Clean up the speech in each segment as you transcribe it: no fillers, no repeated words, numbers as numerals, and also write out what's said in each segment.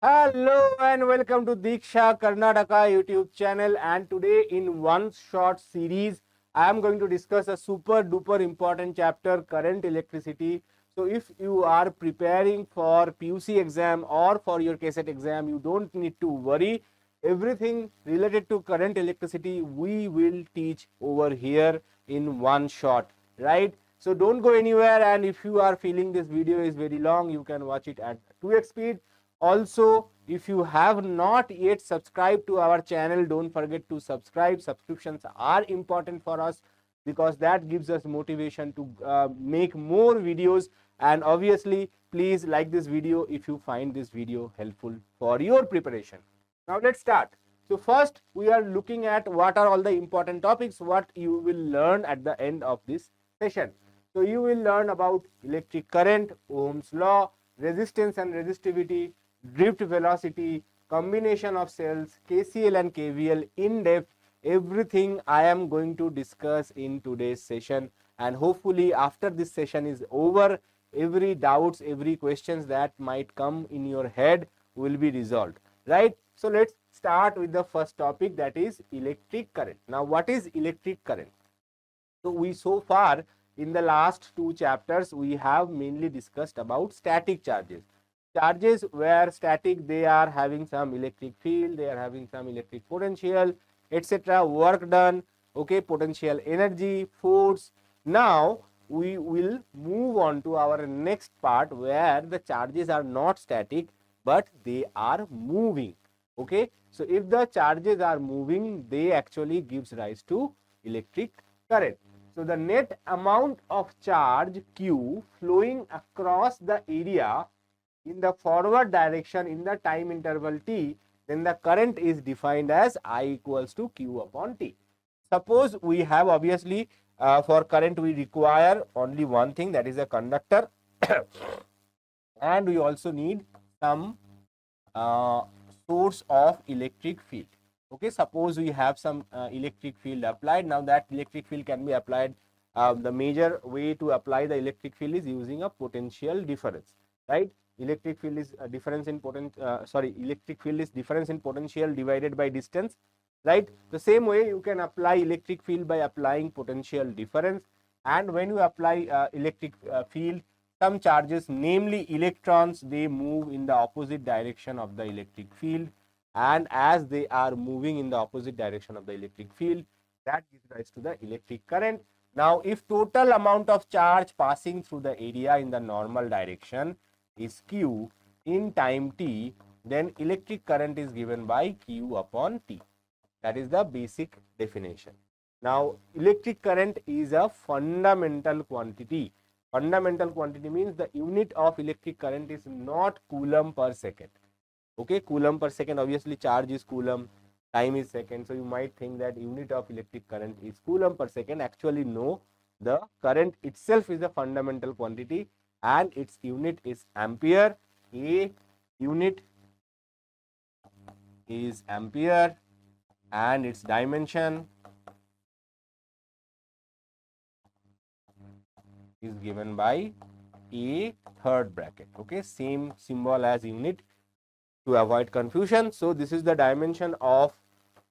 Hello and welcome to Diksha Karnataka YouTube channel, and today in one short series I am going to discuss a super duper important chapter, current electricity. So if you are preparing for PUC exam or for your KCET exam, you don't need to worry. Everything related to current electricity we will teach over here in one shot, right? So don't go anywhere, and if you are feeling this video is very long, you can watch it at 2x speed. Also, if you have not yet subscribed to our channel, don't forget to subscribe. Subscriptions are important for us because that gives us motivation to make more videos. And obviously, please like this video if you find this video helpful for your preparation. Now let's start. So first we are looking at what are all the important topics, what you will learn at the end of this session. So you will learn about electric current, Ohm's law, resistance and resistivity, drift velocity, combination of cells, KCL and KVL in depth. Everything I am going to discuss in today's session, and hopefully after this session is over, every doubts, every questions that might come in your head will be resolved, right? So let's start with the first topic, that is electric current. Now what is electric current? So we so far in the last two chapters we have mainly discussed about static charges. Charges where static, they are having some electric field, they are having some electric potential, etc. Work done, okay, potential energy, force. Now we will move on to our next part where the charges are not static but they are moving. Okay, so if the charges are moving, they actually gives rise to electric current. So the net amount of charge Q flowing across the area in the forward direction in the time interval t, then the current is defined as I equals to Q upon T. Suppose we have, obviously for current we require only one thing, that is a conductor and we also need some source of electric field. Okay, suppose we have some electric field applied. Now that electric field can be applied, the major way to apply the electric field is using a potential difference, right? Electric field is difference in electric field is difference in potential divided by distance, right? The same way you can apply electric field by applying potential difference. And when you apply electric field, some charges, namely electrons, they move in the opposite direction of the electric field, and as they are moving in the opposite direction of the electric field, that gives rise to the electric current. Now if total amount of charge passing through the area in the normal direction is Q in time t, then electric current is given by Q upon T. That is the basic definition. Now electric current is a fundamental quantity. Fundamental quantity means the unit of electric current is not coulomb per second. Okay, coulomb per second, obviously charge is coulomb, time is second. So you might think that unit of electric current is coulomb per second. Actually no, the current itself is a fundamental quantity and its unit is ampere. A unit is ampere and its dimension is given by A third bracket. Okay, same symbol as unit to avoid confusion. So this is the dimension of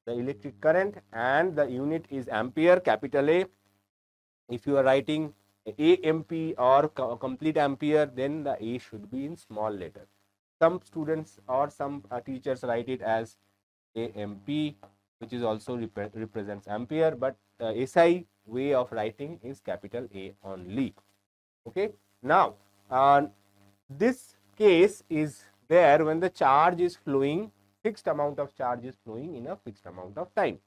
the electric current and the unit is ampere, capital A. If you are writing AMP or complete ampere, then the A should be in small letter. Some students or some teachers write it as AMP, which is also represents ampere, but SI way of writing is capital A only. Okay, now this case is there when the charge is flowing, fixed amount of charge is flowing in a fixed amount of time.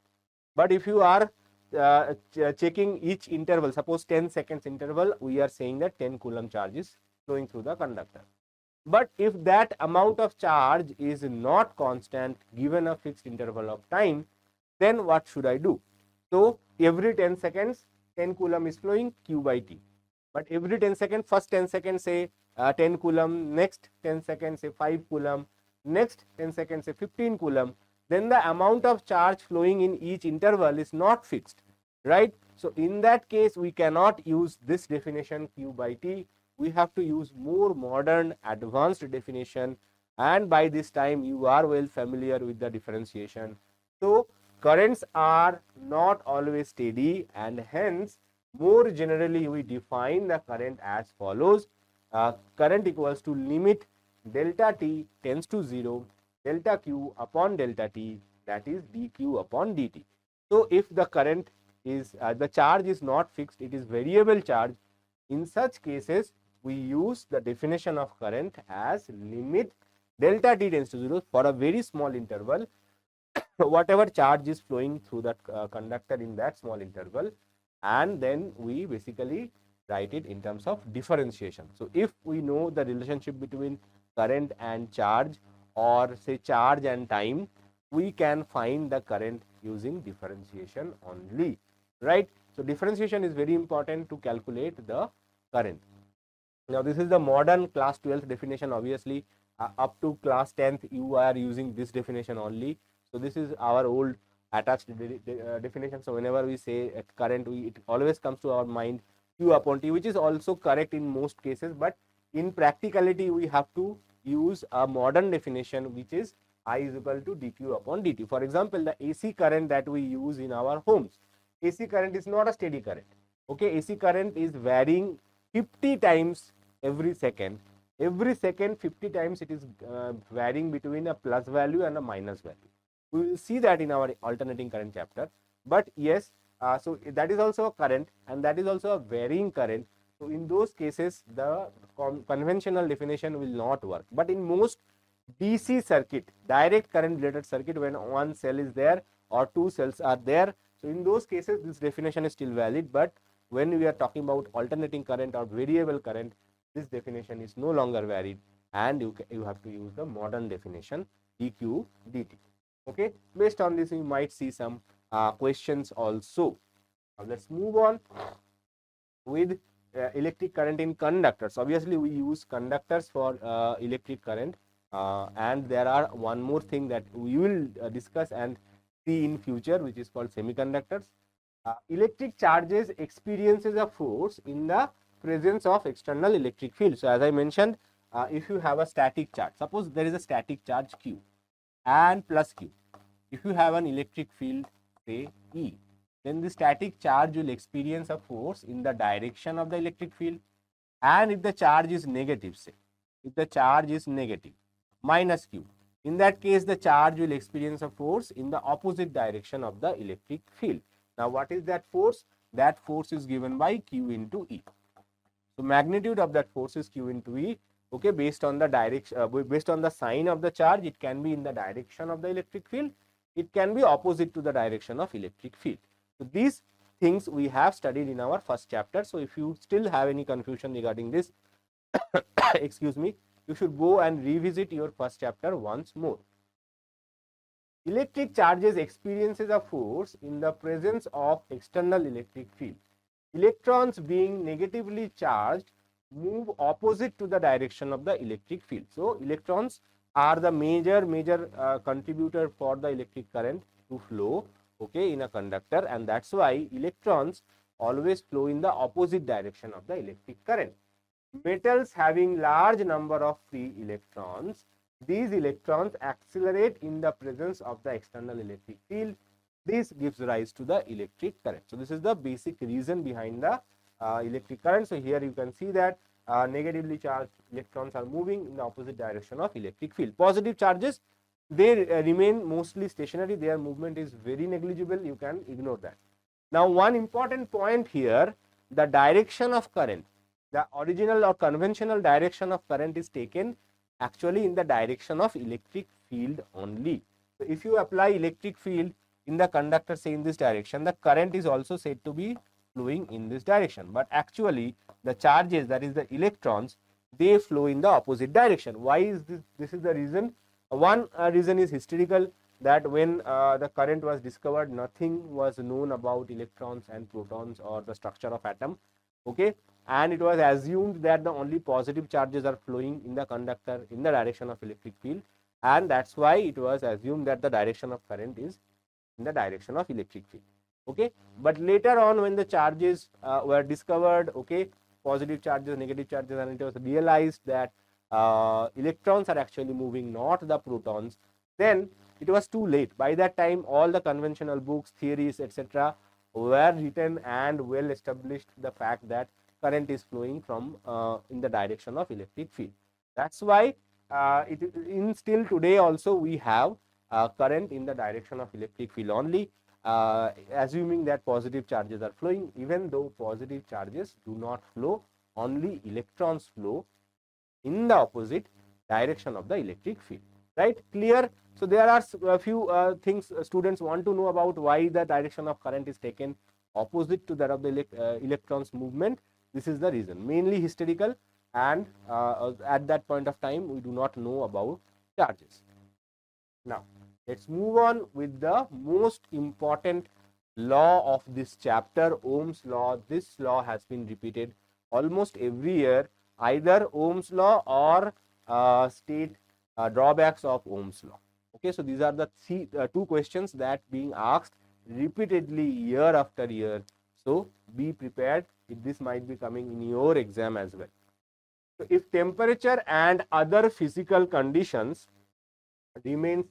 But if you are checking each interval, suppose 10 seconds interval, we are saying that 10 coulomb charge is flowing through the conductor. But if that amount of charge is not constant given a fixed interval of time, then what should I do? So every 10 seconds 10 coulomb is flowing, Q by T. But every 10 seconds, first 10 seconds say 10 coulomb, next 10 seconds say 5 coulomb, next 10 seconds say 15 coulomb, then the amount of charge flowing in each interval is not fixed, right? So in that case we cannot use this definition Q by T. We have to use more modern advanced definition and by this time you are well familiar with the differentiation. So currents are not always steady, and hence more generally we define the current as follows. Current equals to limit delta t tends to 0, delta q upon delta t, that is dq upon dt. So if the current is the charge is not fixed, it is variable charge. In such cases we use the definition of current as limit delta t tends to 0 for a very small interval, whatever charge is flowing through that conductor in that small interval, and then we basically write it in terms of differentiation. So if we know the relationship between current and charge, or say charge and time, we can find the current using differentiation only, right? So differentiation is very important to calculate the current. Now this is the modern class 12th definition. Obviously up to class 10th you are using this definition only. So this is our old attached definition. So whenever we say current, it always comes to our mind q upon t, which is also correct in most cases, but in practicality we have to use a modern definition, which is I is equal to dq upon dt. For example, the AC current that we use in our homes, AC current is not a steady current. Okay, AC current is varying 50 times every second. Every second 50 times it is varying between a plus value and a minus value. We will see that in our alternating current chapter. But yes, so that is also a current, and that is also a varying current. So in those cases the conventional definition will not work. But in most DC circuit, direct current related circuit, when one cell is there or two cells are there, so in those cases this definition is still valid. But when we are talking about alternating current or variable current, this definition is no longer valid, and you have to use the modern definition dq dt. Okay, based on this you might see some questions also. Now let's move on with electric current in conductors. Obviously we use conductors for electric current, and there are one more thing that we will discuss and see in future, which is called semiconductors. Electric charges experiences a force in the presence of external electric field. So as I mentioned, if you have a static charge, suppose there is a static charge q and plus q. If you have an electric field, say E, then the static charge will experience a force in the direction of the electric field. And if the charge is negative, say, if the charge is negative, minus q, in that case the charge will experience a force in the opposite direction of the electric field. Now what is that force? That force is given by q into E. So magnitude of that force is q into E. Okay, based on the direction, based on the sign of the charge, it can be in the direction of the electric field, it can be opposite to the direction of electric field. So these things we have studied in our first chapter. So if you still have any confusion regarding this, excuse me, you should go and revisit your first chapter once more. Electric charges experiences a force in the presence of external electric field. Electrons being negatively charged move opposite to the direction of the electric field. So electrons are the major contributor for the electric current to flow, okay, in a conductor, and that's why electrons always flow in the opposite direction of the electric current. Metals having large number of free electrons, these electrons accelerate in the presence of the external electric field. This gives rise to the electric current. So this is the basic reason behind the electric current. So here you can see that negatively charged electrons are moving in the opposite direction of electric field. Positive charges, they remain mostly stationary, their movement is very negligible, you can ignore that. Now one important point here, the direction of current, the original or conventional direction of current is taken actually in the direction of electric field only. So if you apply electric field in the conductor, say in this direction, the current is also said to be flowing in this direction, but actually the charges, that is the electrons, they flow in the opposite direction. Why is this? This is the reason. One reason is historical, that when the current was discovered, nothing was known about electrons and protons or the structure of atom, okay, and it was assumed that the only positive charges are flowing in the conductor in the direction of electric field, and that's why it was assumed that the direction of current is in the direction of electric field, okay. But later on, when the charges were discovered, okay, positive charges, negative charges, and it was realized that electrons are actually moving, not the protons, then it was too late. By that time, all the conventional books, theories, etc. were written and well established the fact that current is flowing from in the direction of electric field. That's why in still today also we have current in the direction of electric field only, assuming that positive charges are flowing. Even though positive charges do not flow, only electrons flow in the opposite direction of the electric field. Right? Clear? So there are a few things students want to know about why the direction of current is taken opposite to that of the electrons movement. This is the reason, mainly historical, and at that point of time we do not know about charges. Now let's move on with the most important law of this chapter, Ohm's law. This law has been repeated almost every year, either Ohm's law or state drawbacks of Ohm's law. Okay, so these are the two questions that being asked repeatedly year after year. So be prepared, this might be coming in your exam as well. So if temperature and other physical conditions remains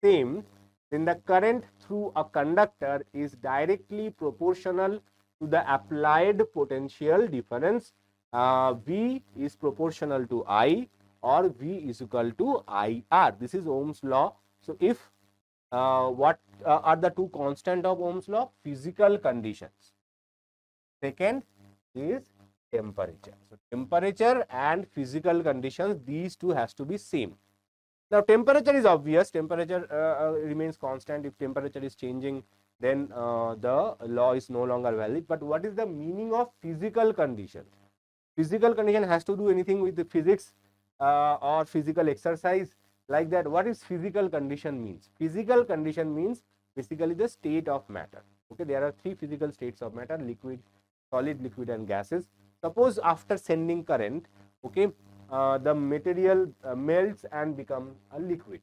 same, then the current through a conductor is directly proportional to the applied potential difference. V is proportional to I, or V is equal to IR. This is Ohm's law. So if what are the two constant of Ohm's law? Physical conditions. Second is temperature. So temperature and physical conditions, these two has to be same. Now temperature is obvious, temperature remains constant. If temperature is changing, then the law is no longer valid. But what is the meaning of physical condition? Physical condition has to do anything with the physics or physical exercise like that. What is physical condition means? Physical condition means basically the state of matter. Okay, there are three physical states of matter: liquid, solid, liquid and gases. Suppose after sending current, okay, the material melts and become a liquid.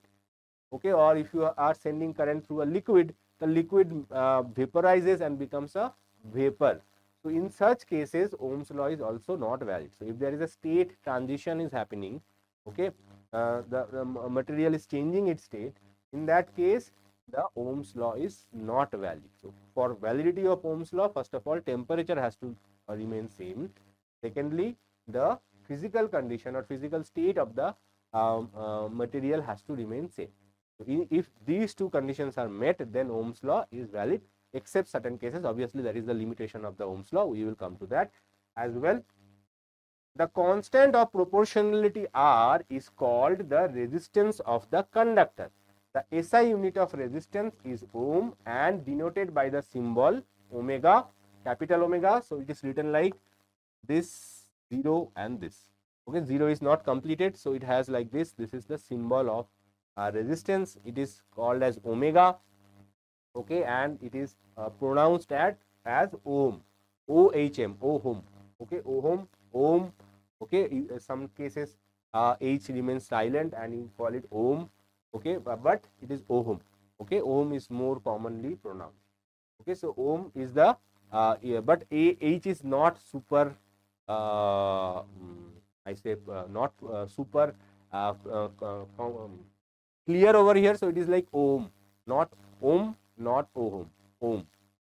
Okay, or if you are sending current through a liquid, the liquid vaporizes and becomes a vapor. So in such cases, Ohm's law is also not valid. So if there is a state transition is happening, okay, the material is changing its state, in that case the Ohm's law is not valid. So for validity of Ohm's law, first of all, temperature has to remain same. Secondly, the physical condition or physical state of the material has to remain same. So if these two conditions are met, then Ohm's law is valid, except certain cases. Obviously, there is the limitation of the Ohm's law. We will come to that as well. The constant of proportionality R is called the resistance of the conductor. The SI unit of resistance is ohm and denoted by the symbol omega, capital Omega. So it is written like this, 0 and this. Okay, 0 is not completed, so it has like this. This is the symbol of resistance. It is called as omega. Okay, and it is pronounced as ohm, OHM, ohm. Okay, ohm, ohm. Okay, in some cases H remains silent and you call it ohm. Okay, but it is ohm. Okay, ohm is more commonly pronounced. Okay, so ohm is the but H is not super. I say not super clear over here. So it is like ohm, not ohm, not ohm, ohm.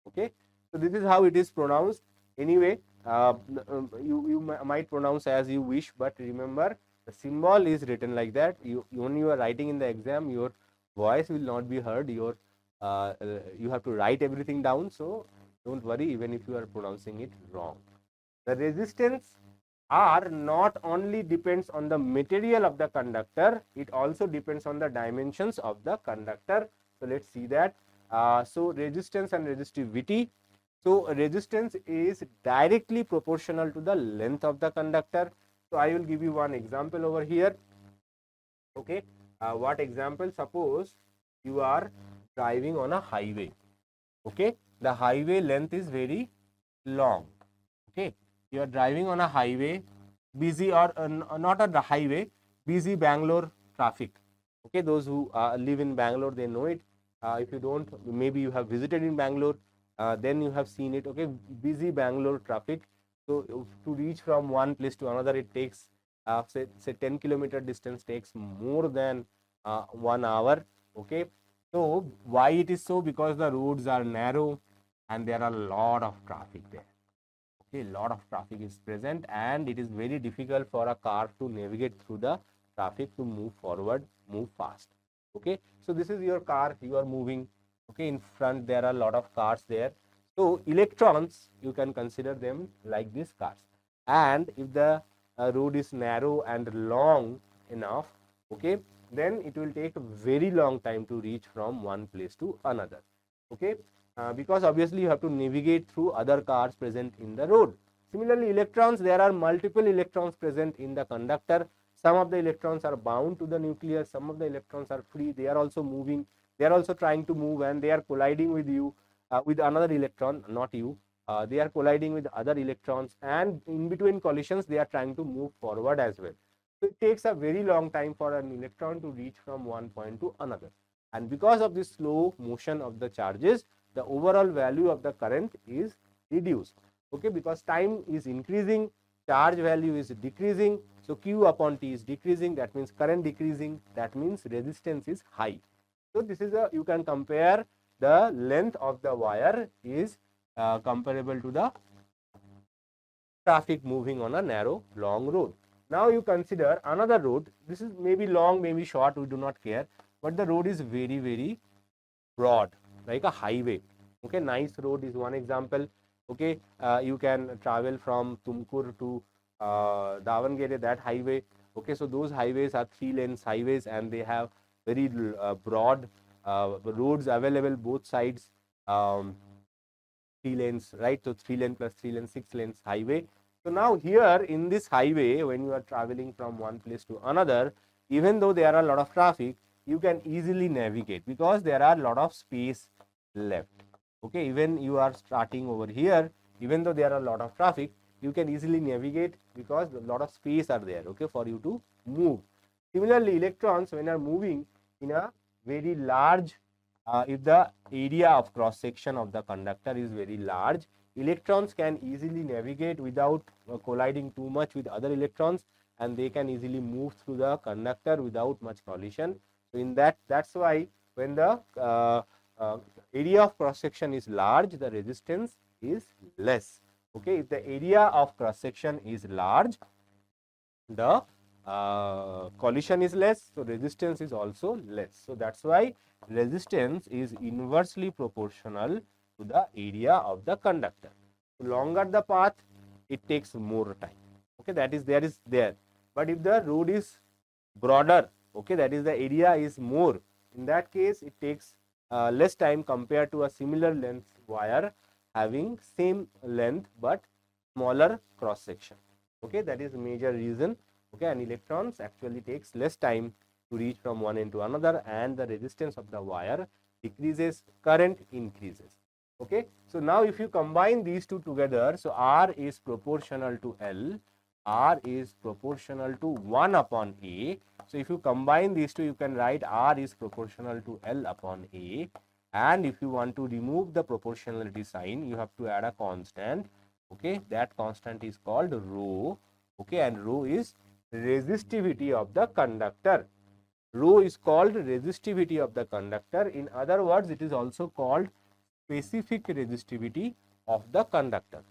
Okay, so this is how it is pronounced. Anyway, you might pronounce as you wish, but remember the symbol is written like that. When you are writing in the exam, your voice will not be heard. You have to write everything down. So don't worry, even if you are pronouncing it wrong. The resistance R not only depends on the material of the conductor, it also depends on the dimensions of the conductor. So let's see that. So resistance and resistivity. So resistance is directly proportional to the length of the conductor. So I will give you one example over here. Okay, what example? Suppose you are driving on a highway. Okay, the highway length is very long. Okay, you are driving on a highway, busy or not a highway, busy Bangalore traffic. Okay, those who live in Bangalore, they know it. If you don't, maybe you have visited in Bangalore, then you have seen it. Okay, busy Bangalore traffic. So to reach from one place to another, it takes say 10-kilometer distance takes more than 1 hour. Okay, so why it is so? Because the roads are narrow and there are a lot of traffic there. Okay, lot of traffic is present and it is very difficult for a car to navigate through the traffic to move forward, move fast. Okay, so this is your car, you are moving. Okay, in front there are a lot of cars there. So electrons, you can consider them like these cars. And if the road is narrow and long enough, okay, then it will take a very long time to reach from one place to another. Okay, because obviously you have to navigate through other cars present in the road. Similarly, electrons, there are multiple electrons present in the conductor. Some of the electrons are bound to the nucleus, some of the electrons are free, they are also moving, they are also trying to move, and they are colliding with you, with another electron, not you. They are colliding with other electrons, and in between collisions they are trying to move forward as well. So it takes a very long time for an electron to reach from one point to another. And because of this slow motion of the charges, the overall value of the current is reduced. Okay, because time is increasing, charge value is decreasing, so Q upon T is decreasing, that means current decreasing, that means resistance is high. So this is a, you can compare the length of the wire is comparable to the traffic moving on a narrow long road. Now you consider another road, this is maybe long, maybe short, we do not care, but the road is very broad, like a highway. Okay, nice road is one example. Okay, you can travel from Tumkur to Davangere, that highway. Okay, so those highways are 3-lane highways and they have very broad roads available both sides, 3 lanes, right? So 3 lane plus 3 lane, 6 lanes highway. So now here in this highway, when you are traveling from one place to another, even though there are a lot of traffic, you can easily navigate because there are a lot of space left. Okay, even you are starting over here, even though there are a lot of traffic, you can easily navigate because a lot of space are there, okay, for you to move. Similarly, electrons, when are moving in a very large, if the area of cross section of the conductor is very large, electrons can easily navigate without colliding too much with other electrons, and they can easily move through the conductor without much collision. So in that's why when the area of cross section is large, the resistance is less. Okay, if the area of cross section is large, the collision is less, so resistance is also less. So that's why resistance is inversely proportional to the area of the conductor. So longer the path, it takes more time. Okay, that is there. But if the road is broader, okay, that is the area is more, in that case it takes less time compared to a similar length wire having same length but smaller cross section. Okay, that is major reason. Okay, and electrons actually takes less time to reach from one end to another, and the resistance of the wire decreases, current increases. Okay, so now if you combine these two together, so R is proportional to L, R is proportional to 1 upon A. So if you combine these two, you can write R is proportional to L upon A, and if you want to remove the proportionality sign, you have to add a constant. Okay, that constant is called rho. Okay, and rho is resistivity of the conductor. Rho is called resistivity of the conductor. In other words, it is also called specific resistivity of the conductor.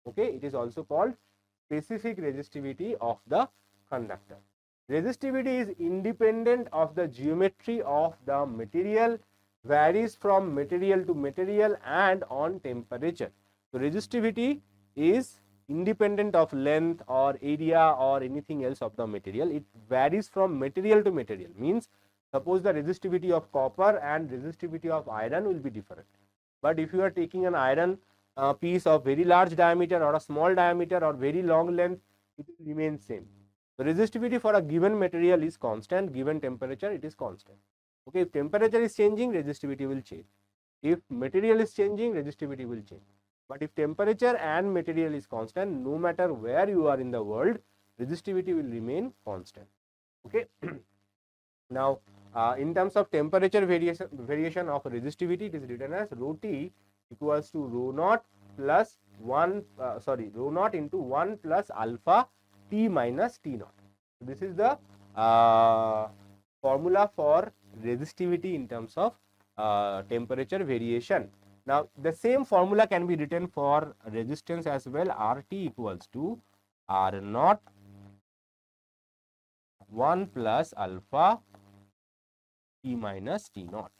Okay, it is also called specific resistivity of the conductor. Resistivity is independent of the geometry of the material, varies from material to material and on temperature. So resistivity is independent of length or area or anything else of the material. It varies from material to material. Means suppose the resistivity of copper and resistivity of iron will be different. But if you are taking an iron piece of very large diameter or a small diameter or very long length, it will remain same. The resistivity for a given material is constant, given temperature it is constant. Okay, if temperature is changing, resistivity will change. If material is changing, resistivity will change. But if temperature and material is constant, no matter where you are in the world, resistivity will remain constant. Okay. Now, in terms of temperature variation of resistivity, it is written as rho T equals to rho naught plus 1, rho naught into 1 plus alpha T minus T naught. This is the formula for resistivity in terms of temperature variation. Now, the same formula can be written for resistance as well. RT equals to R naught 1 plus alpha T minus T naught.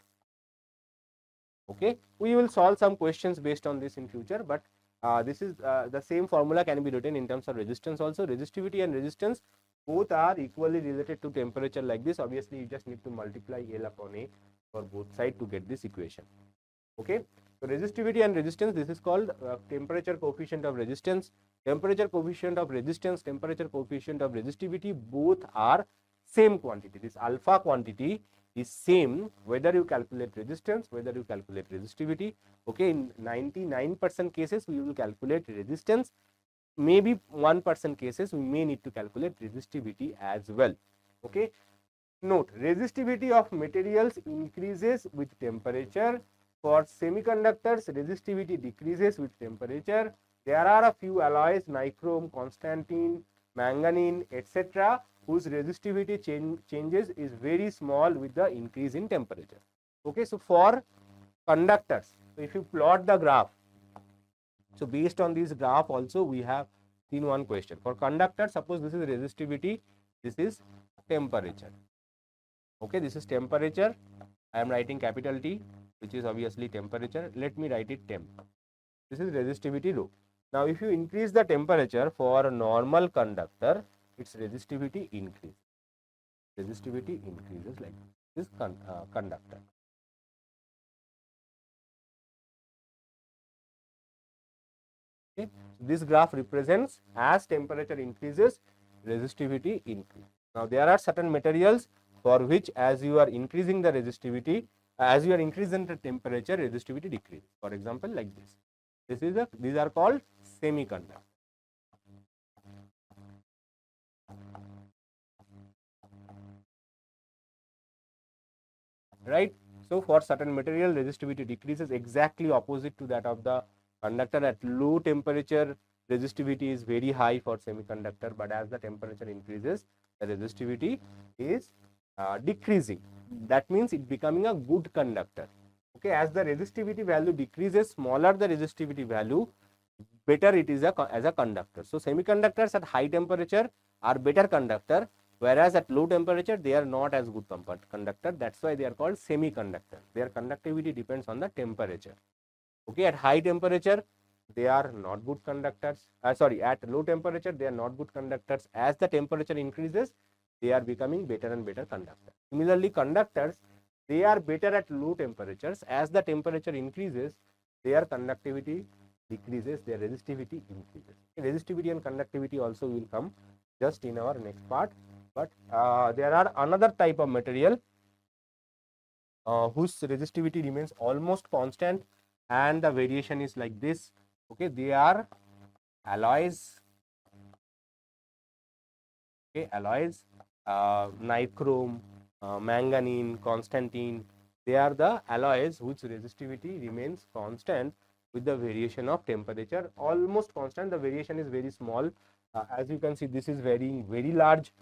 Okay, we will solve some questions based on this in future, but this is the same formula can be written in terms of resistance also. Resistivity and resistance both are equally related to temperature like this. Obviously, you just need to multiply L upon A for both sides to get this equation. Okay, so resistivity and resistance, this is called temperature coefficient of resistance, temperature coefficient of resistance, temperature coefficient of resistivity, both are same quantity. This alpha quantity is same whether you calculate resistance, whether you calculate resistivity. Okay, in 99% cases we will calculate resistance, maybe 1% cases we may need to calculate resistivity as well. Okay, note, resistivity of materials increases with temperature. For semiconductors, resistivity decreases with temperature. There are a few alloys, nichrome, constantine, manganese, etc., whose resistivity changes is very small with the increase in temperature. Okay, so for conductors, so if you plot the graph, so based on this graph also we have seen one question. For conductor, suppose this is resistivity, this is temperature. Okay, this is temperature. I am writing capital T, which is obviously temperature. Let me write it temp. This is resistivity rho. Now, if you increase the temperature for a normal conductor, its resistivity increases. Resistivity increases like this conductor. Okay. This graph represents as temperature increases, resistivity increases. Now, there are certain materials for which as you are increasing the resistivity, as you are increasing the temperature, resistivity decreases. For example, like this. These are called semiconductors. Right. So, for certain material, resistivity decreases exactly opposite to that of the conductor. At low temperature, resistivity is very high for semiconductor, but as the temperature increases, the resistivity is decreasing. That means it becoming a good conductor. Okay, as the resistivity value decreases, smaller the resistivity value, better it is as a conductor. So, semiconductors at high temperature are better conductor, whereas at low temperature they are not as good conductor. That's why they are called semiconductor. Their conductivity depends on the temperature. Okay, at high temperature they are not good conductors. At low temperature they are not good conductors. As the temperature increases, they are becoming better and better conductor. Similarly, conductors, they are better at low temperatures. As the temperature increases, their conductivity decreases, their resistivity increases. Resistivity and conductivity also will come just in our next part. But there are another type of material whose resistivity remains almost constant and the variation is like this. Okay, they are alloys. Okay, alloys, nichrome, manganese, constantine, they are the alloys whose resistivity remains constant with the variation of temperature, almost constant. The variation is very small. As you can see, this is varying very large.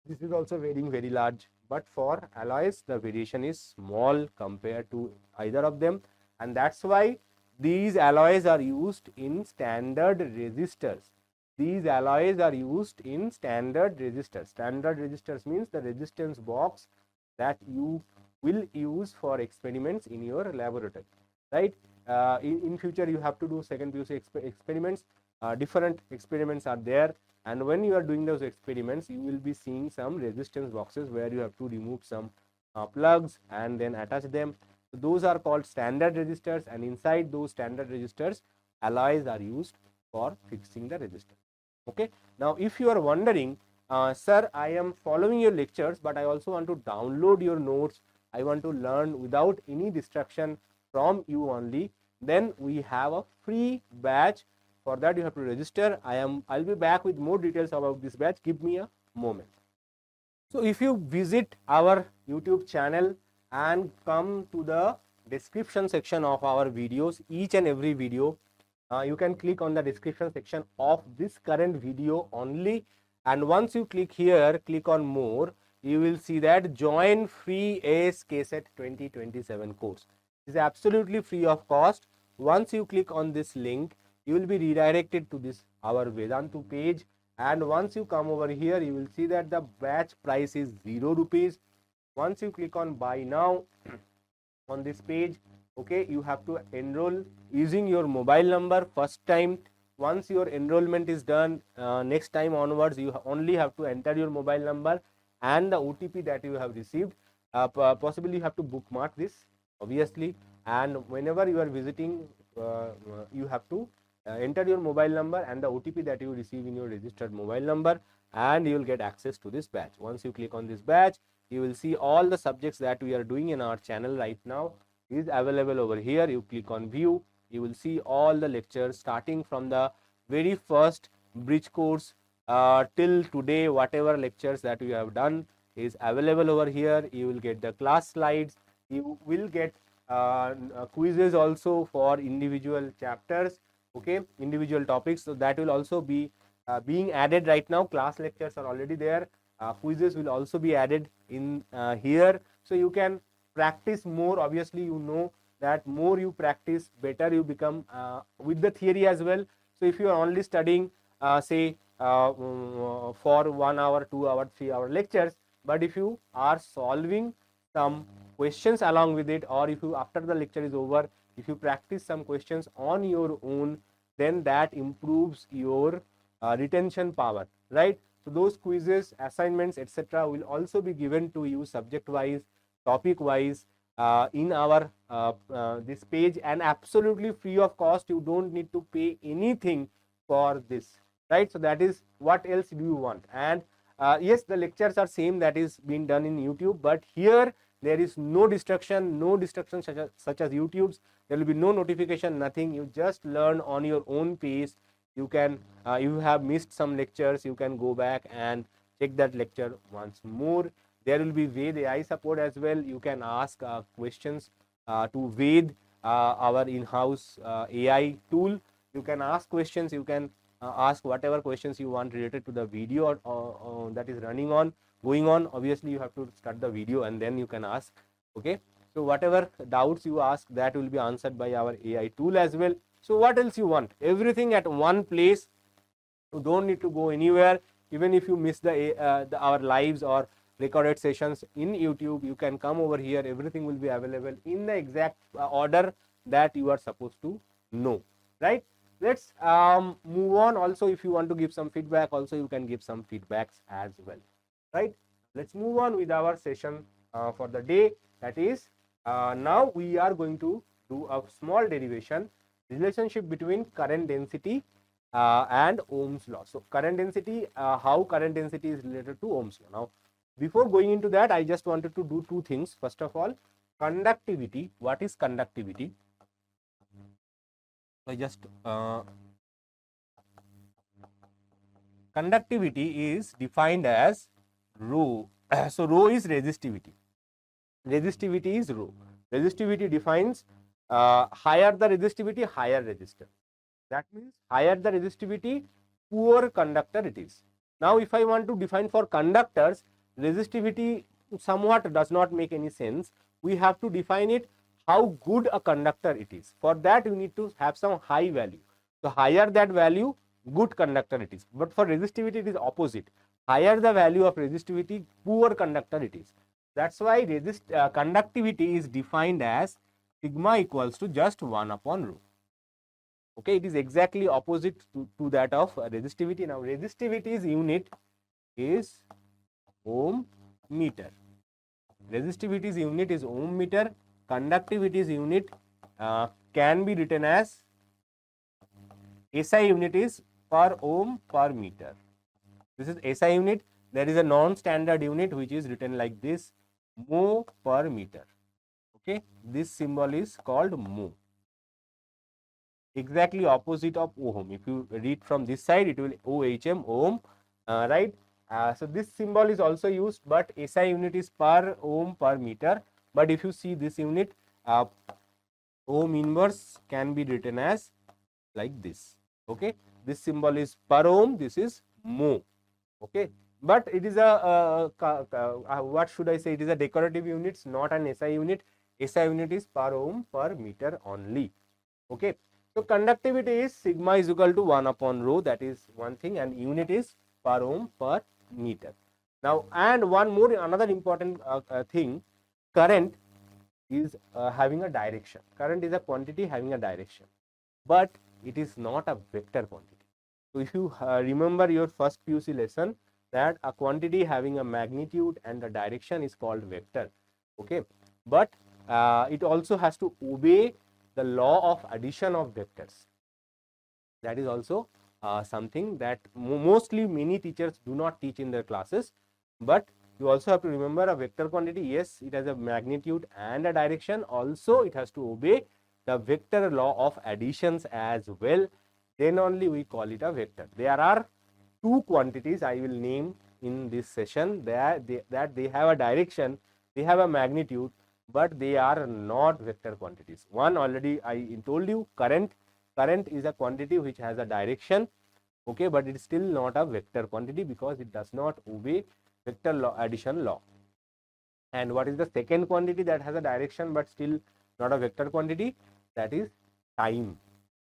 This is also varying very large. But for alloys, the variation is small compared to either of them, and that's why these alloys are used in standard resistors. These alloys are used in standard resistors. Standard resistors means the resistance box that you will use for experiments in your laboratory, right? In future you have to do second PUC experiments. Different experiments are there, and when you are doing those experiments, you will be seeing some resistance boxes where you have to remove some plugs and then attach them. So those are called standard resistors, and inside those standard resistors, alloys are used for fixing the resistor. Okay. Now, if you are wondering, sir, I am following your lectures, but I also want to download your notes. I want to learn without any distraction from you only. Then we have a free batch. For that, you have to register. I'll be back with more details about this batch. Give me a moment. So, if you visit our YouTube channel and come to the description section of our videos, each and every video, you can click on the description section of this current video only, And once you click here, click on more, you will see that join free AS KCET 2027 course. It is absolutely free of cost. Once you click on this link, you will be redirected to this our Vedantu page, and once you come over here, you will see that the batch price is 0 rupees. Once you click on buy now on this page, okay, you have to enroll using your mobile number first time. Once your enrollment is done, next time onwards you only have to enter your mobile number and the OTP that you have received. Possibly you have to bookmark this obviously, and whenever you are visiting, you have to enter your mobile number and the OTP that you receive in your registered mobile number, and you will get access to this batch. Once you click on this batch, you will see all the subjects that we are doing in our channel right now is available over here. You click on view, you will see all the lectures starting from the very first bridge course till today. Whatever lectures that we have done is available over here. You will get the class slides, you will get quizzes also for individual chapters, okay, individual topics. So that will also be being added right now. Class lectures are already there. Quizzes will also be added in here, so you can practice more. Obviously, you know that more you practice, better you become with the theory as well. So if you are only studying say for 1 hour, 2 hour, 3 hour lectures, but if you are solving some questions along with it, or if you after the lecture is over, if you practice some questions on your own, then that improves your retention power, right? So those quizzes, assignments, etc. will also be given to you subject wise, topic wise in our this page, and absolutely free of cost. You don't need to pay anything for this, right? So that is what else do you want. And yes, the lectures are same that is being done in YouTube, but here there is no distraction, such as YouTube's. There will be no notification, nothing. You just learn on your own pace. You can you have missed some lectures, you can go back and check that lecture once more. There will be Ved AI support as well. You can ask questions to Ved, our in-house AI tool. You can ask questions, you can ask whatever questions you want related to the video that is going on. Obviously, you have to start the video and then you can ask, okay. So whatever doubts you ask, that will be answered by our AI tool as well. So what else you want? Everything at one place. You don't need to go anywhere. Even if you miss our lives or recorded sessions in YouTube, you can come over here. Everything will be available in the exact order that you are supposed to know, right? Let's move on. Also, if you want to give some feedback, also you can give some feedbacks as well, right? Let's move on with our session for the day. That is, now we are going to do a small derivation, relationship between current density and Ohm's law. So current density, how current density is related to Ohm's law. Now, before going into that, I just wanted to do two things. First of all, conductivity. What is conductivity? I just conductivity is defined as rho. So rho is resistivity. Resistivity is rho. Resistivity defines higher the resistivity, higher resistance. That means higher the resistivity, poor conductor it is. Now, if I want to define for conductors, resistivity somewhat does not make any sense. We have to define it how good a conductor it is. For that, you need to have some high value. So higher that value, good conductor it is. But for resistivity, it is opposite. Higher the value of resistivity, poor conductor it is. That's why conductivity is defined as sigma equals to just 1 upon rho. Okay, it is exactly opposite to that of resistivity. Now, resistivity's unit is ohm meter. Resistivity's unit is ohm meter. Conductivity's unit can be written as SI unit is per ohm per meter. This is SI unit. There is a non-standard unit which is written like this, mho per meter. Okay, this symbol is called mho. Exactly opposite of ohm. If you read from this side, it will OHM, ohm, right? So this symbol is also used, but SI unit is per ohm per meter. But if you see this unit, ohm inverse can be written as like this. Okay, this symbol is per ohm. This is mho. Okay, but it is a what should I say, it is a decorative units, not an SI unit. SI unit is per ohm per meter only. Okay, so conductivity is sigma is equal to 1 upon rho, that is one thing, and unit is per ohm per meter. Now, and one more another important thing, current is having a direction. Current is a quantity having a direction, but it is not a vector quantity. So, if you remember your first PUC lesson, that a quantity having a magnitude and a direction is called vector. Okay, but it also has to obey the law of addition of vectors. That is also something that mostly many teachers do not teach in their classes, but you also have to remember a vector quantity, yes, it has a magnitude and a direction, also it has to obey the vector law of additions as well, then only we call it a vector. There are two quantities I will name in this session that they have a direction, they have a magnitude, but they are not vector quantities. One already I told you, current. Current is a quantity which has a direction, okay, but it is still not a vector quantity because it does not obey vector law, addition law. And what is the second quantity that has a direction but still not a vector quantity? That is time.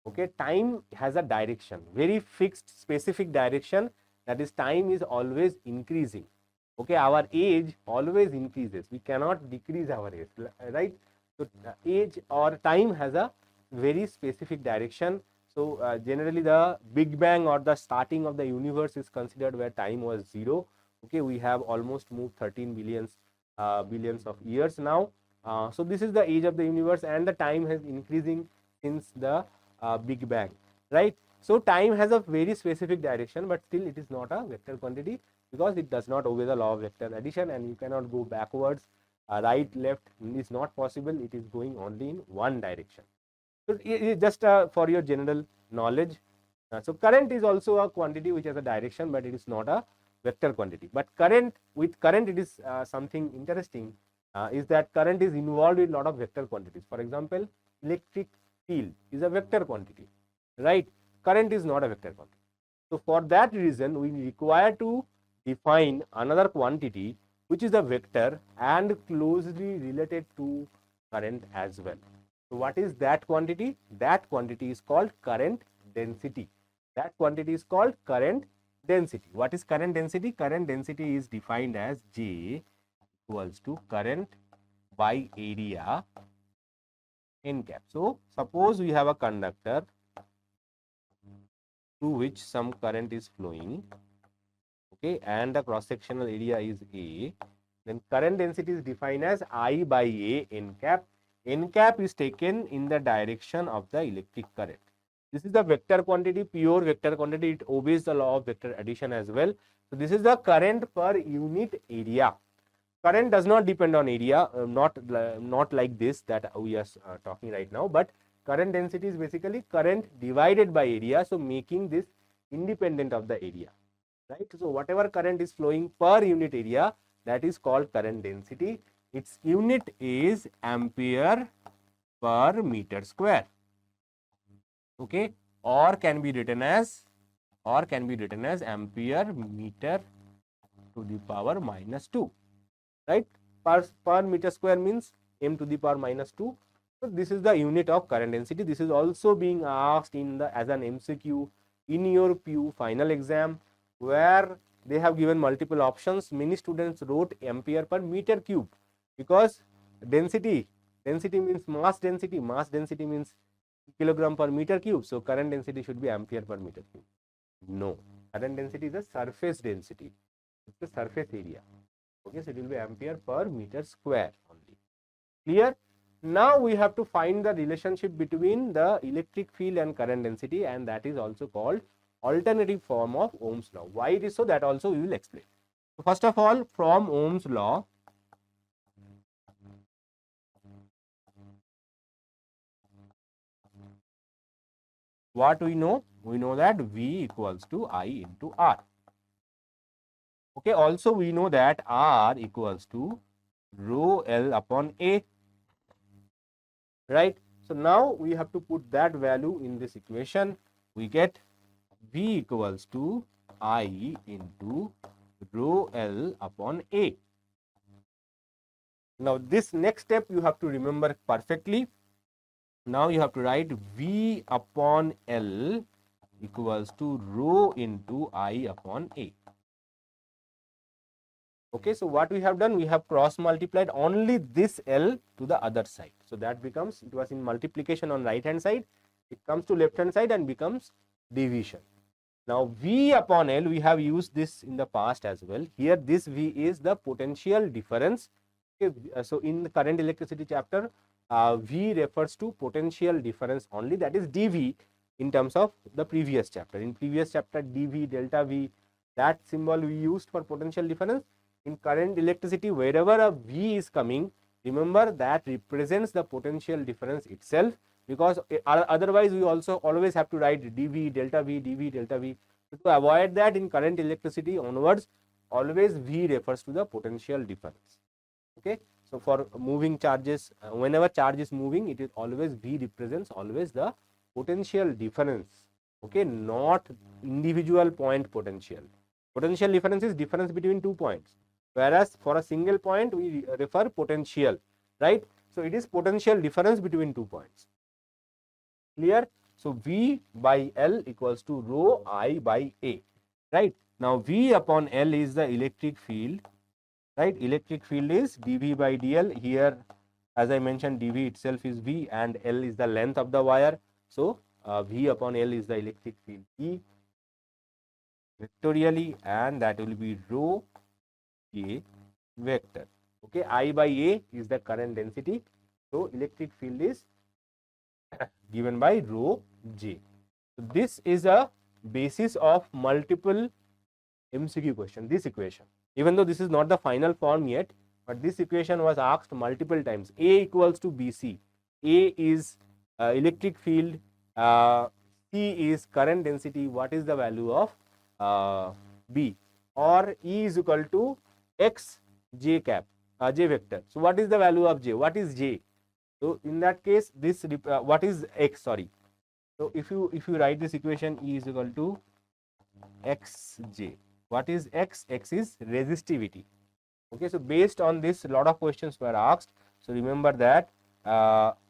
Okay, time has a direction, very fixed specific direction, that is time is always increasing. Okay, our age always increases, we cannot decrease our age, right? So age or time has a very specific direction. So generally the big bang or the starting of the universe is considered where time was 0. Okay, we have almost moved 13 billions of years now. So this is the age of the universe, and the time has increasing since the big bang, right? So time has a very specific direction, but still it is not a vector quantity because it does not obey the law of vector addition, and you cannot go backwards, right, left is not possible, it is going only in one direction. So it is just for your general knowledge. So current is also a quantity which has a direction, but it is not a vector quantity. But current, with current it is something interesting, is that current is involved in a lot of vector quantities. For example, electric field is a vector quantity, right? Current is not a vector quantity. So for that reason, we require to define another quantity which is a vector and closely related to current as well. So what is that quantity? That quantity is called current density. That quantity is called current density. What is current density? Current density is defined as J equals to current by area n cap. So suppose we have a conductor through which some current is flowing, okay, and the cross sectional area is A, then current density is defined as I by A n cap. N cap is taken in the direction of the electric current. This is the vector quantity, pure vector quantity, it obeys the law of vector addition as well. So this is the current per unit area. Current does not depend on area, not like this that we are talking right now, but current density is basically current divided by area, so making this independent of the area, right? So whatever current is flowing per unit area, that is called current density. Its unit is ampere per meter square, okay, or can be written as ampere meter to the power minus 2, right? Per meter square means m to the power minus 2. So this is the unit of current density. This is also being asked in the as an MCQ in your PU final exam, where they have given multiple options. Many students wrote ampere per meter cube because density means mass density means kilogram per meter cube. So current density should be ampere per meter cube. No, current density is a surface density. It's the surface area. Okay, so it will be ampere per meter square only. Clear? Now we have to find the relationship between the electric field and current density, and that is also called alternative form of Ohm's law. Why it is so, that also we will explain. So first of all, from Ohm's law, what we know? We know that V equals to I into R. Okay, also we know that R equals to rho L upon A, right? So now we have to put that value in this equation. We get V equals to I into rho L upon A. Now this next step you have to remember perfectly. Now you have to write V upon L equals to rho into I upon A. Okay, so what we have done, we have cross multiplied only this L to the other side. So that becomes, it was in multiplication on right hand side, it comes to left hand side and becomes division. Now V upon L, we have used this in the past as well. Here this V is the potential difference. Okay, so in the current electricity chapter, V refers to potential difference only, that is dV in terms of the previous chapter. In previous chapter, dV, delta V, that symbol we used for potential difference. In current electricity, wherever a V is coming, remember that represents the potential difference itself, because otherwise we also always have to write dV, delta V, dV, delta V. So to avoid that, in current electricity onwards, always V refers to the potential difference. Okay, so for moving charges, whenever charge is moving, it is always V represents always the potential difference. Okay, not individual point potential. Potential difference is difference between 2 points, whereas for a single point we refer potential, right? So it is potential difference between 2 points. Clear? So V by L equals to rho I by A, right? Now V upon L is the electric field, right? Electric field is dV by dl. Here, as I mentioned, dV itself is V and L is the length of the wire. So V upon L is the electric field E vectorially, and that will be rho A vector. Okay, I by A is the current density. So electric field is given by rho J. So this is a basis of multiple MCQ question, this equation. Even though this is not the final form yet, but this equation was asked multiple times. A equals to BC. A is electric field, C is current density. What is the value of B? Or E is equal to X J cap, J vector. So what is the value of J? What is J? So in that case, this what is X? Sorry. So if you write this equation, E is equal to Xj. What is X? X is resistivity. Okay, so based on this, a lot of questions were asked. So remember that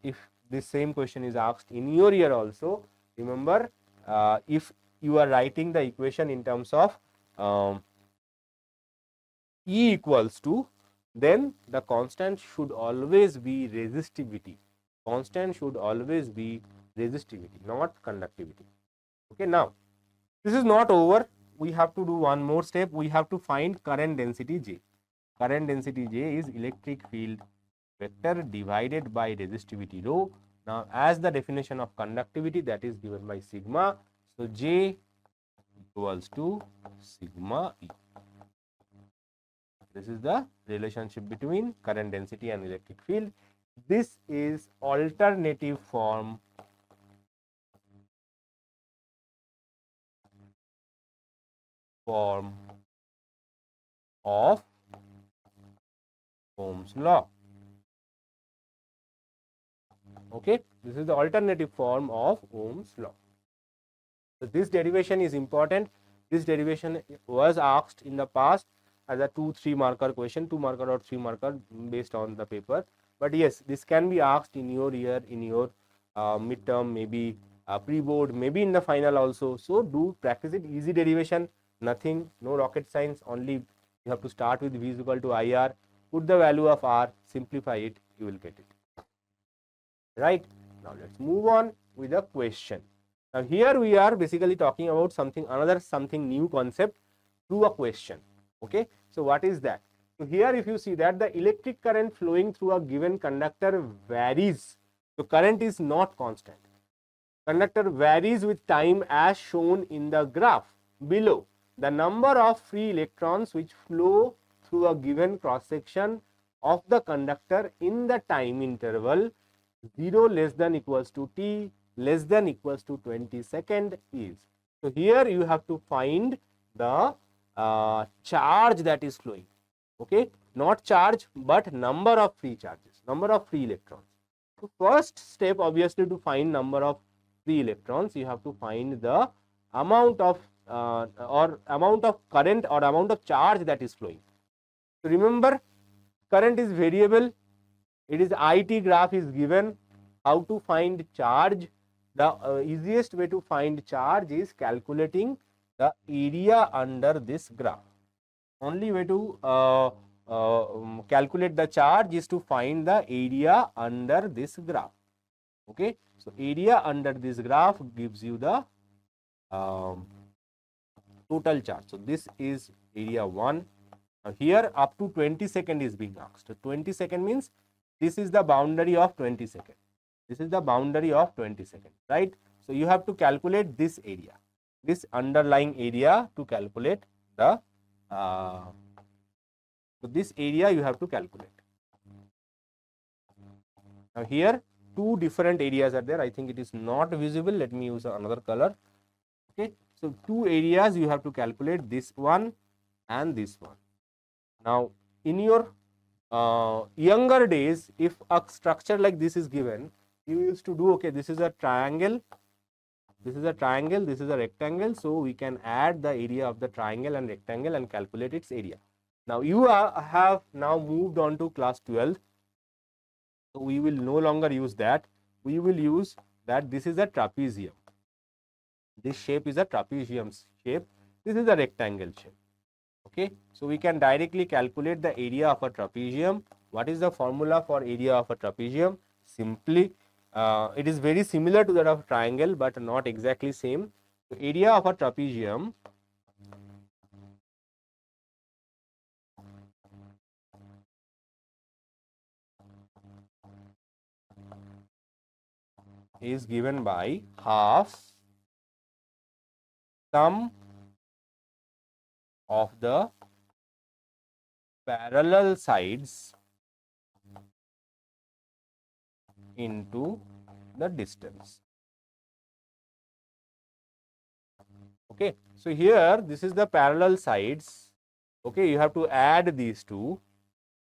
if this same question is asked in your year also, remember if you are writing the equation in terms of E equals to, then the constant should always be resistivity. Constant should always be resistivity, not conductivity. Okay, now this is not over. We have to do one more step. We have to find current density J. Current density J is electric field vector divided by resistivity rho. Now, as the definition of conductivity, that is given by sigma. So J equals to sigma E. This is the relationship between current density and electric field. This is alternative form of Ohm's law. Okay, this is the alternative form of Ohm's law. So this derivation is important. This derivation was asked in the past as a 2-3 marker question, 2 marker or 3 marker based on the paper. But yes, this can be asked in your year, in your midterm, maybe pre-board, maybe in the final also. So do practice it. Easy derivation, nothing, no rocket science. Only you have to start with V is equal to IR. Put the value of R, simplify it, you will get it. Right? Now let's move on with the question. Now here we are basically talking about something new concept through a question. Okay, so what is that? So here if you see that the electric current flowing through a given conductor varies. So current is not constant. Conductor varies with time as shown in the graph below. The number of free electrons which flow through a given cross section of the conductor in the time interval 0 less than equals to t less than equals to 20 second is. So here you have to find the charge that is flowing. Okay, not charge but number of free charges, number of free electrons. So first step, obviously, to find number of free electrons, you have to find the amount of or amount of current or amount of charge that is flowing. So remember, current is variable, it is IT graph is given. How to find charge? The easiest way to find charge is calculating the area under this graph. Only way to calculate the charge is to find the area under this graph. Okay, so area under this graph gives you the total charge. So this is area 1. Now here up to 20 second is being asked. 20 second means this is the boundary of 20 second. This is the boundary of 20 second, right? So you have to calculate this area, this underlying area to calculate the so this area you have to calculate. Now here two different areas are there. I think it is not visible. Let me use another color. Okay, so two areas you have to calculate, this one and this one. Now in your younger days, if a structure like this is given, you used to do, okay, this is a triangle, this is a triangle, this is a rectangle, so we can add the area of the triangle and rectangle and calculate its area. Now you have now moved on to class 12, so we will no longer use that. We will use that this is a trapezium. This shape is a trapezium shape. This is a rectangle shape. Okay, so we can directly calculate the area of a trapezium. What is the formula for area of a trapezium? Simply, it is very similar to that of triangle, but not exactly same. So area of a trapezium is given by half sum of the parallel sides into the distance. Okay, so here this is the parallel sides. Okay, you have to add these two.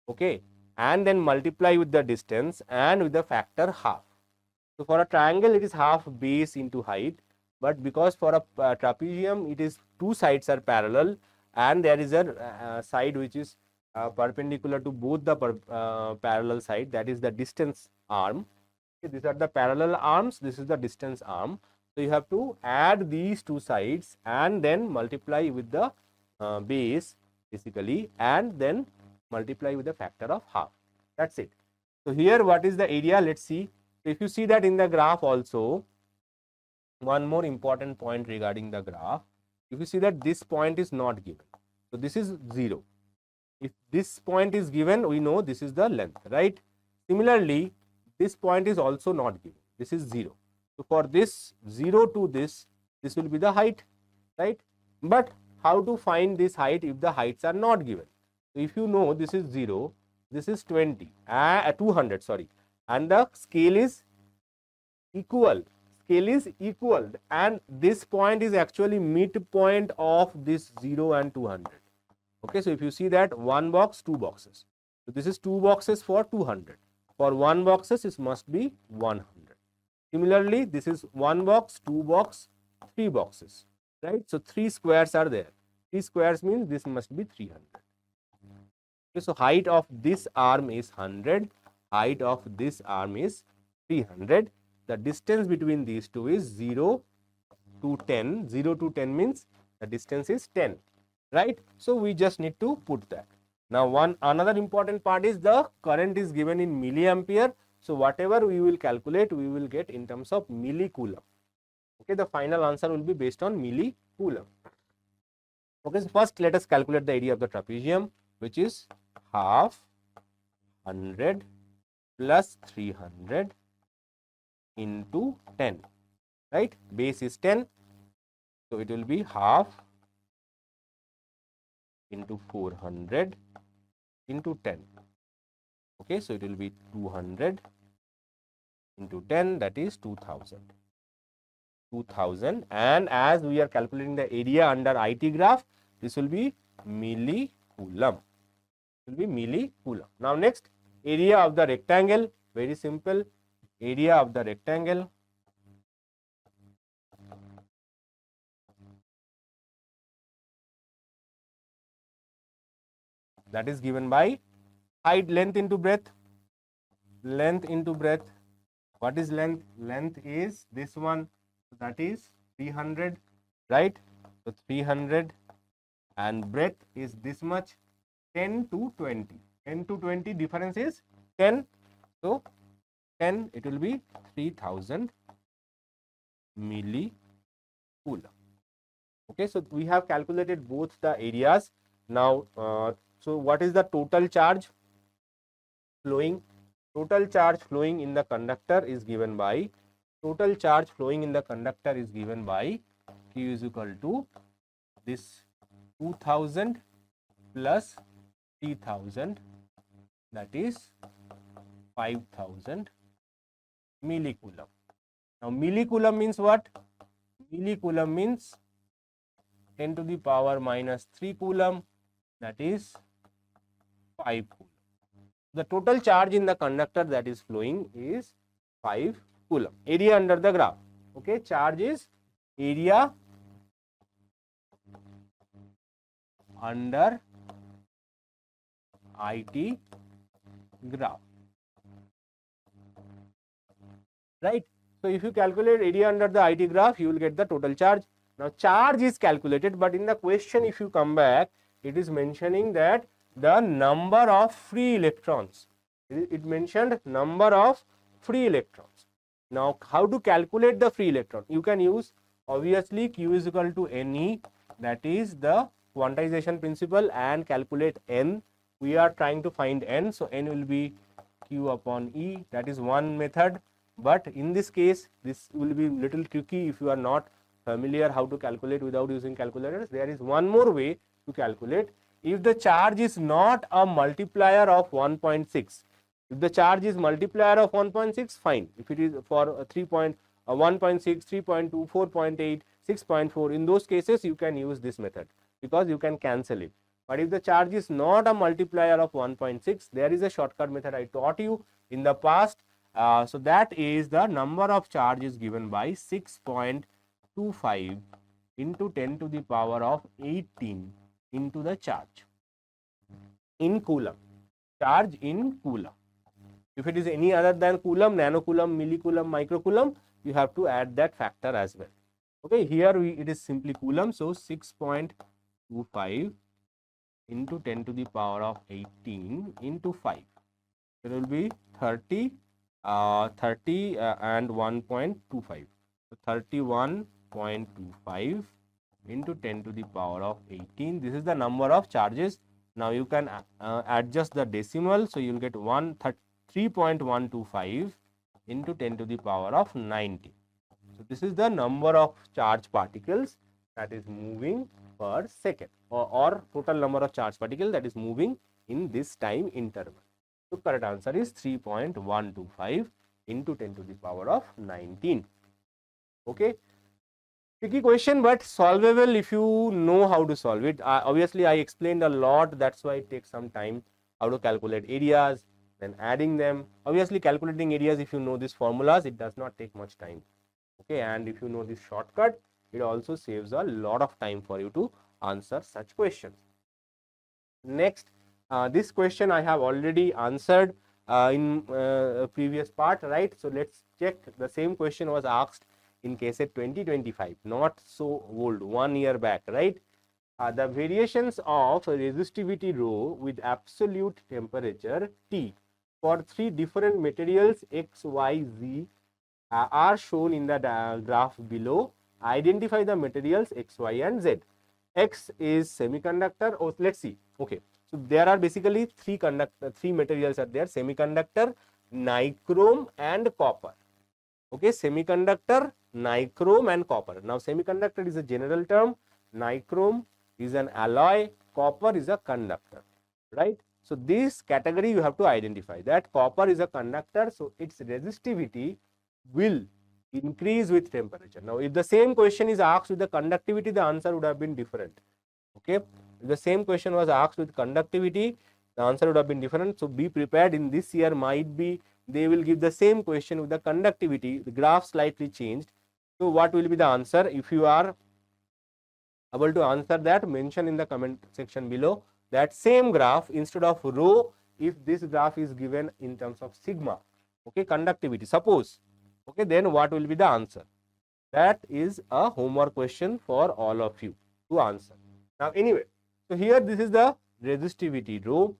Okay, and then multiply with the distance and with the factor half. So for a triangle it is half base into height, but because for a trapezium it is two sides are parallel and there is a side which is perpendicular to both the parallel side, that is the distance arm. Okay, these are the parallel arms, this is the distance arm. So you have to add these two sides and then multiply with the base basically, and then multiply with the factor of half. That's it. So here what is the area? Let's see. So if you see that in the graph also, one more important point regarding the graph, if you see that this point is not given, so this is 0. If this point is given, we know this is the length, right? Similarly, this point is also not given, this is 0. So for this 0 to this will be the height, right? But how to find this height if the heights are not given? So if you know this is 0, this is 200, sorry, and the scale is equal, and this point is actually midpoint of this 0 and 200. Okay, so if you see that one box, two boxes, so this is two boxes for 200. For one boxes it must be 100. Similarly, this is one box, two box, three boxes, right? So three squares are there. Three squares means this must be 300. Okay, so height of this arm is 100, height of this arm is 300. The distance between these two is 0 to 10. 0 to 10 means the distance is 10, right? So we just need to put that. Now another important part is the current is given in milliampere. So whatever we will calculate, we will get in terms of millicoulomb. Okay, the final answer will be based on millicoulomb. Okay, so first let us calculate the area of the trapezium, which is half 100 plus 300 into 10, right? Base is 10, so it will be half into 400 into 10. Okay, so it will be 200 into 10, that is 2000. 2000, and as we are calculating the area under IT graph, this will be millicoulomb. Will be millicoulomb. Now next, area of the rectangle, very simple. Area of the rectangle that is given by height, length into breadth. Length into breadth. What is length? Length is this one, that is 300, right? So 300, and breadth is this much, 10 to 20. 10 to 20 difference is 10. So 10, it will be 3000 millicoulomb. Okay, so we have calculated both the areas. Now, so what is the total charge flowing? Total charge flowing in the conductor is given by, total charge flowing in the conductor is given by Q is equal to this 2000 plus 3000, that is 5000 millicoulomb. Now, millicoulomb means what? Millicoulomb means 10 to the power minus 3 coulomb, that is 5 coulomb. The total charge in the conductor that is flowing is 5 coulomb. Area under the graph. Okay, charge is area under IT graph, right? So if you calculate area under the IT graph, you will get the total charge. Now charge is calculated, but in the question if you come back, it is mentioning that the number of free electrons. It mentioned number of free electrons. Now how to calculate the free electron? You can use obviously Q is equal to NE, that is the quantization principle, and calculate N. We are trying to find N, so N will be Q upon E. That is one method, but in this case this will be little tricky if you are not familiar how to calculate without using calculators. There is one more way to calculate. If the charge is not a multiplier of 1.6, if the charge is multiplier of 1.6, fine. If it is for 1.6, 3.2, 4.8, 6.4, in those cases you can use this method because you can cancel it. But if the charge is not a multiplier of 1.6, there is a shortcut method I taught you in the past. So that is the number of charge is given by 6.25 into 10 to the power of 18 into the charge in coulomb. Charge in coulomb. If it is any other than coulomb, nanocoulomb, millicoulomb, microcoulomb, you have to add that factor as well. Okay, here it is simply coulomb, so 6.25 into 10 to the power of 18 into 5. It will be 30 and 1.25. So 31.25 into 10 to the power of 18. This is the number of charges. Now you can adjust the decimal, so you will get 3.125 into 10 to the power of 90. So this is the number of charge particles that is moving per second, or total number of charge particles that is moving in this time interval. So correct answer is 3.125 into 10 to the power of 19. Okay, tricky question but solvable if you know how to solve it. Obviously I explained a lot, that's why it takes some time how to calculate areas, then adding them. Obviously calculating areas, if you know these formulas, it does not take much time. Okay, and if you know this shortcut, it also saves a lot of time for you to answer such questions. Next, this question I have already answered in previous part, right? So let's check. The same question was asked in KCET 2025, not so old, 1 year back, right? The variations of resistivity rho with absolute temperature T for 3 different materials X, Y, Z are shown in the graph below. Identify the materials X, Y, and Z. X is semiconductor. Oh, let's see. Okay, so there are basically three materials are there: semiconductor, nichrome, and copper. Okay, semiconductor, nichrome, and copper. Now, semiconductor is a general term. Nichrome is an alloy. Copper is a conductor. Right. So this category you have to identify that copper is a conductor. So its resistivity will increase with temperature. Now, if the same question is asked with the conductivity, the answer would have been different. Okay, if the same question was asked with conductivity, the answer would have been different. So be prepared. In this year, might be they will give the same question with the conductivity, the graph slightly changed. So what will be the answer? If you are able to answer that, mention in the comment section below. that same graph instead of rho, if this graph is given in terms of sigma, okay, conductivity, suppose, okay, then what will be the answer? That is a homework question for all of you to answer. Now, anyway, so here this is the resistivity rho,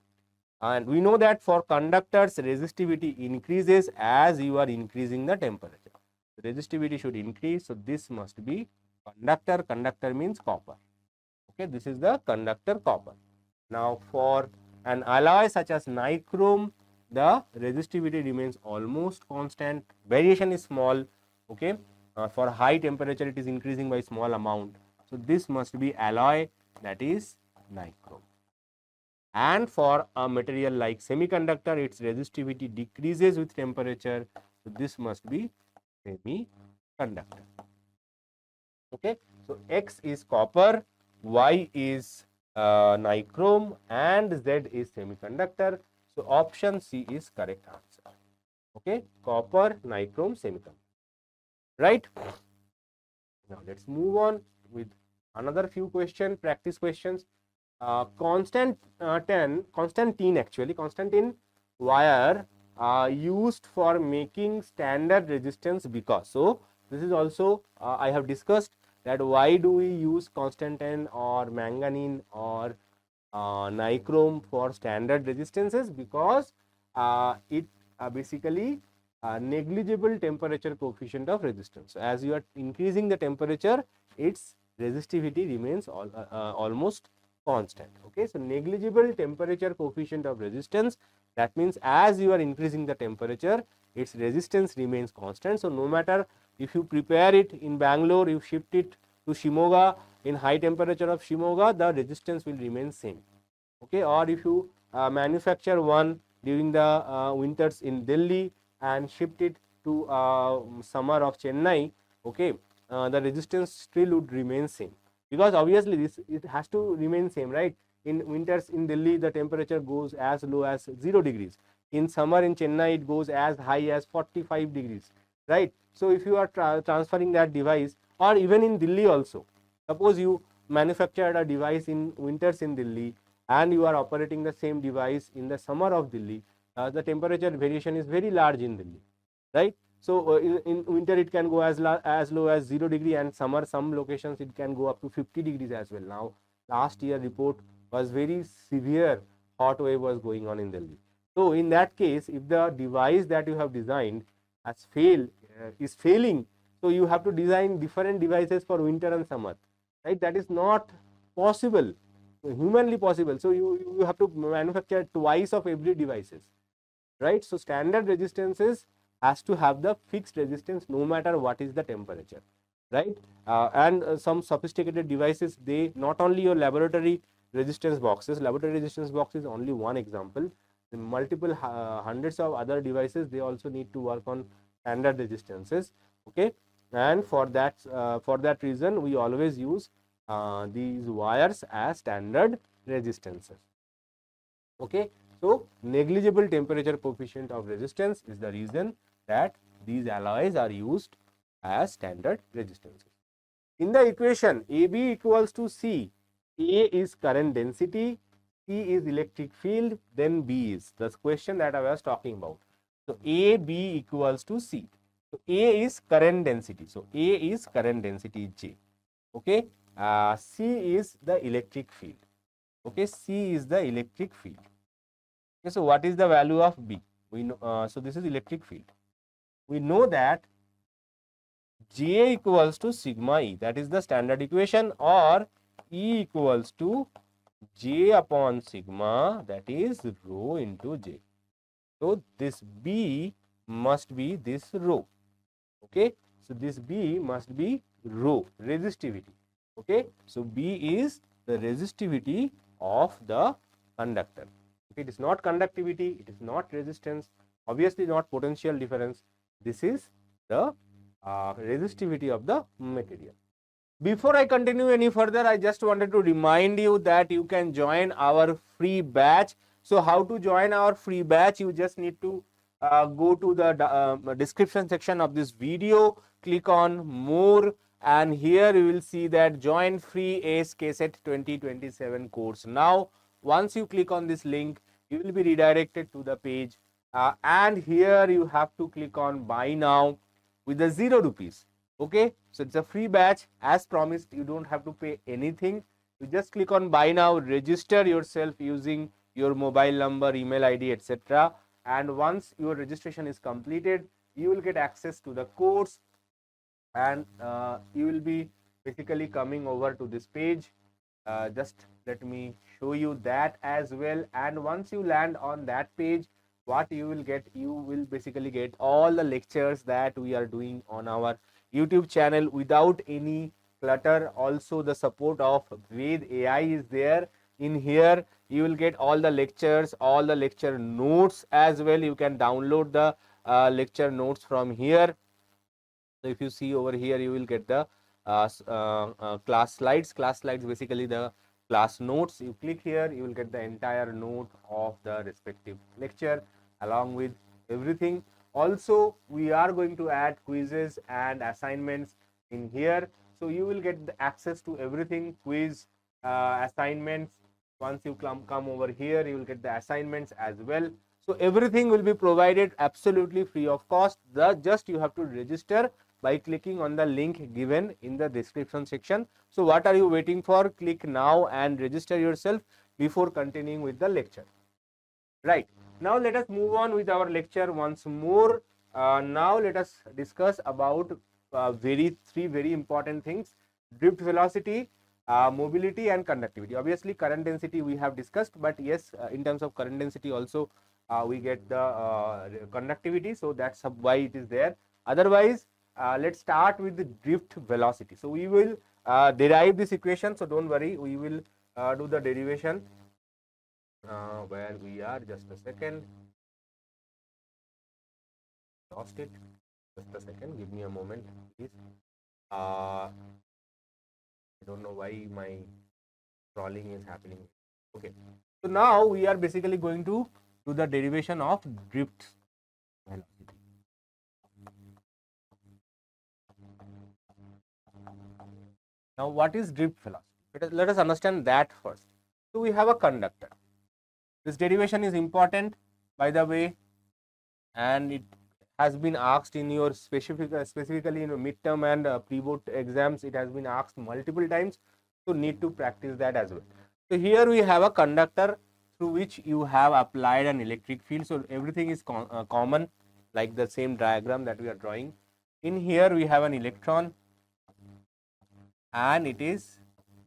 and we know that for conductors resistivity increases as you are increasing the temperature. The resistivity should increase, so this must be conductor. Conductor means copper. Okay, this is the conductor copper. Now, for an alloy such as nichrome, the resistivity remains almost constant. Variation is small. Okay, for high temperature it is increasing by small amount. So this must be alloy, that is nichrome. And for a material like semiconductor, its resistivity decreases with temperature. So this must be semiconductor. Okay, so X is copper, Y is nichrome, and Z is semiconductor. So option C is correct answer. Okay, copper, nichrome, semiconductor. Right. Now let's move on with another few questions, practice questions. Constantine wire used for making standard resistance because. So this is also I have discussed that why do we use Constantine or manganese or nichrome for standard resistances, because it basically negligible temperature coefficient of resistance. So as you are increasing the temperature, its resistivity remains almost constant. Okay, so negligible temperature coefficient of resistance, that means as you are increasing the temperature, its resistance remains constant. So no matter if you prepare it in Bangalore, you shift it to Shimoga, in high temperature of Shimoga, the resistance will remain same. Okay, or if you manufacture one during the winters in Delhi and shift it to summer of Chennai, okay, the resistance still would remain same, because obviously this it has to remain same, right? In winters in Delhi the temperature goes as low as 0 degrees. In summer in Chennai it goes as high as 45 degrees, right? So if you are transferring that device, or even in Delhi also, suppose you manufactured a device in winters in Delhi and you are operating the same device in the summer of Delhi, the temperature variation is very large in Delhi, right? So in winter it can go as low as 0 degree, and summer some locations it can go up to 50 degrees as well. Now last year report was very severe hot wave was going on in Delhi. So in that case, if the device that you have designed has is failing, so you have to design different devices for winter and summer, right? That is not possible, humanly possible. So you have to manufacture twice of every devices, right? So standard resistances has to have the fixed resistance no matter what is the temperature, right? And some sophisticated devices, they not only your laboratory resistance boxes, laboratory resistance box is only one example. The multiple hundreds of other devices, they also need to work on standard resistances. Okay, and for that reason we always use these wires as standard resistances. Okay, so negligible temperature coefficient of resistance is the reason that these alloys are used as standard resistances. In the equation AB equals to C, A is current density, C is electric field, then B is the question that I was talking about. So AB equals to C. So A is current density. So A is current density J. Okay, C is the electric field. Okay, C is the electric field. Okay, so what is the value of B? We know, so this is electric field. We know that J equals to sigma E, that is the standard equation, or E equals to J upon sigma, that is rho into J. So this B must be this rho. Okay, so this B must be rho, resistivity. Okay, so B is the resistivity of the conductor. Okay, it is not conductivity, it is not resistance, obviously not potential difference. This is the resistivity of the material. Before I continue any further, I just wanted to remind you that you can join our free batch. So how to join our free batch? You just need to go to the description section of this video, click on more, and here you will see that join free ACE KCET 2027 course now. Once you click on this link, you will be redirected to the page, and here you have to click on buy now with the 0 rupees. Okay, so it's a free batch. As promised, you don't have to pay anything. You just click on buy now, register yourself using your mobile number, email ID, etc. And once your registration is completed, you will get access to the course, and you will be basically coming over to this page. Just let me show you that as well. And once you land on that page, what you will get, you will basically get all the lectures that we are doing on our YouTube channel without any clutter. Also, the support of Ved AI is there. In here, you will get all the lectures, all the lecture notes as well. You can download the lecture notes from here. So if you see over here, you will get the class slides. Class slides basically the class notes. You click here, you will get the entire note of the respective lecture along with everything. Also, we are going to add quizzes and assignments in here. So you will get the access to everything, quiz, assignments. Once you come over here, you will get the assignments as well. So everything will be provided absolutely free of cost. Just you have to register by clicking on the link given in the description section. So what are you waiting for? Click now and register yourself before continuing with the lecture. Right. Now let us move on with our lecture once more. Now let us discuss about three very important things: drift velocity, mobility, and conductivity. Obviously, current density we have discussed, but yes, in terms of current density also we get the conductivity. So that's why it is there. Otherwise, let's start with the drift velocity. So we will derive this equation. So don't worry, we will do the derivation. Where we are, just a second. Lost it. Just a second. Give me a moment, please. I don't know why my scrolling is happening. Okay. So now we are basically going to do the derivation of drift velocity. Now, what is drift velocity? Let us understand that first. So we have a conductor. This derivation is important, by the way, and it has been asked in your specifically in your midterm and pre-board exams. It has been asked multiple times, so need to practice that as well. So here we have a conductor through which you have applied an electric field. So everything is common, like the same diagram that we are drawing. In here we have an electron, and it is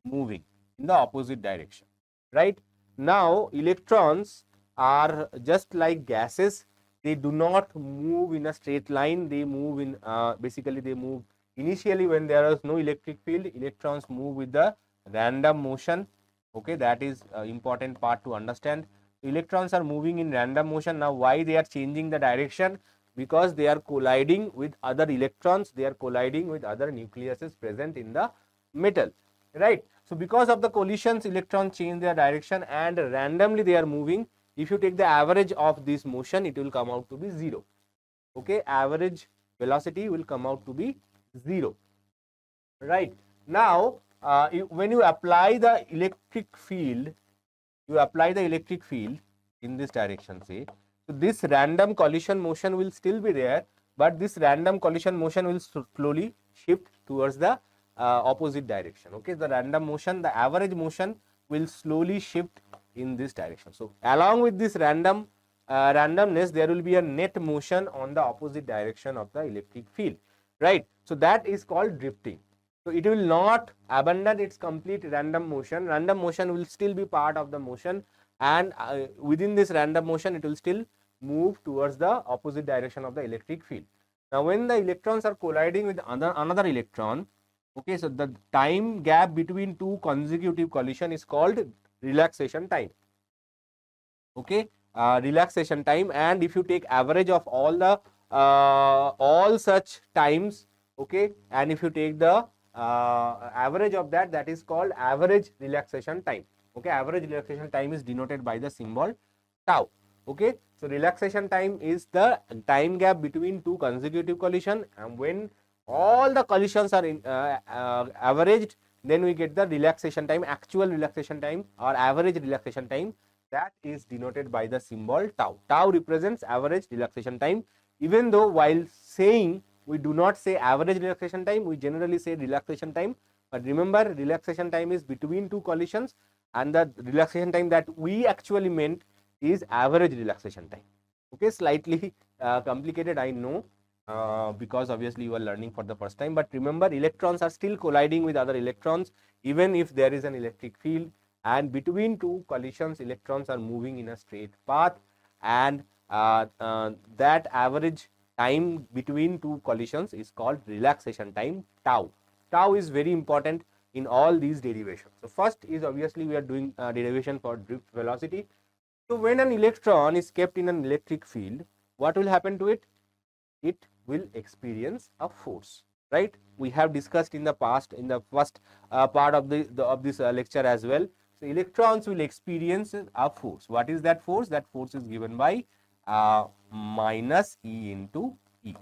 moving in the opposite direction, right? Now, electrons are just like gases. They do not move in a straight line. They move in, basically they move initially when there is no electric field. Electrons move with the random motion. Okay, that is important part to understand. Electrons are moving in random motion. Now, why they are changing the direction? Because they are colliding with other electrons. They are colliding with other nucleuses present in the metal, right? So because of the collisions, electrons change their direction and randomly they are moving. If you take the average of this motion, it will come out to be 0. Okay, average velocity will come out to be 0, right? Now, when you apply the electric field, in this direction, say, so this random collision motion will still be there, but this random collision motion will slowly shift towards the opposite direction. Okay, the random motion, the average motion will slowly shift in this direction. So along with this randomness, there will be a net motion on the opposite direction of the electric field, right? So that is called drifting. So it will not abandon its complete random motion. Random motion will still be part of the motion, and within this random motion, it will still move towards the opposite direction of the electric field. Now, when the electrons are colliding with another electron, okay, so the time gap between two consecutive collision is called relaxation time. Okay, relaxation time, and if you take average of all the all such times, okay, and if you take the average of that, that is called average relaxation time. Okay, average relaxation time is denoted by the symbol tau. Okay, so relaxation time is the time gap between two consecutive collision, and when all the collisions are averaged, then we get the relaxation time, actual relaxation time or average relaxation time, that is denoted by the symbol tau. Tau represents average relaxation time, even though while saying we do not say average relaxation time, we generally say relaxation time. But remember, relaxation time is between two collisions, and the relaxation time that we actually meant is average relaxation time. Okay, slightly complicated, I know, because obviously you are learning for the first time. But remember, electrons are still colliding with other electrons even if there is an electric field, and between two collisions electrons are moving in a straight path, and that average time between two collisions is called relaxation time, tau. Tau is very important in all these derivations. So first is obviously we are doing derivation for drift velocity. So when an electron is kept in an electric field, what will happen to it? It will experience a force, right? We have discussed in the past, in the first part of this lecture as well. So electrons will experience a force. What is that force? That force is given by minus E into E.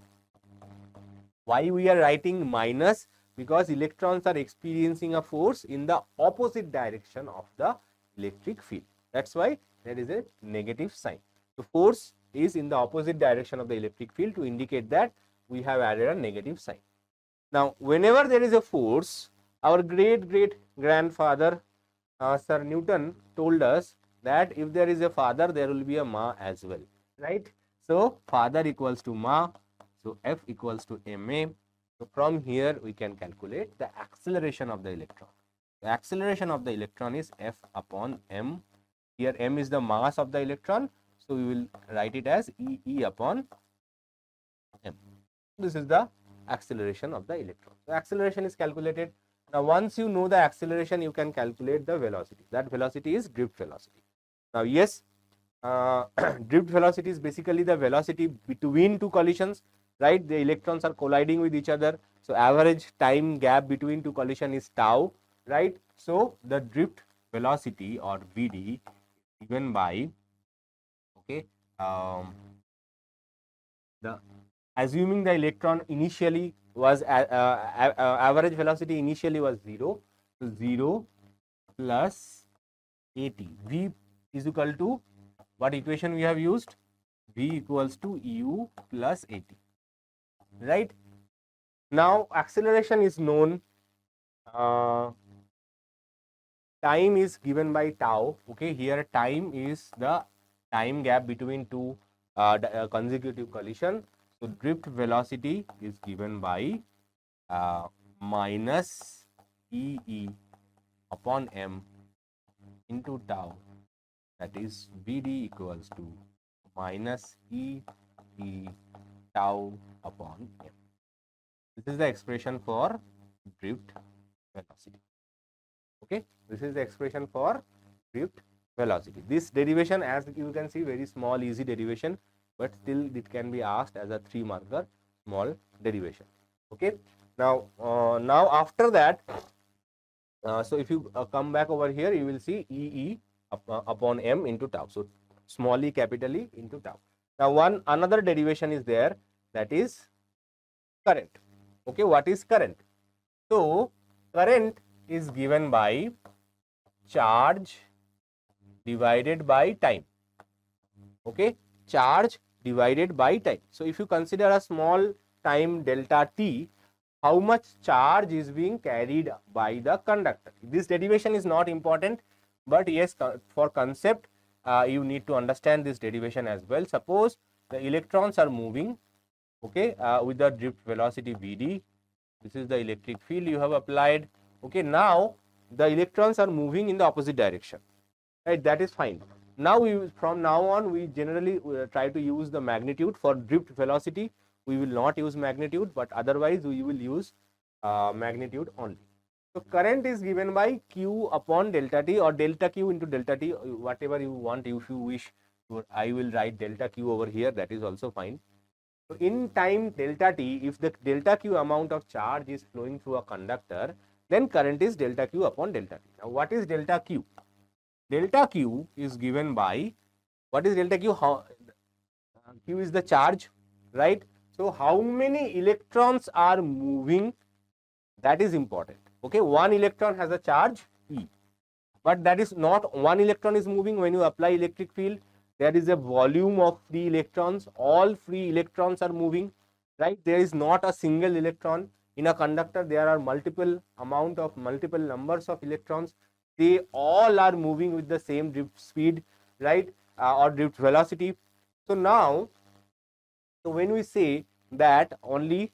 Why we are writing minus? Because electrons are experiencing a force in the opposite direction of the electric field. That's why there is a negative sign. So force is in the opposite direction of the electric field, to indicate that we have added a negative sign. Now, whenever there is a force, our great grandfather Sir Newton told us that if there is a father, there will be a ma as well, right? So father equals to ma, so F equals to ma. So from here we can calculate the acceleration of the electron. The acceleration of the electron is F upon m. Here m is the mass of the electron, so we will write it as E upon m. This is the acceleration of the electron. So acceleration is calculated. Now once you know the acceleration, you can calculate the velocity. That velocity is drift velocity. Now yes, drift velocity is basically the velocity between two collisions, right? The electrons are colliding with each other. So average time gap between two collision is tau, right? So the drift velocity or Vd given by, okay, the assuming the electron initially was average velocity initially was 0, so 0 plus at. V is equal to what equation we have used? V equals to u plus at, right? Now acceleration is known, time is given by tau. Okay, here time is the time gap between two consecutive collision. So drift velocity is given by minus E upon m into tau, that is Vd equals to minus E tau upon m. This is the expression for drift velocity. Okay, this is the expression for drift velocity. This derivation, as you can see, very small easy derivation, but still it can be asked as a 3-marker small derivation. Okay, now after that, so if you come back over here, you will see E upon m into tau. So small e capital E into tau. Now another derivation is there, that is current. Okay, what is current? So current is given by charge divided by time. Okay, charge divided by time. So if you consider a small time delta t, how much charge is being carried by the conductor? This derivation is not important, but yes, for concept you need to understand this derivation as well. Suppose the electrons are moving, okay, with the drift velocity Vd. This is the electric field you have applied. Okay, now the electrons are moving in the opposite direction, right? That is fine. Now from now on we generally try to use the magnitude. For drift velocity we will not use magnitude, but otherwise we will use magnitude only. So current is given by Q upon delta t, or delta Q into delta t, whatever you want. If you wish, I will write delta Q over here, that is also fine. So in time delta t, if the delta Q amount of charge is flowing through a conductor, then current is delta Q upon delta t. Now what is delta Q? Delta Q is given by, what is delta Q? Q is the charge, right? So how many electrons are moving, that is important. Okay, one electron has a charge E, but that is not one electron is moving. When you apply electric field, there is a volume of free electrons. All free electrons are moving, right? There is not a single electron. In a conductor, there are multiple numbers of electrons. They all are moving with the same drift speed, right? Or drift velocity. So now, so when we say that only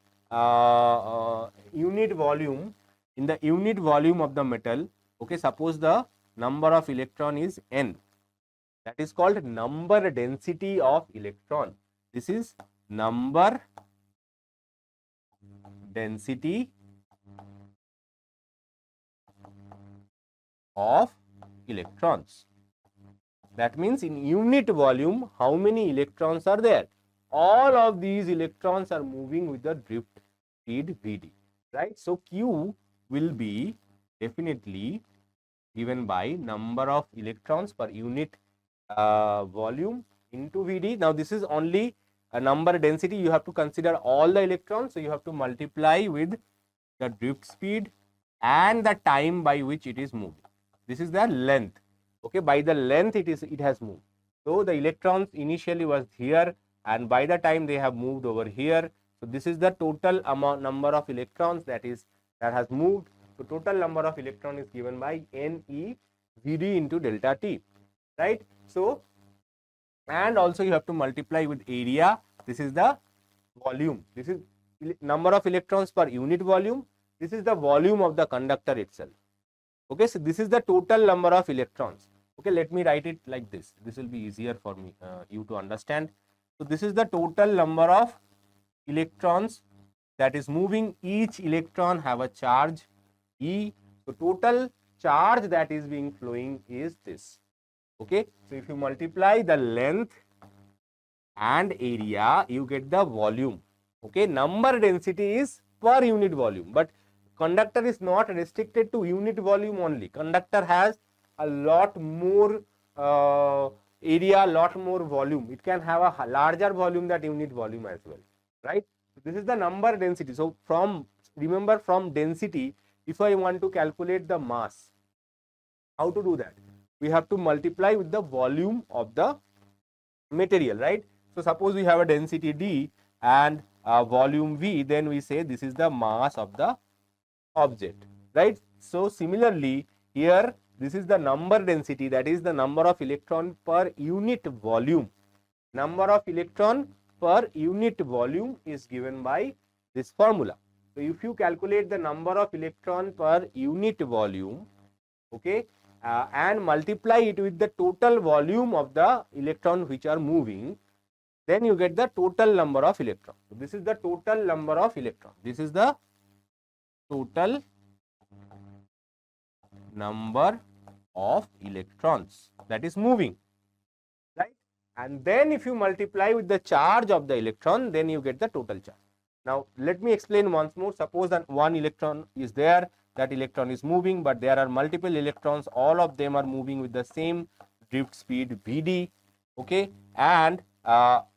unit volume, in the unit volume of the metal, okay, suppose the number of electron is n, that is called number density of electron. This is number density of electrons. That means in unit volume, how many electrons are there? All of these electrons are moving with the drift speed Vd, right? So Q will be definitely given by number of electrons per unit volume into Vd. Now this is only a number density. You have to consider all the electrons, so you have to multiply with the drift speed and the time by which it is moving. This is the length. Okay, by the length it has moved. So the electrons initially was here, and by the time they have moved over here. So this is the total amount number of electrons that has moved. So total number of electron is given by Ne Vd into delta T, right? So, and also you have to multiply with area. This is the volume. This is number of electrons per unit volume. This is the volume of the conductor itself. Okay, so this is the total number of electrons. Okay, let me write it like this. This will be easier for me, you to understand. So this is the total number of electrons that is moving. Each electron have a charge E. So total charge that is being flowing is this. Okay, so if you multiply the length and area, you get the volume. Okay, number density is per unit volume, but conductor is not restricted to unit volume only. Conductor has a lot more area, lot more volume. It can have a larger volume than unit volume as well, right? This is the number density. So remember from density, if I want to calculate the mass, how to do that? We have to multiply with the volume of the material, right? So suppose we have a density D and volume V, then we say this is the mass of the object, right? So similarly here, this is the number density, that is the number of electron per unit volume. Number of electron per unit volume is given by this formula. So if you calculate the number of electron per unit volume, okay, and multiply it with the total volume of the electron which are moving, then you get the total number of electrons. So this is the total number of electrons. This is the total number of electrons that is moving, right? And then if you multiply with the charge of the electron, then you get the total charge. Now let me explain once more. Suppose that one electron is there, that electron is moving, but there are multiple electrons, all of them are moving with the same drift speed Vd, okay, and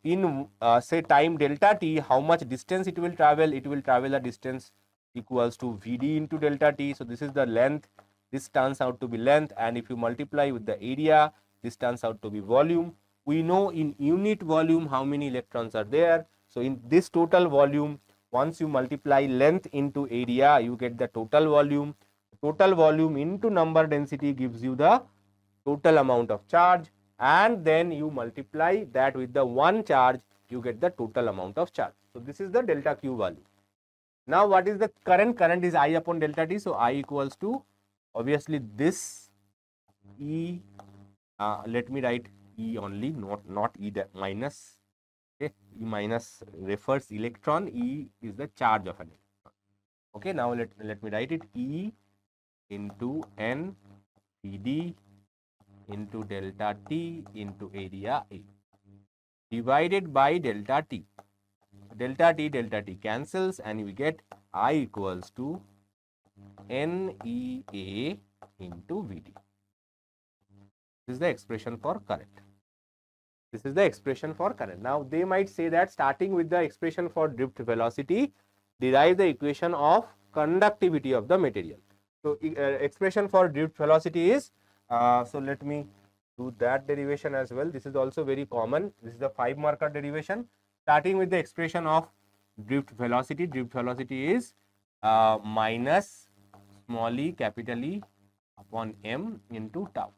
in say time delta T, how much distance it will travel? It will travel a distance equals to Vd into delta T. So this is the length. This turns out to be length, and if you multiply with the area, this turns out to be volume. We know in unit volume how many electrons are there. So in this total volume, once you multiply length into area, you get the total volume. Total volume into number density gives you the total amount of charge, and then you multiply that with the one charge, you get the total amount of charge. So this is the delta Q value. Now what is the current? Current is I upon delta T. So I equals to, obviously, this E, let me write E only, not E minus. Okay, E minus refers electron, E is the charge of an electron. Okay, now let me write it, E into N Vd into delta T into area A divided by delta T. Delta T cancels, and we get I equals to NEA into Vd. This is the expression for current. This is the expression for current. Now they might say that starting with the expression for drift velocity, derive the equation of conductivity of the material. So expression for drift velocity is, so let me do that derivation as well. This is also very common. This is the 5-marker derivation. Starting with the expression of drift velocity. Drift velocity is minus small e capital E upon m into tau.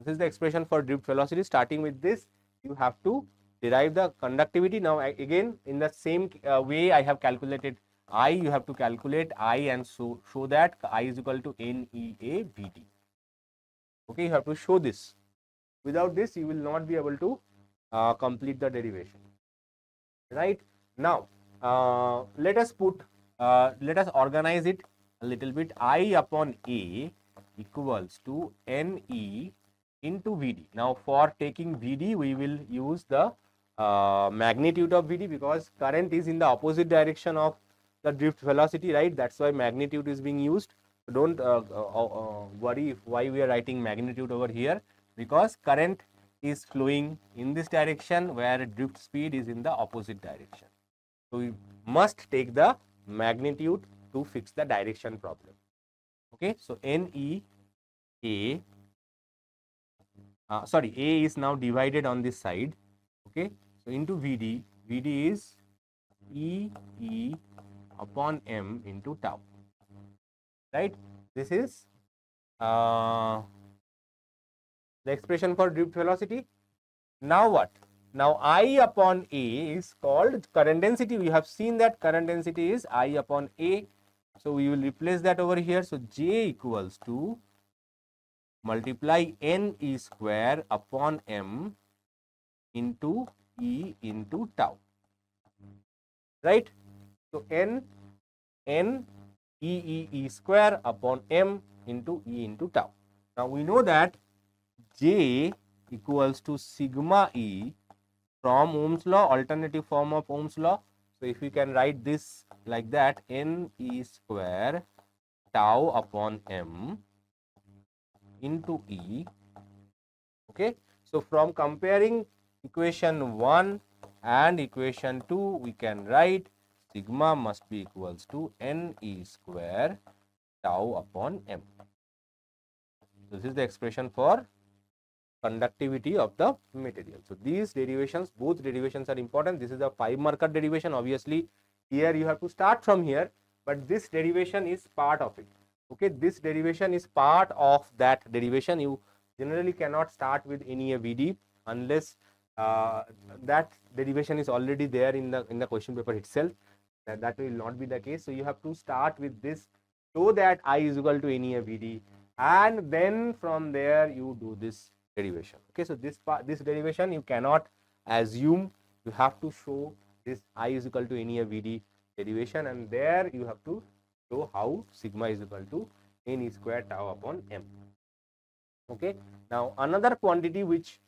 This is the expression for drift velocity. Starting with this, you have to derive the conductivity. Now again, in the same way I have calculated I, you have to calculate I and show that I is equal to NEAVD. Okay, you have to show this. Without this, you will not be able to complete the derivation. Right now, let us organize it a little bit. I upon A equals to NE into VD. Now, for taking VD, we will use the magnitude of VD, because current is in the opposite direction of the drift velocity, right? That's why magnitude is being used. Don't worry why we are writing magnitude over here, because current is flowing in this direction where drift speed is in the opposite direction. So we must take the magnitude to fix the direction problem. Okay, so A is now divided on this side. Okay, so into VD is E upon m into tau. Right, this is the expression for drift velocity. Now what? Now I upon A is called current density. We have seen that current density is I upon A. So we will replace that over here. So J equals to multiply NE square upon m into E into tau. Right? So N E square upon m into E into tau. Now we know that J equals to sigma E from Ohm's law, alternative form of Ohm's law. So if we can write this like that, NE square tau upon m into E. Okay, so from comparing equation 1 and equation 2, we can write sigma must be equals to NE square tau upon m. This is the expression for conductivity of the material. So these derivations, both derivations are important. This is a 5-marker derivation. Obviously, here you have to start from here, but this derivation is part of it. Okay, this derivation is part of that derivation. You generally cannot start with any VD unless that derivation is already there in the question paper itself. That will not be the case. So you have to start with this, so that I is equal to NE VD, and then from there you do this derivation. Okay, so this derivation you cannot assume. You have to show this I is equal to NE VD derivation, and there you have to show how sigma is equal to NE square tau upon m. Okay, now another quantity which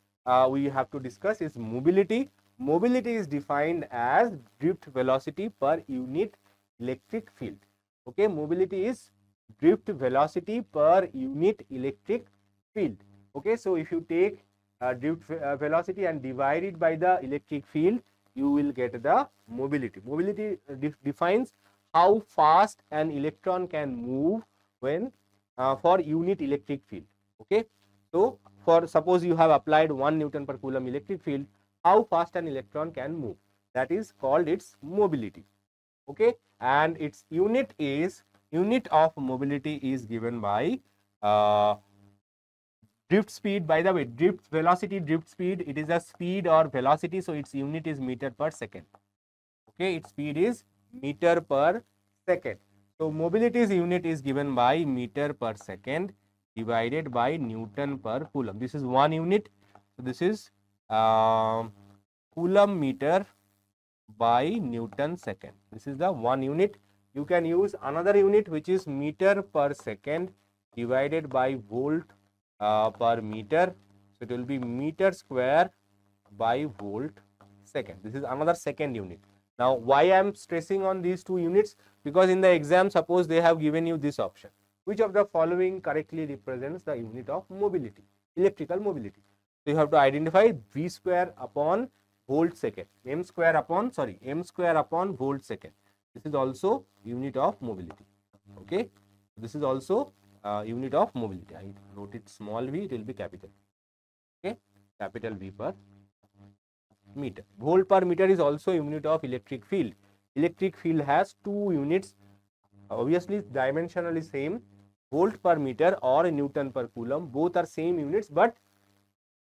we have to discuss is mobility. Mobility is defined as drift velocity per unit electric field. Okay, mobility is drift velocity per unit electric field. Okay, so if you take drift velocity and divide it by the electric field, you will get the mobility. Mobility defines how fast an electron can move when for unit electric field. Okay, so for suppose you have applied 1 Newton per Coulomb electric field, how fast an electron can move, that is called its mobility. Okay, and its unit of mobility is given by drift speed. By the way, drift velocity, drift speed, it is a speed or velocity, so its unit is meter per second. Okay, its speed is meter per second. So mobility's unit is given by meter per second divided by Newton per Coulomb. This is 1 unit. So this is Coulomb meter by Newton second. This is the 1 unit. You can use another unit which is meter per second divided by volt per meter. So it will be meter square by volt second. This is another second unit. Now why I am stressing on these two units? Because in the exam, suppose they have given you this option. Which of the following correctly represents the unit of mobility, electrical mobility? So you have to identify V square upon volt second, m square upon volt second. This is also unit of mobility. Okay, This is also unit of mobility. I wrote it small v, it will be capital. Okay, capital V per meter. Volt per meter is also unit of electric field. Electric field has two units. Obviously, dimensionally same. Volt per meter or Newton per coulomb, both are same units, but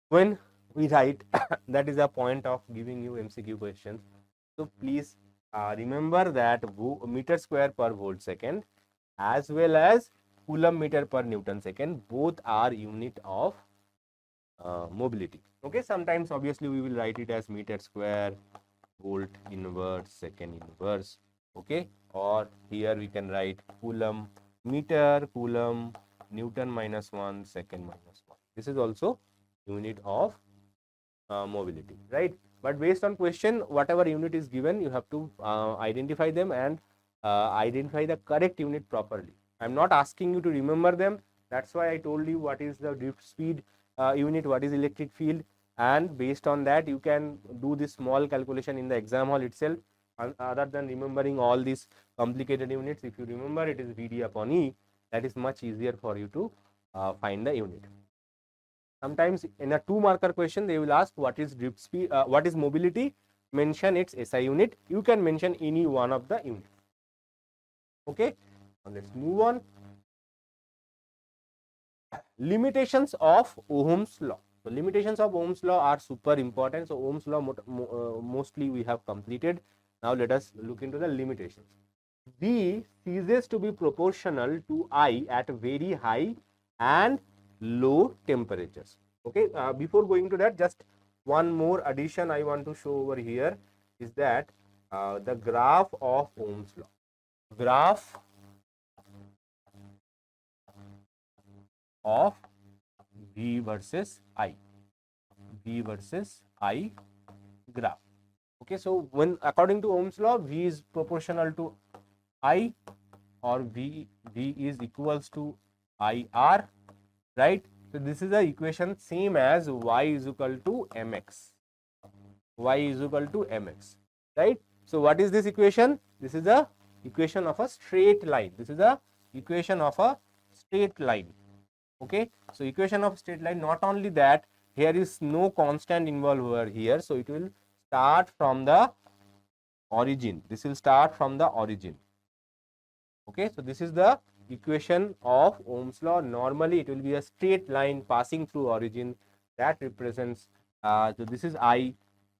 when we write, that is the point of giving you MCQ questions. So please remember that meter square per volt second as well as coulomb meter per Newton second, both are unit of mobility. Okay, sometimes obviously we will write it as meter square, volt inverse, second inverse. Okay, or here we can write coulomb meter, coulomb Newton minus 1, second minus 1. This is also unit of mobility, right? But based on question, whatever unit is given, you have to identify them and identify the correct unit properly. I am not asking you to remember them. That's why I told you what is the drift speed unit, what is electric field, and based on that you can do this small calculation in the exam hall itself. Other than remembering all these complicated units, if you remember it is VD upon E, that is much easier for you to find the unit. Sometimes in a 2-marker question, they will ask what is drift speed, what is mobility, mention its SI unit. You can mention any one of the units. Okay, now let's move on. Limitations of Ohm's law. So limitations of Ohm's law are super important. So Ohm's law mostly we have completed. Now let us look into the limitations. V ceases to be proportional to I at very high and low temperatures. Okay, before going to that, just one more addition I want to show over here is that the graph of Ohm's law. Graph of V versus I. V versus I graph. Okay, so when according to Ohm's law, V is proportional to I or V is equals to IR, right? So this is the equation same as Y is equal to mx. Y is equal to mx, right? So what is this equation? This is the equation of a straight line. This is the equation of a straight line. Okay, so equation of straight line. Not only that, here is no constant involved over here, so it will start from the origin. This will start from the origin. Okay, so this is the equation of Ohm's law. Normally it will be a straight line passing through origin that represents so this is I,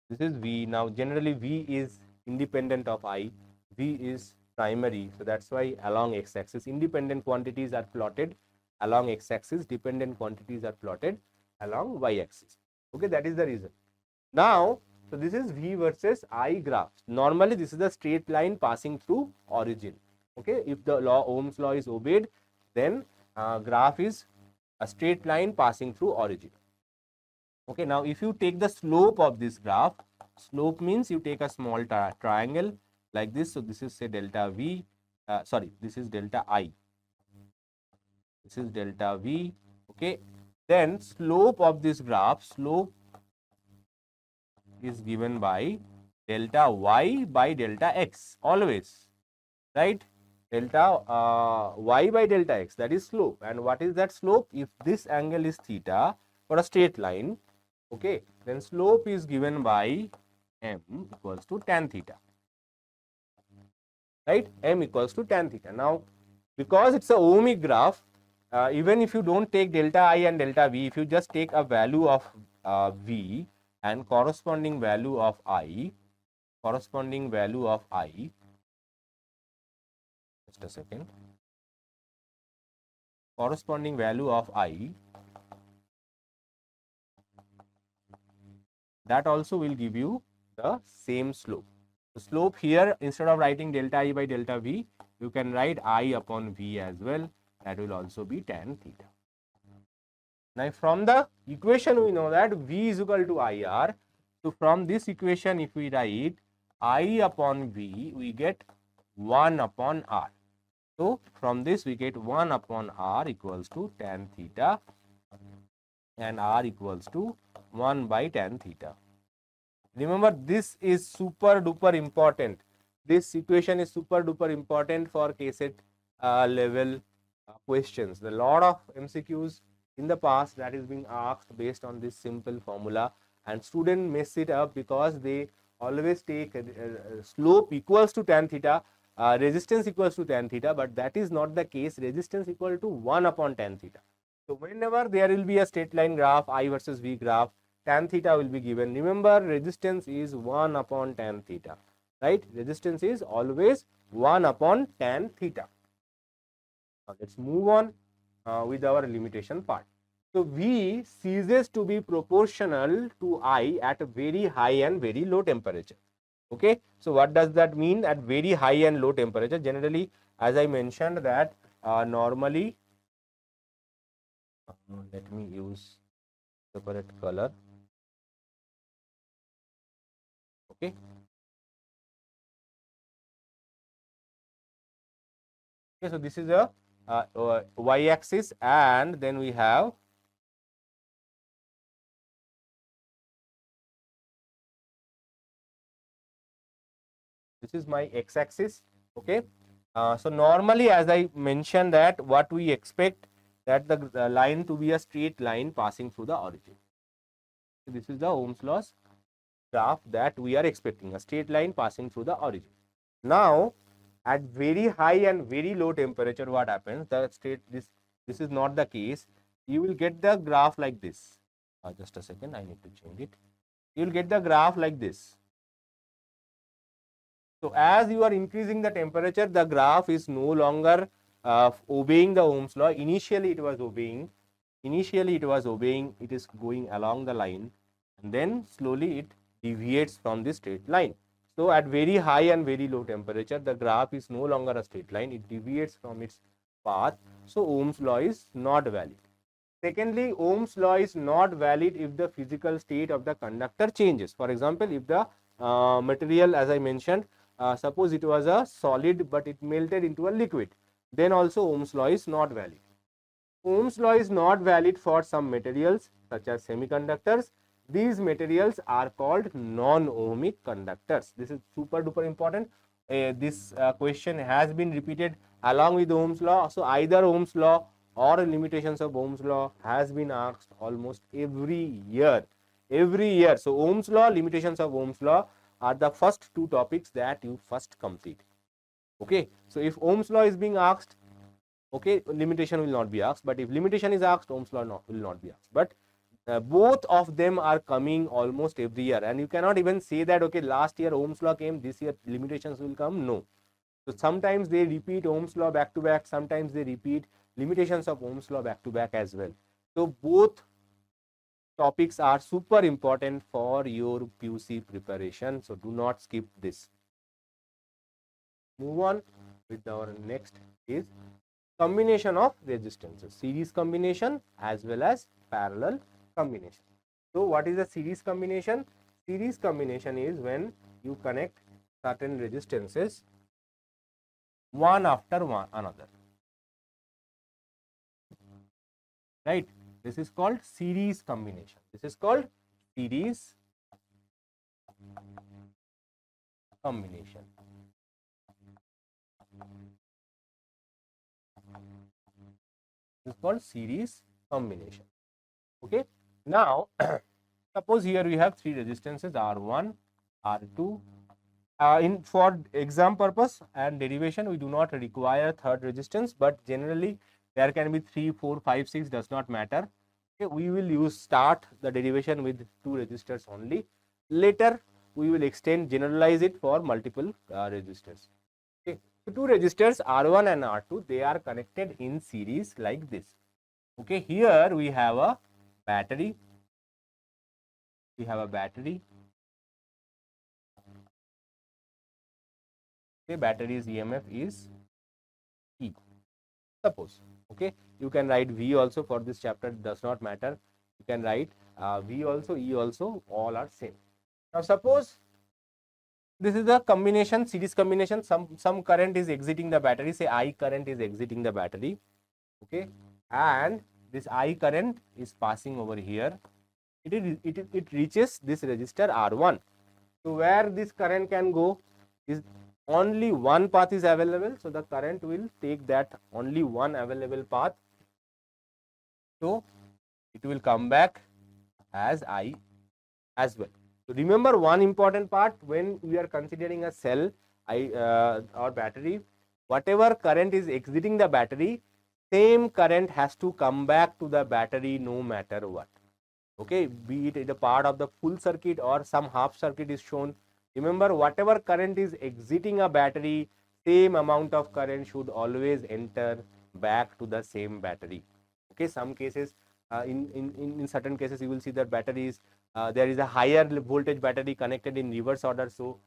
this is V. Now generally V is independent of I, V is primary, so that's why along x-axis independent quantities are plotted along x-axis, dependent quantities are plotted along y-axis. Okay, that is the reason. Now, so this is V versus I graph. Normally this is a straight line passing through origin. Okay, if the law Ohm's law is obeyed, then graph is a straight line passing through origin. Okay, now if you take the slope of this graph, slope means you take a small triangle like this. So this is say delta V, this is delta I. This is delta V. Okay, then slope of this graph, slope is given by delta Y by delta X always, right? Delta Y by delta X, that is slope. And what is that slope? If this angle is theta for a straight line, okay, then slope is given by M equals to tan theta, right? M equals to tan theta. Now, because it's a ohmic graph, even if you don't take delta I and delta V, if you just take a value of V and corresponding value of I, just a second, corresponding value of I, that also will give you the same slope. The slope here, instead of writing delta I by delta V, you can write I upon V as well. That will also be tan theta. Now, from the equation we know that V is equal to IR. So, from this equation if we write I upon V, we get 1 upon R. So, from this we get 1 upon R equals to tan theta and R equals to 1 by tan theta. Remember, this is super duper important. This equation is super duper important for KCET level questions. The lot of MCQs in the past that is being asked based on this simple formula, and student mess it up because they always take slope equals to tan theta, resistance equals to tan theta, but that is not the case. Resistance equal to 1 upon tan theta. So whenever there will be a straight line graph, I versus V graph, tan theta will be given. Remember, resistance is 1 upon tan theta, right? Resistance is always 1 upon tan theta. Now let's move on with our limitation part. So V ceases to be proportional to I at a very high and very low temperature. Okay, so what does that mean at very high and low temperature? Generally, as I mentioned that normally, let me use separate color. Okay. Okay, so this is a y-axis, and then we have this is my x-axis. Okay, so normally, as I mentioned that what we expect that the line to be a straight line passing through the origin. So this is the Ohm's law's graph that we are expecting, a straight line passing through the origin. Now, at very high and very low temperature, what happens? This is not the case. You will get the graph like this. Just a second, I need to change it. You will get the graph like this. So as you are increasing the temperature, the graph is no longer obeying the Ohm's law. Initially it was obeying. It is going along the line, and then slowly it deviates from the straight line. So at very high and very low temperature, the graph is no longer a straight line. It deviates from its path. So Ohm's law is not valid. Secondly, Ohm's law is not valid if the physical state of the conductor changes. For example, if the material, as I mentioned, suppose it was a solid but it melted into a liquid, then also Ohm's law is not valid. Ohm's law is not valid for some materials such as semiconductors. These materials are called non-ohmic conductors. This is super duper important. This question has been repeated along with Ohm's law. So either Ohm's law or limitations of Ohm's law has been asked almost every year. So Ohm's law, limitations of Ohm's law are the first two topics that you first complete. Okay, so if Ohm's law is being asked, okay, limitation will not be asked, but if limitation is asked, Ohm's law will not be asked. But both of them are coming almost every year, and you cannot even say that okay, last year Ohm's law came, this year limitations will come. No. So sometimes they repeat Ohm's law back to back, sometimes they repeat limitations of Ohm's law back to back as well. So both topics are super important for your PUC preparation. So do not skip this. Move on with our next is combination of resistances, series combination as well as parallel combination. So what is a series combination? Series combination is when you connect certain resistances one after one another, right? This is called series combination. This is called series combination. This is called series combination. Okay. Now, suppose here we have three resistances R1, R2. For exam purpose and derivation, we do not require third resistance, but generally there can be 3, 4, 5, 6, does not matter. Okay, we will start the derivation with two resistors only. Later, we will generalize it for multiple resistors. Okay, so two resistors R1 and R2, they are connected in series like this. Okay, here we have a battery. Okay, battery's EMF is E. Suppose, okay, you can write V also for this chapter, does not matter. You can write V also, E also, all are same. Now suppose this is a combination, series combination, some current is exiting the battery, say I current is exiting the battery, okay, and this I current is passing over here. It reaches this resistor R1. So where this current can go is only one path is available, so the current will take that only one available path, so it will come back as I as well. So remember one important part, when we are considering a cell or battery, whatever current is exiting the battery, same current has to come back to the battery no matter what. Okay, be it a part of the full circuit or some half circuit is shown. Remember, whatever current is exiting a battery, same amount of current should always enter back to the same battery. Okay, some cases, in certain cases, you will see that batteries, there is a higher voltage battery connected in reverse order, so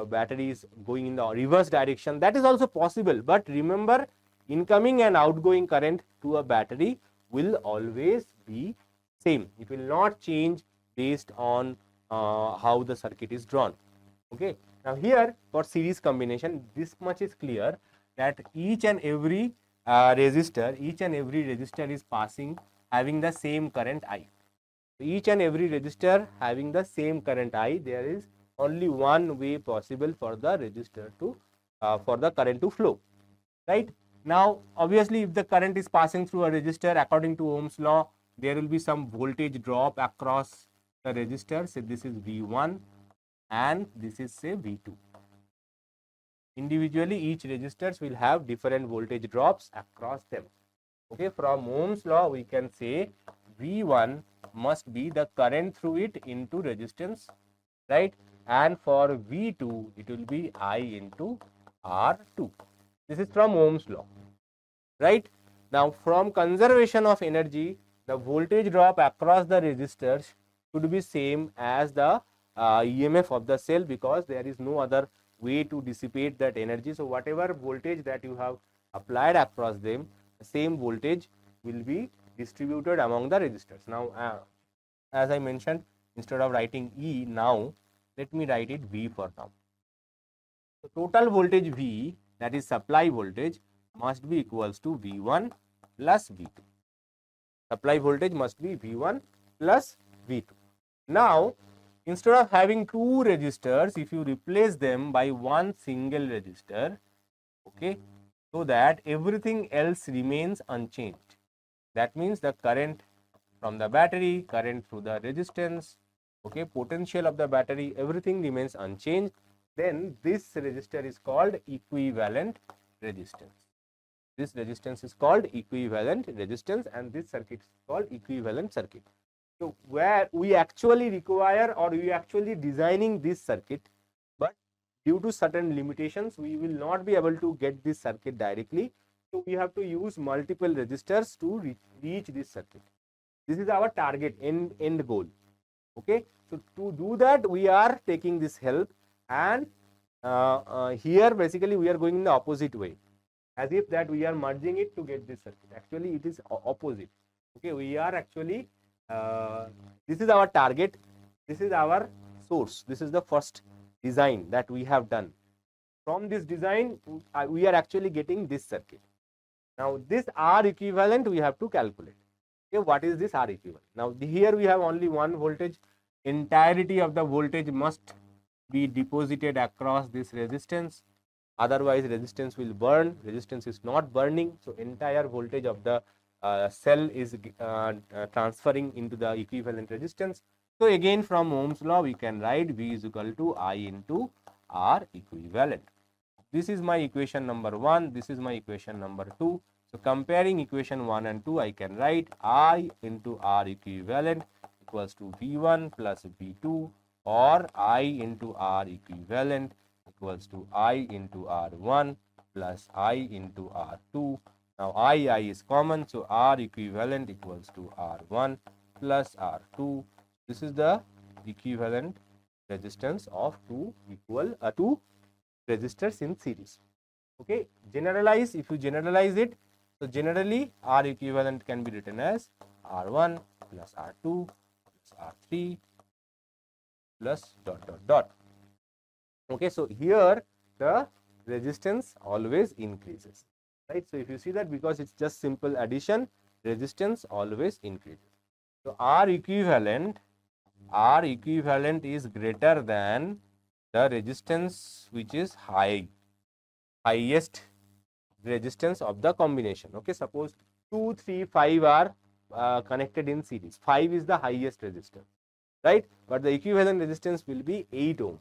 battery is going in the reverse direction. That is also possible, but remember, incoming and outgoing current to a battery will always be same. It will not change based on how the circuit is drawn. Okay. Now here for series combination, this much is clear that each and every resistor is passing having the same current I. Each and every resistor having the same current I, there is only one way possible for the resistor to for the current to flow, right? Now obviously if the current is passing through a resistor, according to Ohm's law, there will be some voltage drop across the resistor. Say this is V1 and this is say V2. Individually each resistors will have different voltage drops across them. Okay, from Ohm's law we can say V1 must be the current through it into resistance, right? And for V2 it will be I into R2. This is from Ohm's law, right? Now from conservation of energy, the voltage drop across the resistors should be same as the EMF of the cell, because there is no other way to dissipate that energy. So whatever voltage that you have applied across them, the same voltage will be distributed among the resistors. Now as I mentioned, instead of writing E now, let me write it V for now. So total voltage V, that is supply voltage, must be equals to V1 plus V2. Supply voltage must be V1 plus V2. Now instead of having two resistors, if you replace them by one single resistor, okay, so that everything else remains unchanged. That means the current from the battery, current through the resistance, okay, potential of the battery, everything remains unchanged. Then this resistor is called equivalent resistance. This resistance is called equivalent resistance, and this circuit is called equivalent circuit. So where we actually require, or we actually designing this circuit, but due to certain limitations we will not be able to get this circuit directly, so we have to use multiple resistors to reach this circuit. This is our target end goal. Okay, so to do that we are taking this help, and here basically we are going in the opposite way, as if that we are merging it to get this circuit. Actually it is opposite. Okay, we are actually this is our target, this is our source, this is the first design that we have done. From this design we are actually getting this circuit. Now this R equivalent we have to calculate. Okay, what is this R equivalent? Now here we have only one voltage. Entirety of the voltage must be deposited across this resistance, otherwise resistance will burn. Resistance is not burning, so entire voltage of the cell is transferring into the equivalent resistance. So again from Ohm's law we can write V is equal to I into R equivalent. This is my equation number 1, this is my equation number 2. So comparing equation 1 and 2, I can write I into R equivalent equals to V1 plus V2, or I into R equivalent equals to I into R1 plus I into R2. Now I is common, so R equivalent equals to R1 plus R2. This is the equivalent resistance of two resistors in series. Okay, generalize, if you generalize it, so generally R equivalent can be written as R1 plus R2 plus R3 plus dot dot dot. Okay, so here the resistance always increases, right? So if you see that, because it's just simple addition, resistance always increases. So R equivalent is greater than the resistance which is high. highest resistance of the combination. Okay, suppose 2, 3, 5 are connected in series. 5 is the highest resistance, right? But the equivalent resistance will be 8 ohm.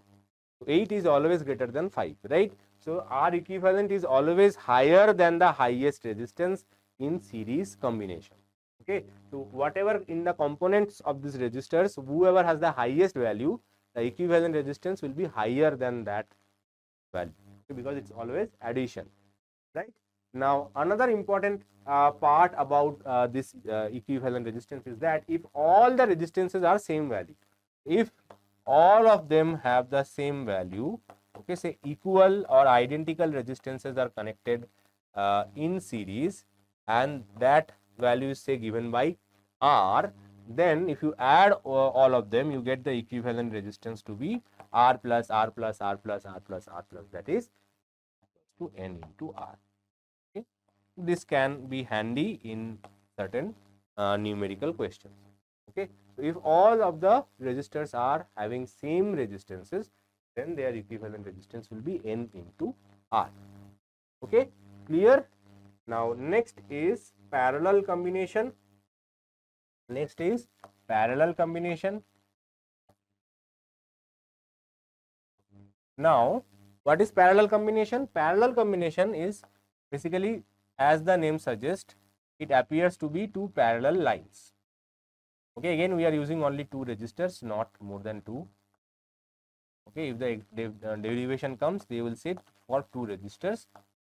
8 is always greater than 5, right? So R equivalent is always higher than the highest resistance in series combination. Okay, so whatever in the components of these resistors, whoever has the highest value, the equivalent resistance will be higher than that value, okay, because it's always addition, right? Now another important part about this equivalent resistance is that if all the resistances are same value, if all of them have the same value, okay, say equal or identical resistances are connected in series, and that value is say given by R, then if you add all of them, you get the equivalent resistance to be R plus R plus R plus R plus R plus, that is to N into R. Okay, this can be handy in certain numerical questions. Okay, so if all of the resistors are having same resistances, then their equivalent resistance will be N into R. Okay, clear? Now next is parallel combination. Next is parallel combination. Now what is parallel combination? Parallel combination is basically, as the name suggests, it appears to be two parallel lines. Okay, again we are using only two resistors, not more than two. Okay, if the derivation comes, they will say for two resistors,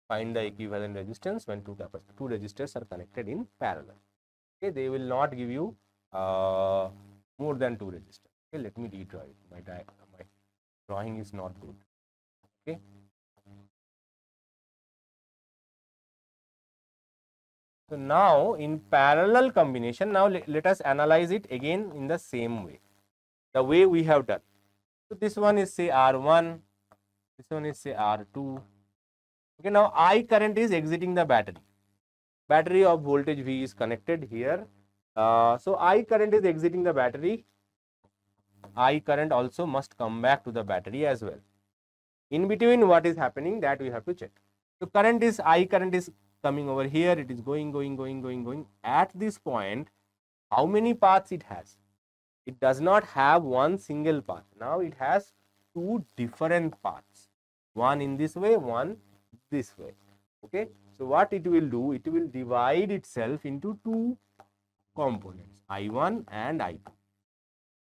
find the equivalent resistance when two resistors are connected in parallel. Okay, they will not give you more than two resistors. Okay, let me redraw it. My drawing is not good. Okay. So now in parallel combination, now let us analyze it again in the same way, the way we have done. So this one is say R1, this one is say R2. Okay, now I current is exiting the battery. Battery of voltage V is connected here. So I current is exiting the battery. I current also must come back to the battery as well. In between, what is happening, that we have to check. So current is, I current is coming over here. It is going. At this point, how many paths it has? It does not have one single path. Now it has two different paths. One in this way, one this way. Okay. So what it will do? It will divide itself into two components, I1 and I2.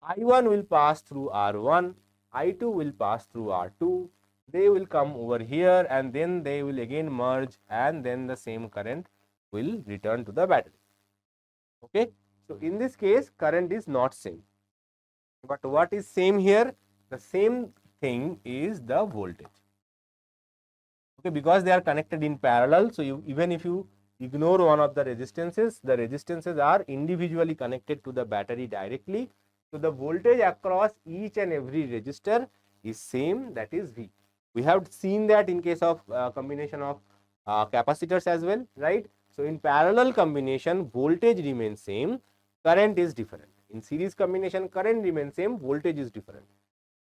I1 will pass through R1, I2 will pass through R2. They will come over here and then they will again merge, and then the same current will return to the battery. Okay. So in this case, current is not same. But what is same here? The same thing is the voltage. Okay, because they are connected in parallel. So even if you ignore one of the resistances are individually connected to the battery directly. So the voltage across each and every resistor is same, that is V. We have seen that in case of combination of capacitors as well, right? So in parallel combination, voltage remains same, current is different. In series combination, current remains same, voltage is different,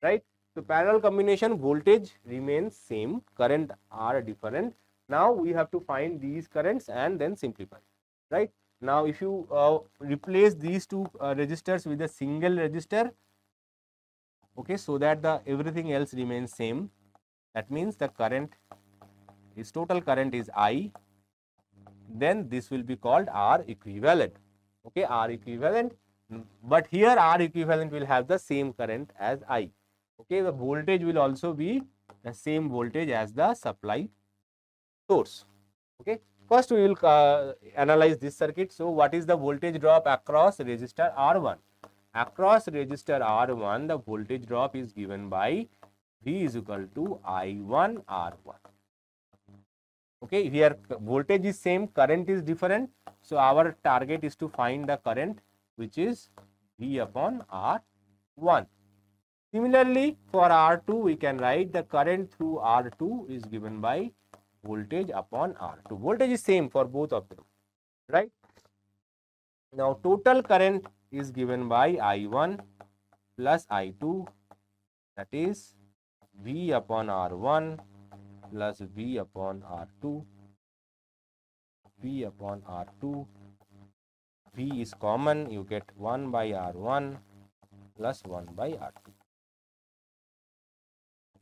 right? So parallel combination, voltage remains same, current are different. Now we have to find these currents and then simplify, right? Now if you replace these two resistors with a single resistor, okay, so that the everything else remains same, that means the current is, total current is I, then this will be called R equivalent. Okay, R equivalent, but here R equivalent will have the same current as I. Okay, the voltage will also be the same voltage as the supply source. Okay, first we will analyze this circuit. So what is the voltage drop across resistor R1? Across resistor R1, the voltage drop is given by V is equal to I1 R1. Okay, here voltage is same, current is different. So our target is to find the current, which is V upon R1. Similarly, for R2, we can write the current through R2 is given by voltage upon R2. Voltage is same for both of them, right? Now, total current is given by I1 plus I2, that is V upon R1 plus V upon R2. V upon R2. V is common, you get 1 by R1 plus 1 by R2.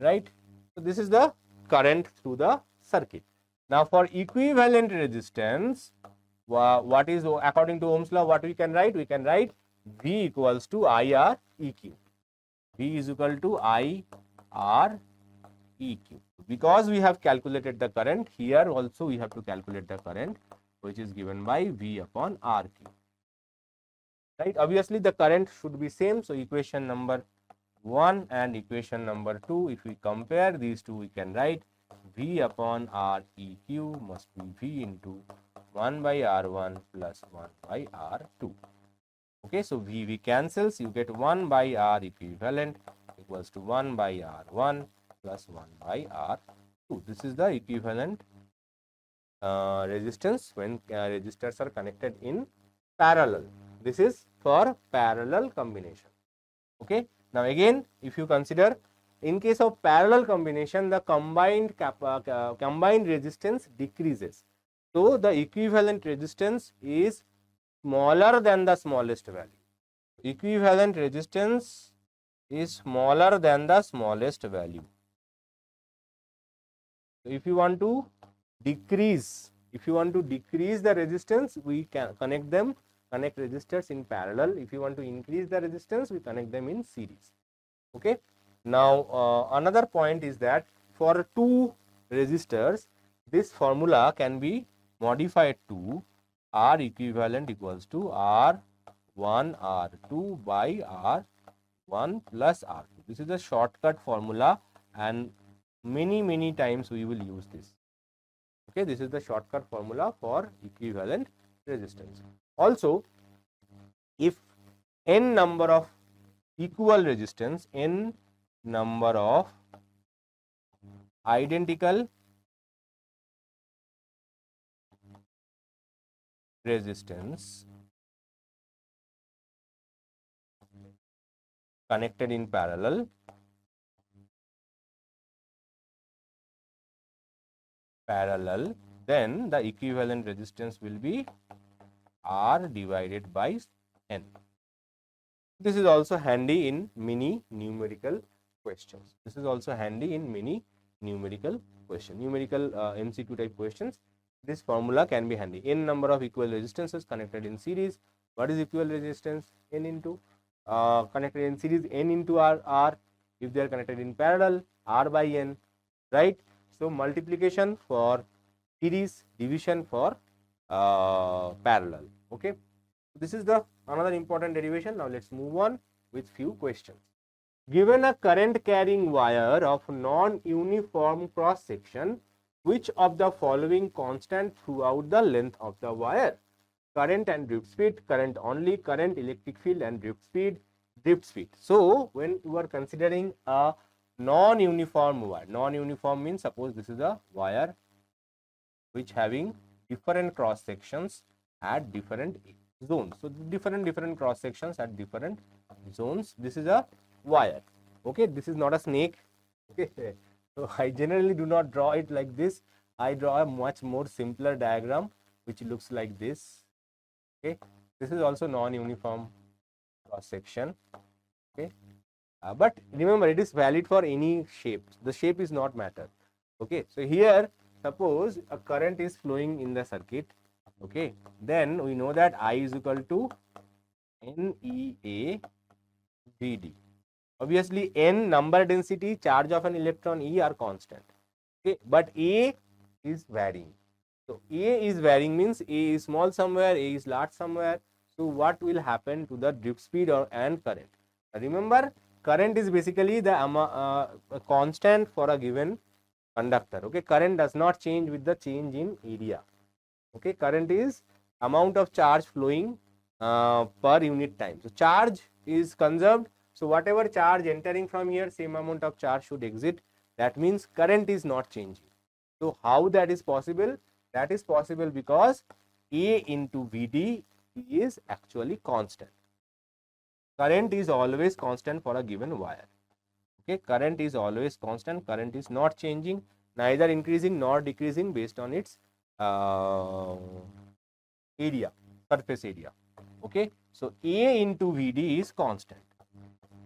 Right? So this is the current through the circuit. Now for equivalent resistance, what is according to Ohm's law, what we can write? We can write V equals to IR EQ. V is equal to IR EQ. Because we have calculated the current, here also we have to calculate the current, which is given by V upon RQ. Right? Obviously the current should be same. So equation number 1 and equation number 2, if we compare these two, we can write V upon R EQ must be V into 1 by R1 plus 1 by R2. Okay, so V cancels, you get 1 by R equivalent equals to 1 by R1 plus 1 by R2. This is the equivalent resistance when resistors are connected in parallel. This is for parallel combination. Okay. Now again, if you consider in case of parallel combination, the combined resistance decreases. So the equivalent resistance is smaller than the smallest value. Equivalent resistance is smaller than the smallest value. So if you want to decrease the resistance, we can connect resistors in parallel. If you want to increase the resistance, we connect them in series. Okay. Now another point is that for two resistors, this formula can be modified to R equivalent equals to R1 R2 by R1 plus R2. This is a shortcut formula and many times we will use this. Okay, this is the shortcut formula for equivalent resistance. Also, if n number of equal resistance, n number of identical resistance connected in parallel, then the equivalent resistance will be R divided by N. This is also handy in many numerical questions. Numerical MCQ type questions. This formula can be handy. N number of equal resistances connected in series. What is equal resistance? N into connected in series, N into R. If they are connected in parallel, R by N. Right? So multiplication for series, division for parallel. Okay. This is the another important derivation. Now let's move on with few questions. Given a current carrying wire of non-uniform cross section, which of the following constant throughout the length of the wire? Current and drift speed, current only, current, electric field and drift speed. So when you are considering a non-uniform wire, non-uniform means suppose this is a wire which having different cross sections at different zones. So different cross sections at different zones. This is a wire. Okay, this is not a snake. Okay, so I generally do not draw it like this. I draw a much more simpler diagram which looks like this. Okay, this is also non-uniform cross section. Okay, but remember it is valid for any shape. The shape is not matter. Okay, so here suppose a current is flowing in the circuit. Okay, then we know that I is equal to NEA VD. Obviously, N number density, charge of an electron, E are constant. Okay, but A is varying. So A is varying means A is small somewhere, A is large somewhere. So what will happen to the drift speed and current? Remember, current is basically the constant for a given conductor. Okay, current does not change with the change in area. Okay, current is amount of charge flowing per unit time. So charge is conserved. So whatever charge entering from here, same amount of charge should exit. That means current is not changing. So how that is possible? That is possible because A into VD is actually constant. Current is always constant for a given wire. Okay, current is always constant. Current is not changing. neither increasing nor decreasing based on its area, surface area. Okay, so A into Vd is constant.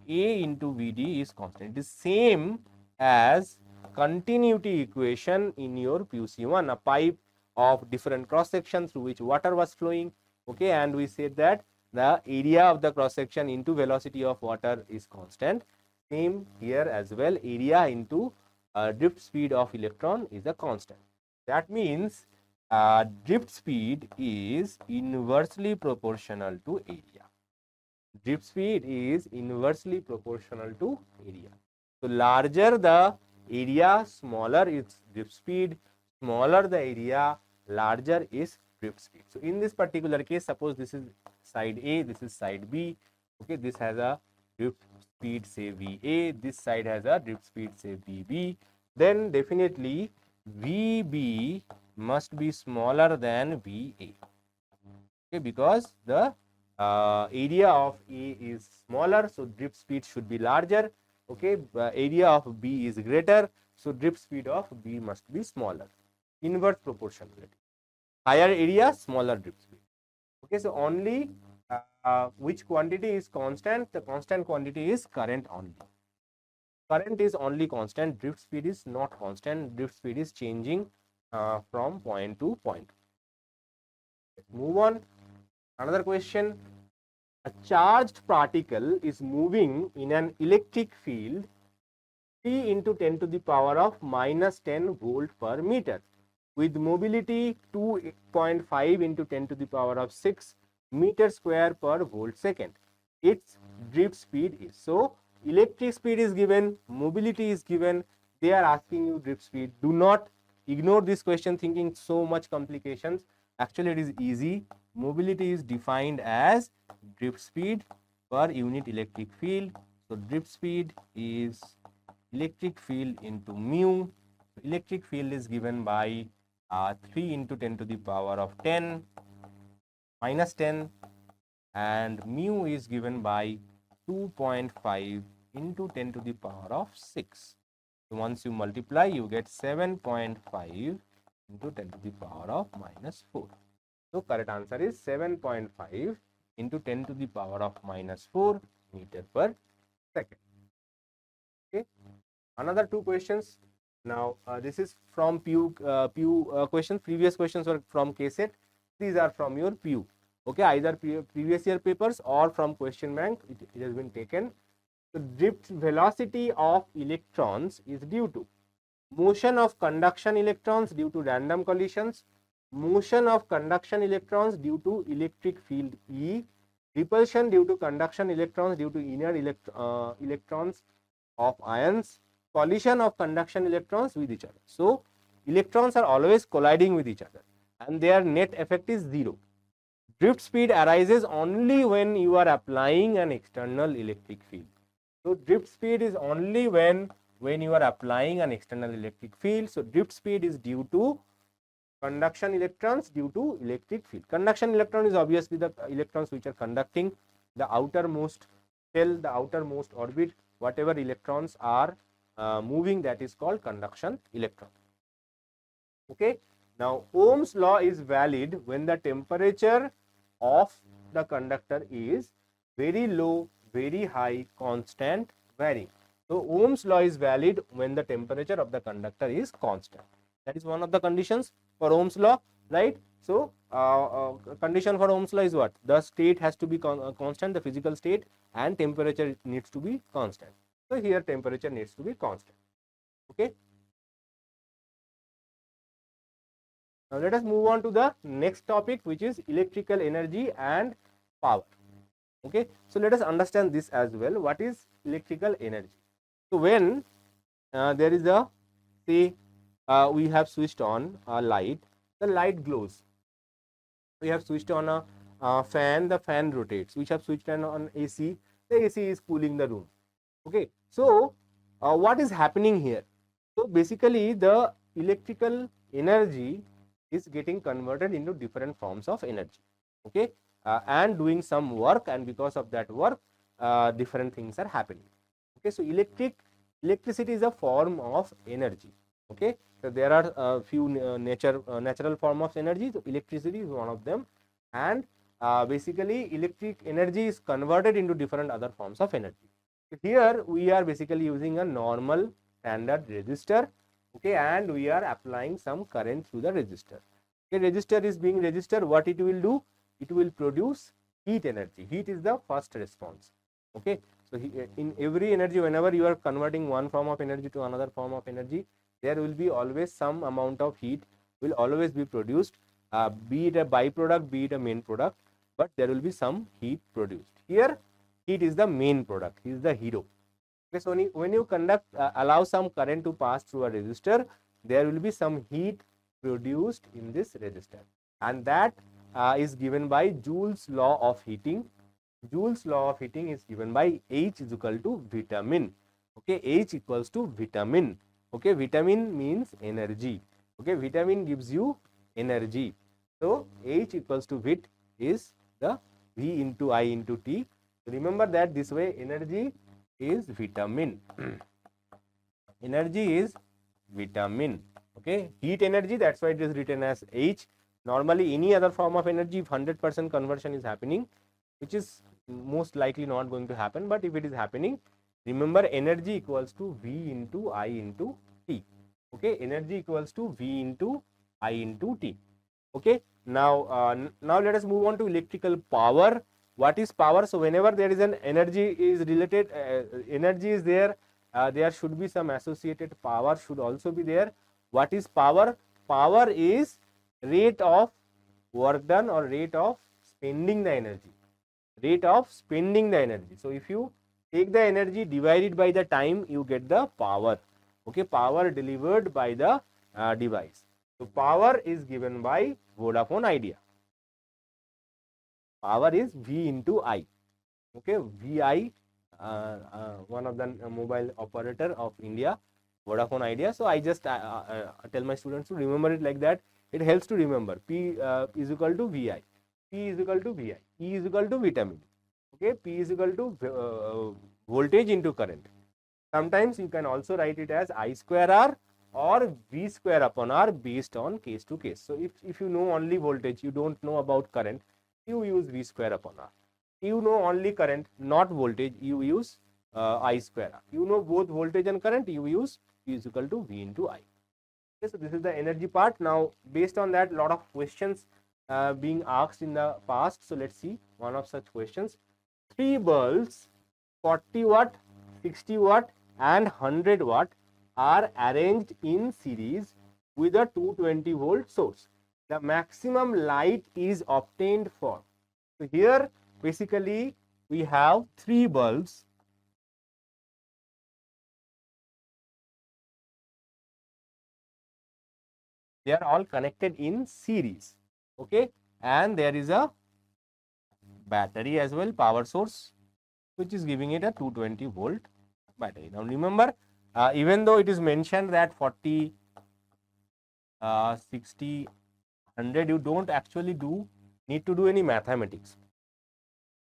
A into Vd is constant. It is same as continuity equation in your PUC1, a pipe of different cross section through which water was flowing. Okay, and we said that the area of the cross section into velocity of water is constant. Same here as well, area into drift speed of electron is a constant. That means drift speed is inversely proportional to area. Drift speed is inversely proportional to area. So, larger the area, smaller its drift speed, smaller the area, larger is drift speed. So, in this particular case, suppose this is side A, this is side B. Okay, this has a drift speed say VA, this side has a drift speed say VB, then definitely VB must be smaller than VA. Okay, because the area of A is smaller, so drift speed should be larger. Okay, area of B is greater, so drift speed of B must be smaller. Inverse proportionality. Higher area, smaller drift speed. Okay, so only which quantity is constant? The constant quantity is current only. Current is only constant, drift speed is not constant. Drift speed is changing from point to point. Let's move on. Another question. A charged particle is moving in an electric field 3 into 10 to the power of minus 10 volt per meter with mobility 2.5 into 10 to the power of 6 meter square per volt second. Its drift speed is. So, electric speed is given, mobility is given, they are asking you drift speed. Do not ignore this question thinking so much complications. Actually, it is easy. Mobility is defined as drift speed per unit electric field. So, drift speed is electric field into mu. Electric field is given by 3 into 10 to the power of 10 minus 10, and mu is given by 2.5 into 10 to the power of 6. So, once you multiply, you get 7.5 into 10 to the power of minus 4. So, correct answer is 7.5 into 10 to the power of minus 4 meter per second. Okay. Another two questions. Now, this is from PU questions. Previous questions were from KCET. These are from your PU. Okay, either previous year papers or from question bank. It has been taken. The drift velocity of electrons is due to motion of conduction electrons due to random collisions, motion of conduction electrons due to electric field E, repulsion due to conduction electrons due to inner electrons of ions, collision of conduction electrons with each other. So, electrons are always colliding with each other and their net effect is 0. Drift speed arises only when you are applying an external electric field. So, drift speed is only when you are applying an external electric field. So, drift speed is due to conduction electrons due to electric field. Conduction electron is obviously the electrons which are conducting the outermost shell, the outermost orbit, whatever electrons are moving, that is called conduction electron. Okay. Now, Ohm's law is valid when the temperature of the conductor is very low, very high, constant, varying. So, Ohm's law is valid when the temperature of the conductor is constant. That is one of the conditions for Ohm's law, right? So, condition for Ohm's law is what? The state has to be constant, the physical state, and temperature needs to be constant. So, here temperature needs to be constant. Okay. Now, let us move on to the next topic, which is electrical energy and power. Okay. So, let us understand this as well. What is electrical energy? So, when there is a, say, we have switched on a light, the light glows. We have switched on a fan, the fan rotates. We have switched on AC, the AC is cooling the room. Okay. So, what is happening here? So, basically the electrical energy is getting converted into different forms of energy. Okay. And doing some work, and because of that work, different things are happening. Okay. So, electricity is a form of energy. Okay, so there are a few natural form of energy. So electricity is one of them, and basically electric energy is converted into different other forms of energy. Here we are basically using a normal standard resistor, okay, and we are applying some current through the resistor. Okay, resistor is being registered. What it will do? It will produce heat energy. Heat is the first response. Okay, so in every energy, whenever you are converting one form of energy to another form of energy, there will be always some amount of heat will always be produced, be it a byproduct, be it a main product, but there will be some heat produced. Here, heat is the main product, he is the hero. Okay, so when you conduct, allow some current to pass through a resistor, there will be some heat produced in this resistor, and that is given by Joule's law of heating. Joule's law of heating is given by H is equal to vitamin. Okay, H equals to vitamin. Okay, vitamin means energy. Okay, vitamin gives you energy. So H equals to Vit is the V into I into T. Remember that this way energy is vitamin. Energy is vitamin. Okay, heat energy, that's why it is written as H. Normally any other form of energy, if 100% conversion is happening, which is most likely not going to happen, but if it is happening, remember energy equals to V into I into T. Okay, energy equals to V into I into T. Okay, now now let us move on to electrical power. What is power? So whenever there is an energy is related, energy is there, there should be some associated power should also be there. What is power? Power is rate of work done or rate of spending the energy. Rate of spending the energy. So if you take the energy divided by the time, you get the power. Okay, power delivered by the device. So power is given by Vodafone Idea. Power is V into I. Okay, VI, one of the mobile operator of India, Vodafone Idea. So I just tell my students to remember it like that. It helps to remember. P is equal to VI. P is equal to VI. E is equal to vitamin. Okay, P is equal to voltage into current. Sometimes you can also write it as I square R or V square upon R based on case to case. So if you know only voltage, you don't know about current, you use V square upon R. You know only current, not voltage, you use I square R. You know both voltage and current, you use P is equal to V into I. Okay, so this is the energy part. Now based on that, lot of questions being asked in the past. So let's see one of such questions. 3 bulbs, 40 watt, 60 watt and 100 watt are arranged in series with a 220 volt source. The maximum light is obtained for. So here basically we have 3 bulbs. They are all connected in series. Okay, and there is a battery as well, power source, which is giving it a 220 volt battery. Now remember, even though it is mentioned that 40, 60, 100, you don't actually need to do any mathematics.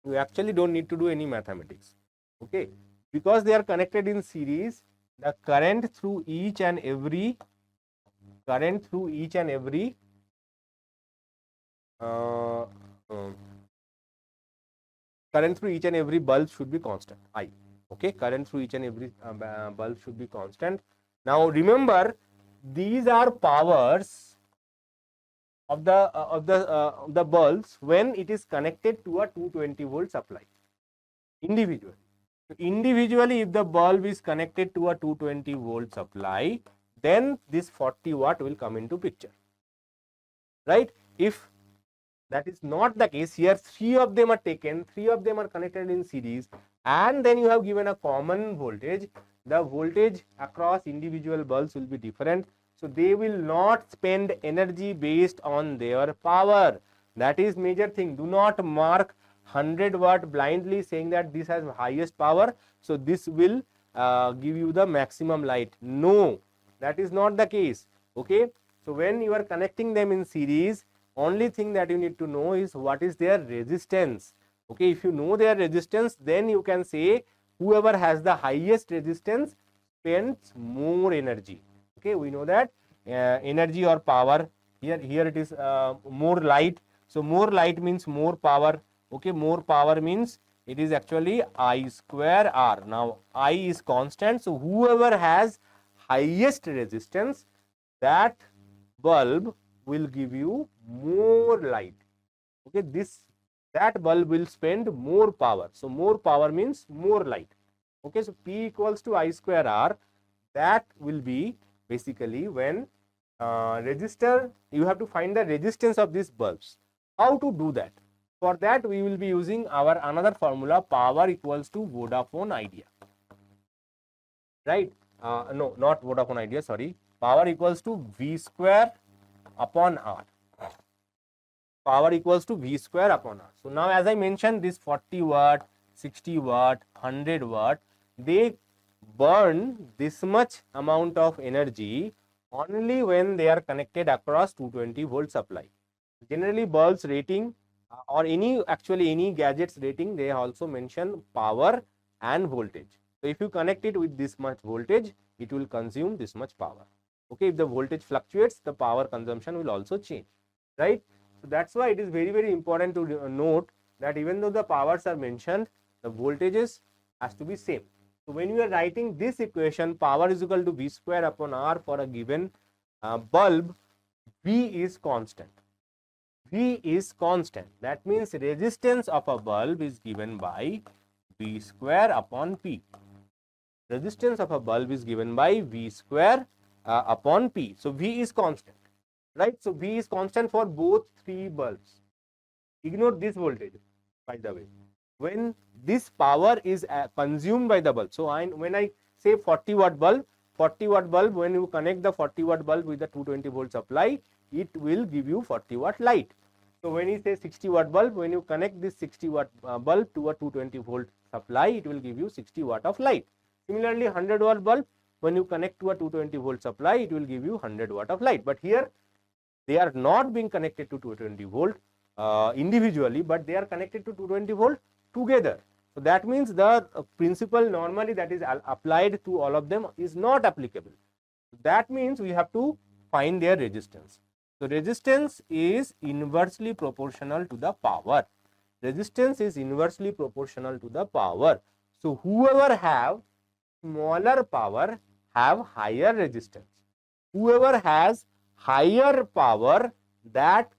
You actually don't need to do any mathematics. Okay, because they are connected in series, the current through each and every current through each and every bulb should be constant, I. Okay, current through each and every bulb should be constant. Now remember, these are powers of the bulbs when it is connected to a 220 volt supply individually. Individually, if the bulb is connected to a 220 volt supply, then this 40 watt will come into picture, right? If that is not the case, here 3 of them are taken, 3 of them are connected in series, and then you have given a common voltage. The voltage across individual bulbs will be different, so they will not spend energy based on their power. That is major thing. Do not mark 100 watt blindly saying that this has highest power, so this will give you the maximum light. No, that is not the case. Okay, so when you are connecting them in series, only thing that you need to know is what is their resistance. Okay, if you know their resistance, then you can say whoever has the highest resistance spends more energy. Okay, we know that energy or power, here it is more light. So more light means more power. Okay, more power means it is actually I square R. Now I is constant, so whoever has highest resistance, that bulb will give you more light. Okay, that bulb will spend more power. So more power means more light. Okay, so P equals to I square R. That will be basically when resistor, you have to find the resistance of these bulbs. How to do that? For that we will be using our another formula, power equals to Vodafone Idea. Right? No, not Vodafone Idea, sorry. Power equals to V square upon R. Power equals to V square upon R. So now as I mentioned, this 40 watt, 60 watt, 100 watt, they burn this much amount of energy only when they are connected across 220 volt supply. Generally bulbs rating or any gadgets rating, they also mention power and voltage. So if you connect it with this much voltage, it will consume this much power. Okay, if the voltage fluctuates, the power consumption will also change, right? So that's why it is very, very important to note that even though the powers are mentioned, the voltages has to be same. So when you are writing this equation, power is equal to V square upon R for a given bulb, V is constant. V is constant. That means resistance of a bulb is given by V square upon P. Resistance of a bulb is given by V square upon P. So V is constant, right? So V is constant for both three bulbs. Ignore this voltage, by the way. When this power is consumed by the bulb, so when I say 40 watt bulb, when you connect the 40 watt bulb with the 220 volt supply, it will give you 40 watt light. So when you say 60 watt bulb, when you connect this 60 watt bulb to a 220 volt supply, it will give you 60 watt of light. Similarly, 100 watt bulb, when you connect to a 220 volt supply, it will give you 100 watt of light. But here they are not being connected to 220 volt individually, but they are connected to 220 volt together. So that means the principle normally that is applied to all of them is not applicable. That means we have to find their resistance. So resistance is inversely proportional to the power. Resistance is inversely proportional to the power. So whoever have smaller power have higher resistance. Whoever has higher power, that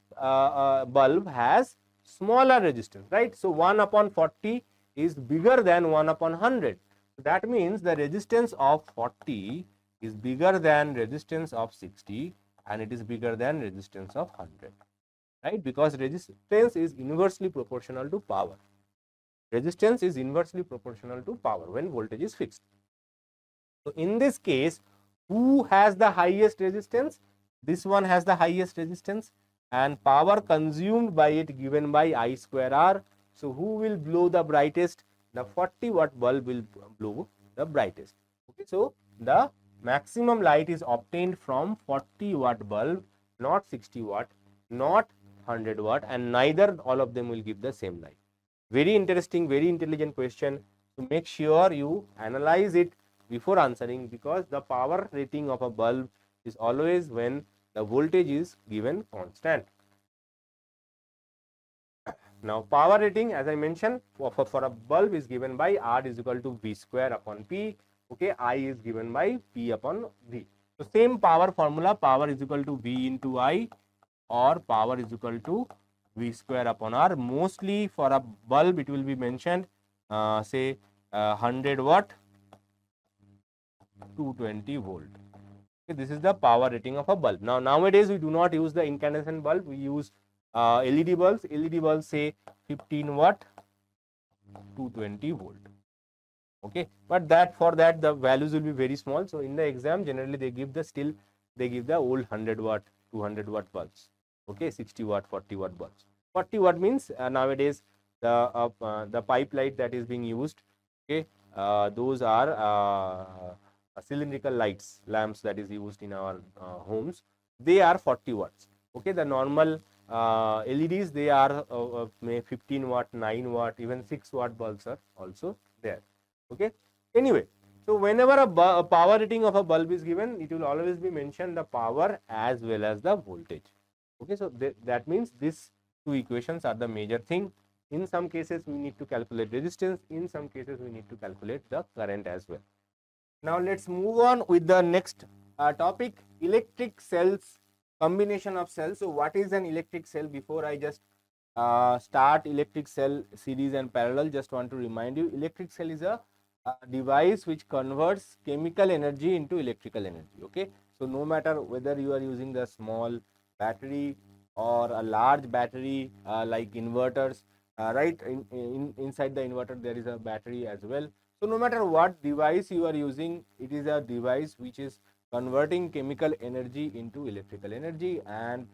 bulb has smaller resistance, right? So 1 upon 40 is bigger than 1 upon 100. That means the resistance of 40 is bigger than resistance of 60 and it is bigger than resistance of 100, right? Because resistance is inversely proportional to power. Resistance is inversely proportional to power when voltage is fixed. So in this case, who has the highest resistance? This one has the highest resistance and power consumed by it given by I square R. So who will blow the brightest? The 40 watt bulb will blow the brightest. Okay, so the maximum light is obtained from 40 watt bulb, not 60 watt, not 100 watt, and neither all of them will give the same light. Very interesting, very intelligent question. So make sure you analyze it before answering, because the power rating of a bulb is always when the voltage is given constant. Now power rating, as I mentioned, for a bulb is given by R is equal to V square upon P. Okay, I is given by P upon V. So same power formula, power is equal to V into I, or power is equal to V square upon R. Mostly for a bulb it will be mentioned say 100 watt, 220 volt. Okay, this is the power rating of a bulb. Now nowadays we do not use the incandescent bulb, we use LED bulbs. LED bulbs say 15 watt, 220 volt. Okay, but for that the values will be very small. So in the exam generally they give the old 100 watt, 200 watt bulbs. Okay, 60 watt, 40 watt bulbs. 40 watt means nowadays the pipe light that is being used. Okay, those are cylindrical lamps that is used in our homes. They are 40 watts. Okay, the normal LEDs, they are 15 watt, 9 watt, even 6 watt bulbs are also there. Okay, anyway, So whenever a power rating of a bulb is given, it will always be mentioned the power as well as the voltage. Okay, so that means these two equations are the major thing. In some cases we need to calculate resistance, in some cases we need to calculate the current as well. Now let's move on with the next topic, electric cells, combination of cells. So what is an electric cell? Before I just start electric cell series and parallel, just want to remind you, electric cell is a device which converts chemical energy into electrical energy. Okay, so no matter whether you are using the small battery or a large battery like inverters, right, inside the inverter there is a battery as well. So no matter what device you are using, it is a device which is converting chemical energy into electrical energy, and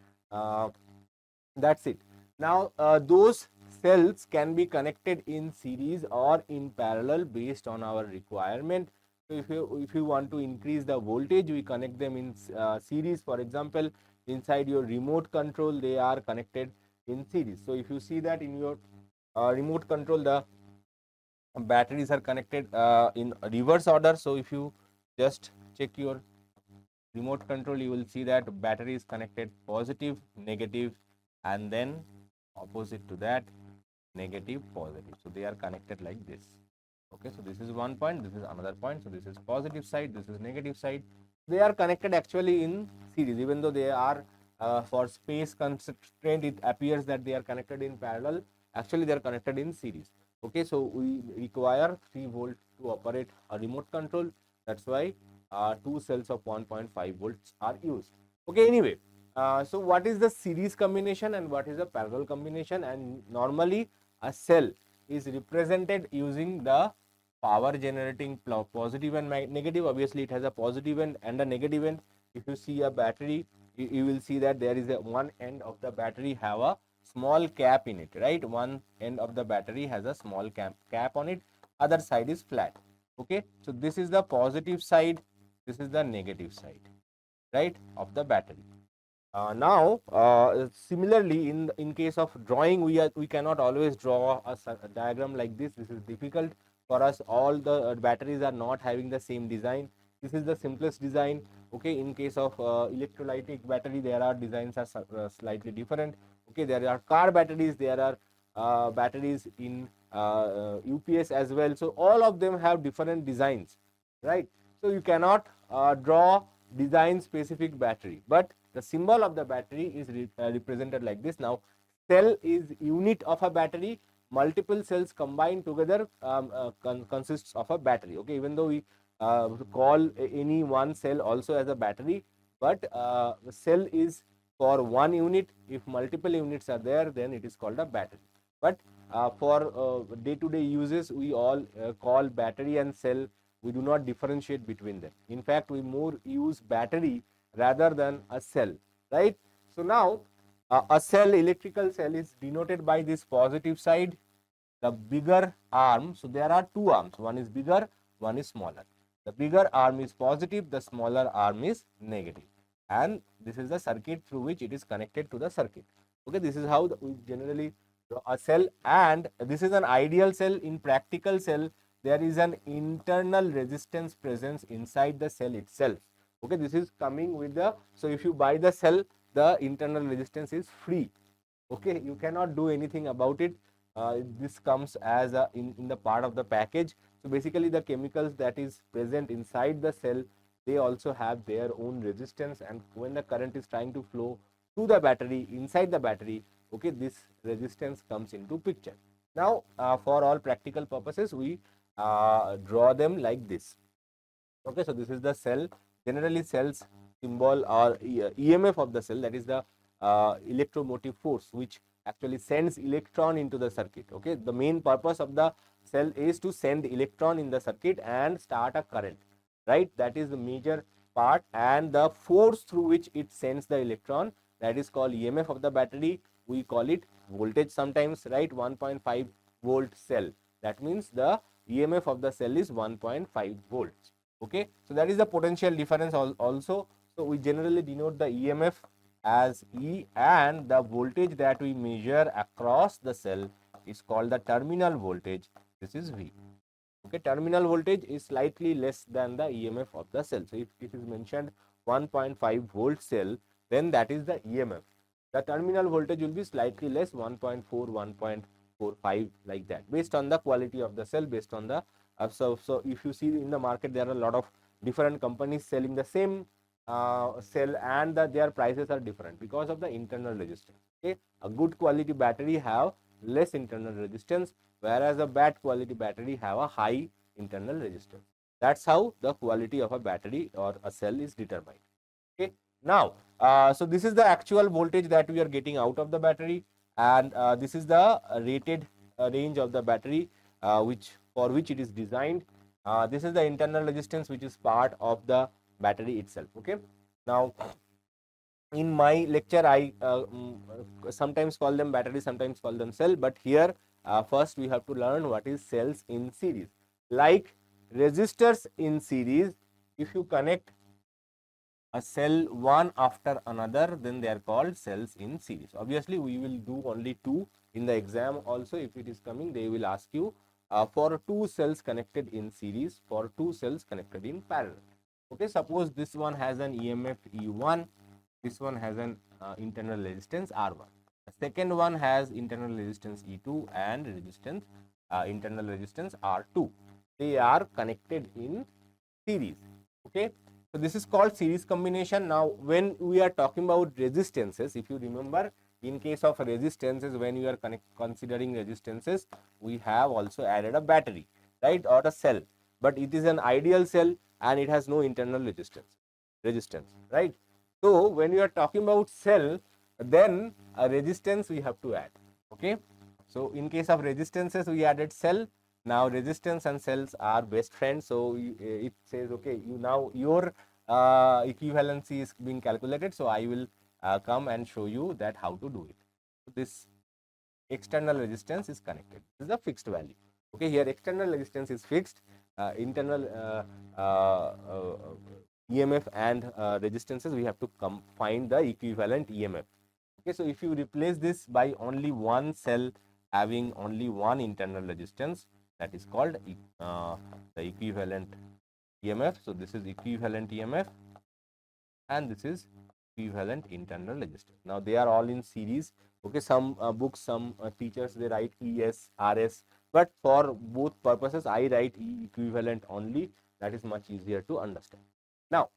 that's it. Now those cells can be connected in series or in parallel based on our requirement. So if you want to increase the voltage, we connect them in series. For example, inside your remote control, they are connected in series. So if you see that in your remote control, the batteries are connected in reverse order. So if you just check your remote control, you will see that battery is connected positive, negative, and then opposite to that, negative, positive. So they are connected like this. Okay, so this is one point, this is another point. So this is positive side, this is negative side. They are connected actually in series, even though they are for space constraint, it appears that they are connected in parallel. Actually, they are connected in series. Okay, so we require 3 volt to operate a remote control. That's why 2 cells of 1.5 volts are used. Okay, anyway, so what is the series combination and what is the parallel combination? And normally a cell is represented using the power generating positive and negative. Obviously it has a positive end and a negative end. If you see a battery, you will see that there is a one end of the battery have a small cap in it, right? One end of the battery has a small cap on it, other side is flat. Okay, so this is the positive side, this is the negative side, right, of the battery. Now similarly in case of drawing, we cannot always draw a diagram like this. This is difficult for us. All the batteries are not having the same design. This is the simplest design. Okay, in case of electrolytic battery, there are designs are slightly different. Okay, there are car batteries, there are batteries in UPS as well. So all of them have different designs, right? So you cannot draw design specific battery, but the symbol of the battery is represented like this. Now cell is unit of a battery, multiple cells combined together consists of a battery. Okay, even though we call any one cell also as a battery, but the cell is for one unit. If multiple units are there, then it is called a battery. But for day-to-day uses, we all call battery and cell. We do not differentiate between them. In fact, we more use battery rather than a cell, right? So now a cell, electrical cell, is denoted by this positive side, the bigger arm. So there are two arms, one is bigger, one is smaller. The bigger arm is positive, the smaller arm is negative, and this is the circuit through which it is connected to the circuit. Okay, this is how we generally draw a cell, and this is an ideal cell. In practical cell, there is an internal resistance presence inside the cell itself. Okay, this is coming with the, so if you buy the cell, the internal resistance is free. Okay, you cannot do anything about it. This comes as a in the part of the package. So basically the chemicals that is present inside the cell, they also have their own resistance, and when the current is trying to flow through the battery, inside the battery, okay, this resistance comes into picture. Now for all practical purposes, we draw them like this. Okay, so this is the cell. Generally cells symbol or EMF of the cell, that is the electromotive force which actually sends electron into the circuit. Okay, the main purpose of the cell is to send electron in the circuit and start a current, right? That is the major part, and the force through which it sends the electron, that is called EMF of the battery. We call it voltage sometimes, right? 1.5 volt cell, that means the EMF of the cell is 1.5 volts. Okay, so that is the potential difference also. So we generally denote the EMF as E, and the voltage that we measure across the cell is called the terminal voltage. This is V. Okay, terminal voltage is slightly less than the EMF of the cell. So if it is mentioned 1.5 volt cell, then that is the EMF. The terminal voltage will be slightly less, 1.4, 1.45, like that, based on the quality of the cell, based on the so if you see in the market, there are a lot of different companies selling the same cell, and their prices are different because of the internal resistance. Okay, a good quality battery have less internal resistance, whereas a bad quality battery have a high internal resistance. That's how the quality of a battery or a cell is determined. Okay, now so this is the actual voltage that we are getting out of the battery, and this is the rated range of the battery which for which it is designed. This is the internal resistance which is part of the battery itself. Okay, now in my lecture I sometimes call them battery, sometimes call them cell, but here first we have to learn what is cells in series. Like resistors in series, if you connect a cell one after another, then they are called cells in series. Obviously we will do only two. In the exam also, if it is coming, they will ask you for two cells connected in series, for two cells connected in parallel. Okay, suppose this one has an EMF E1, this one has an internal resistance R1. The second one has internal resistance E2 and resistance internal resistance R2. They are connected in series. Okay, so this is called series combination. Now when we are talking about resistances, if you remember, in case of resistances, when you are considering resistances, we have also added a battery, right, or a cell, but it is an ideal cell and it has no internal resistance, right? So when you are talking about cell, then a resistance we have to add. Okay, so in case of resistances, we added cell. Now resistance and cells are best friends, so it says, okay, you now your equivalency is being calculated, so I will come and show you that how to do it. So this external resistance is connected. This is a fixed value. Okay, here external resistance is fixed, internal EMF and resistances, we have to find the equivalent EMF. Okay, so if you replace this by only one cell having only one internal resistance, that is called the equivalent EMF. So this is equivalent EMF and this is equivalent internal resistance. Now they are all in series. Okay, some books, some teachers, they write ES, RS, but for both purposes I write equivalent only. That is much easier to understand. Now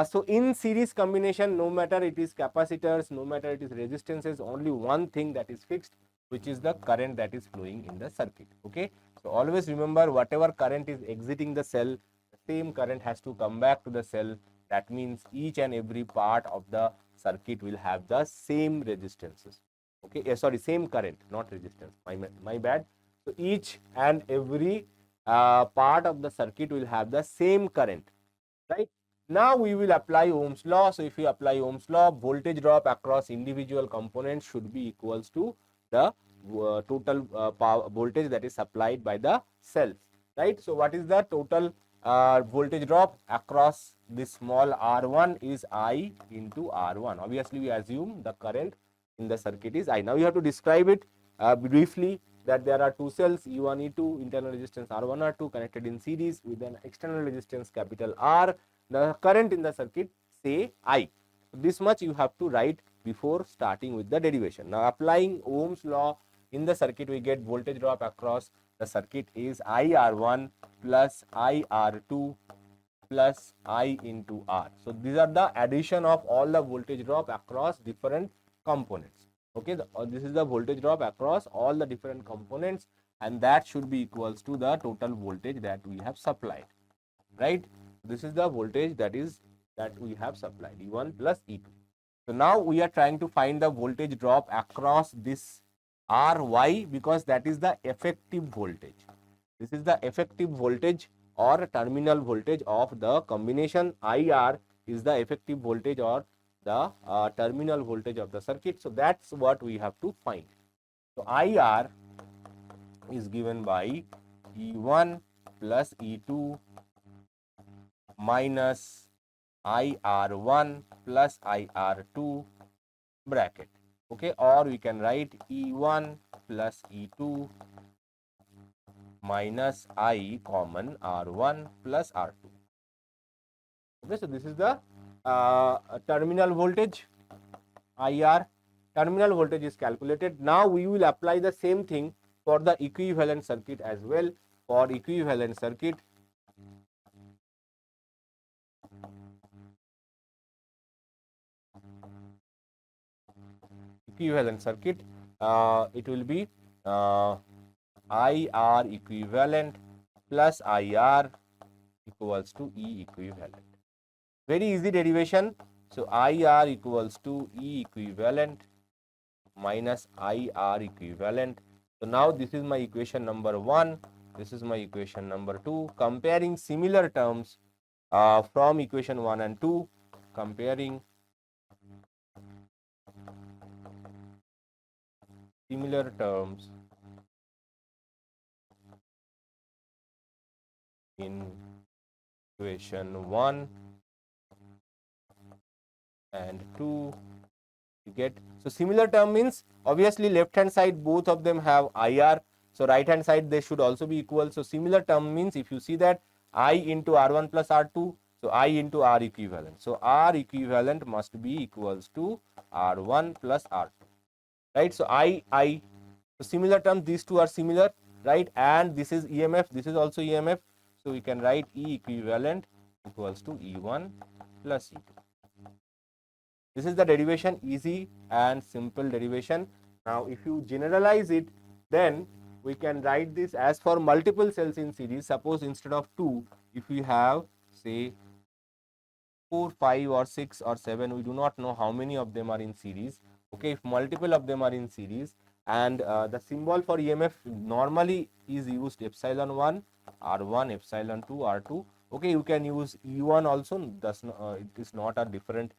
so in series combination, no matter it is capacitors, no matter it is resistances, only one thing that is fixed, which is the current that is flowing in the circuit. Okay, so always remember, whatever current is exiting the cell, the same current has to come back to the cell. That means each and every part of the circuit will have the same resistances. Okay, sorry, same current, not resistance, my bad. So each and every part of the circuit will have the same current, right? Now we will apply Ohm's law. So if you apply Ohm's law, voltage drop across individual components should be equals to the total power voltage that is supplied by the cells, right? So what is the total voltage drop across this small R1 is I into R1. Obviously we assume the current in the circuit is I. Now you have to describe it briefly, that there are two cells E1, E2, internal resistance R1, R2 connected in series with an external resistance capital R. The current in the circuit, say I. This much you have to write before starting with the derivation. Now applying Ohm's law in the circuit, we get voltage drop across the circuit is IR1 plus IR2 plus I into R. So these are the addition of all the voltage drop across different components. Okay, this is the voltage drop across all the different components, and that should be equals to the total voltage that we have supplied, right? This is the voltage that we have supplied, E1 plus E2. So now we are trying to find the voltage drop across this RY, because that is the effective voltage. This is the effective voltage or terminal voltage of the combination. IR is the effective voltage or the terminal voltage of the circuit. So that's what we have to find. So IR is given by E1 plus E2 minus IR1 plus IR2 bracket. Okay, or we can write E1 plus E2 minus I common R1 plus R2. Okay, so this is the terminal voltage IR. Terminal voltage is calculated. Now we will apply the same thing for the equivalent circuit as well. For equivalent circuit, it will be IR equivalent plus IR equals to E equivalent. Very easy derivation. So IR equals to E equivalent minus IR equivalent. So now this is my equation number 1. This is my equation number 2. Comparing similar terms from equation 1 and 2. Comparing similar terms in equation 1 and 2, you get. So similar term means obviously left hand side both of them have IR, so right hand side they should also be equal. So similar term means if you see that I into R1 plus R2, so I into R equivalent, so R equivalent must be equals to R1 plus R2, right? So I, so similar term, these two are similar, right? And this is EMF, this is also EMF, so we can write E equivalent equals to E1 plus E2. This is the derivation, easy and simple derivation. Now if you generalize it, then we can write this as for multiple cells in series. Suppose instead of 2, if we have say 4, 5 or 6 or 7, we do not know how many of them are in series. Okay, if multiple of them are in series, and the symbol for EMF normally is used epsilon 1, R1, epsilon 2, R2. Okay, you can use E1 also, it is not a different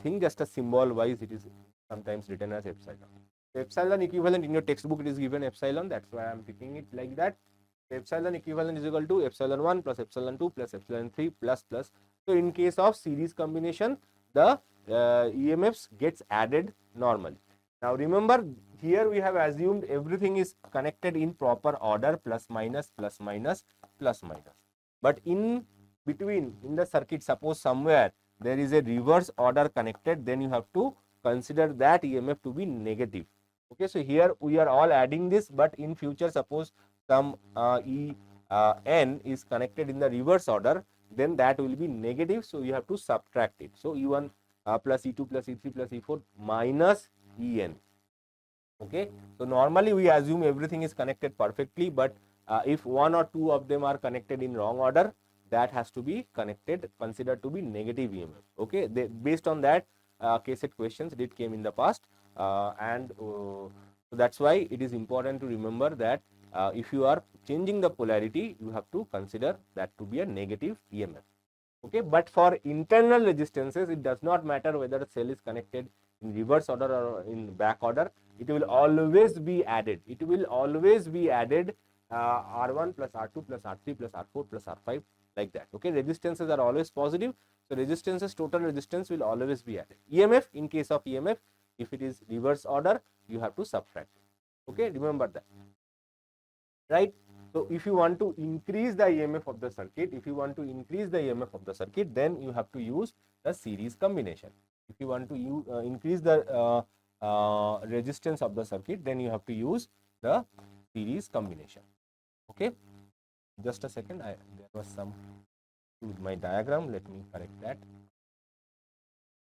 thing, just a symbol wise it is sometimes written as epsilon. The epsilon equivalent in your textbook it is given epsilon, that's why I am picking it like that. The epsilon equivalent is equal to epsilon 1 plus epsilon 2 plus epsilon 3 plus plus. So in case of series combination, the EMFs gets added normally. Now remember, here we have assumed everything is connected in proper order, plus minus plus minus plus minus. But in between in the circuit, suppose somewhere there is a reverse order connected, then you have to consider that EMF to be negative. Okay, so here we are all adding this, but in future suppose some En is connected in the reverse order, then that will be negative, so you have to subtract it. So E1 plus E2 plus E3 plus E4 minus En. Okay, so normally we assume everything is connected perfectly, but if one or two of them are connected in wrong order, that has to be considered to be negative EMF. Okay, based on that KCET questions did came in the past, and so that's why it is important to remember that if you are changing the polarity, you have to consider that to be a negative EMF. Okay, but for internal resistances, it does not matter whether the cell is connected in reverse order or in back order, it will always be added. It will always be added R1 plus R2 plus R3 plus R4 plus R5, like that. Okay, resistances are always positive, so resistances, total resistance will always be added. EMF, in case of EMF, if it is reverse order, you have to subtract. Okay, remember that, right? So if you want to increase the EMF of the circuit, then you have to use the series combination. If you want to increase the resistance of the circuit, then you have to use the series combination. Okay, just a second, there was some with my diagram, let me correct that.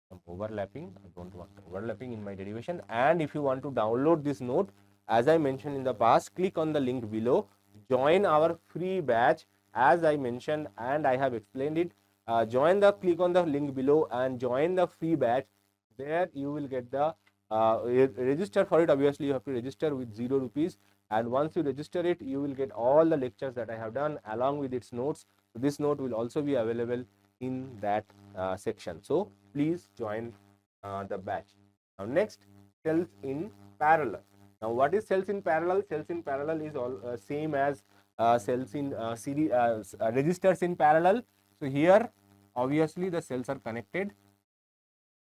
Some overlapping, I don't want overlapping in my derivation. And if you want to download this note, as I mentioned in the past, click on the link below, join our free batch, as I mentioned and I have explained it. Click on the link below and join the free batch. There you will get the register for it. Obviously you have to register with 0 rupees, and once you register it, you will get all the lectures that I have done along with its notes. So this note will also be available in that section. So please join the batch. Now next, cells in parallel. Now what is cells in parallel? Cells in parallel is all same as cells in series, resistors in parallel. So here obviously the cells are connected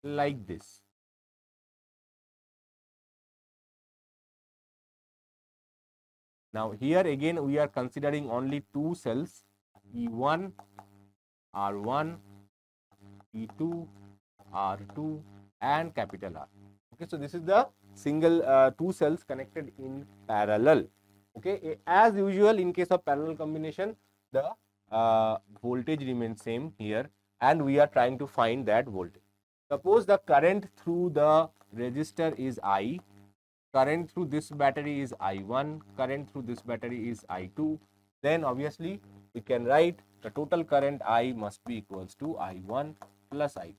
like this. Now here again we are considering only two cells, E1, R1, E2, R2 and capital R. Okay, so this is the single two cells connected in parallel. Okay, as usual in case of parallel combination, the voltage remains same here and we are trying to find that voltage. Suppose the current through the resistor is I, current through this battery is I1, current through this battery is I2, then obviously we can write the total current I must be equals to I1 plus I2.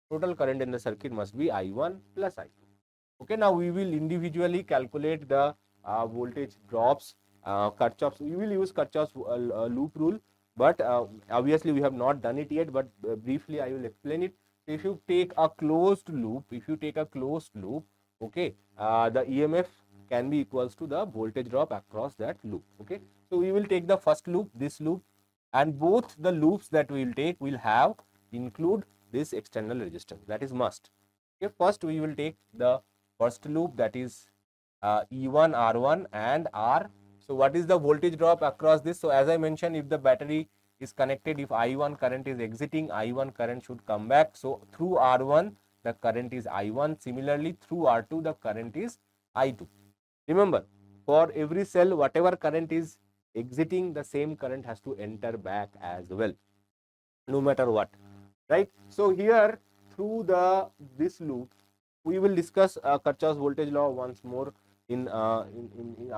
Total current in the circuit must be I1 plus I2. Okay, now we will individually calculate the voltage drops, Kirchhoff's. We will use Kirchhoff's loop rule, but obviously we have not done it yet, but briefly I will explain it. So if you take a closed loop, okay, the EMF can be equals to the voltage drop across that loop. Okay, so we will take the first loop, this loop, and both the loops that we will take will have include this external resistance. That is must. Okay, first we will take the first loop, that is E1, R1 and R. So what is the voltage drop across this? So as I mentioned, if the battery is connected, if I1 current is exiting, I1 current should come back. So through R1 the current is I1. Similarly through R2 the current is I2. Remember, for every cell whatever current is exiting, the same current has to enter back as well, no matter what, right? So here through this loop we will discuss Kirchhoff's voltage law once more in a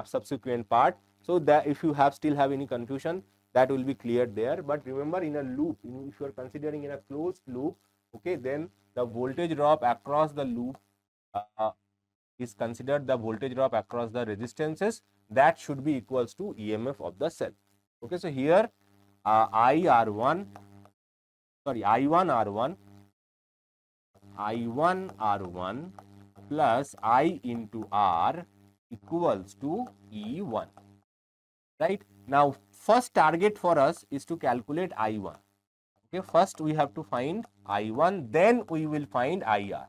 subsequent part, so that if you still have any confusion, that will be cleared there. But remember, in a loop, if you are considering in a closed loop, okay, then the voltage drop across the loop is considered the voltage drop across the resistances, that should be equals to EMF of the cell. Okay, so here I1 R1 plus I into R equals to E1. Right? Now, first target for us is to calculate I1. Okay, first we have to find I1, then we will find IR.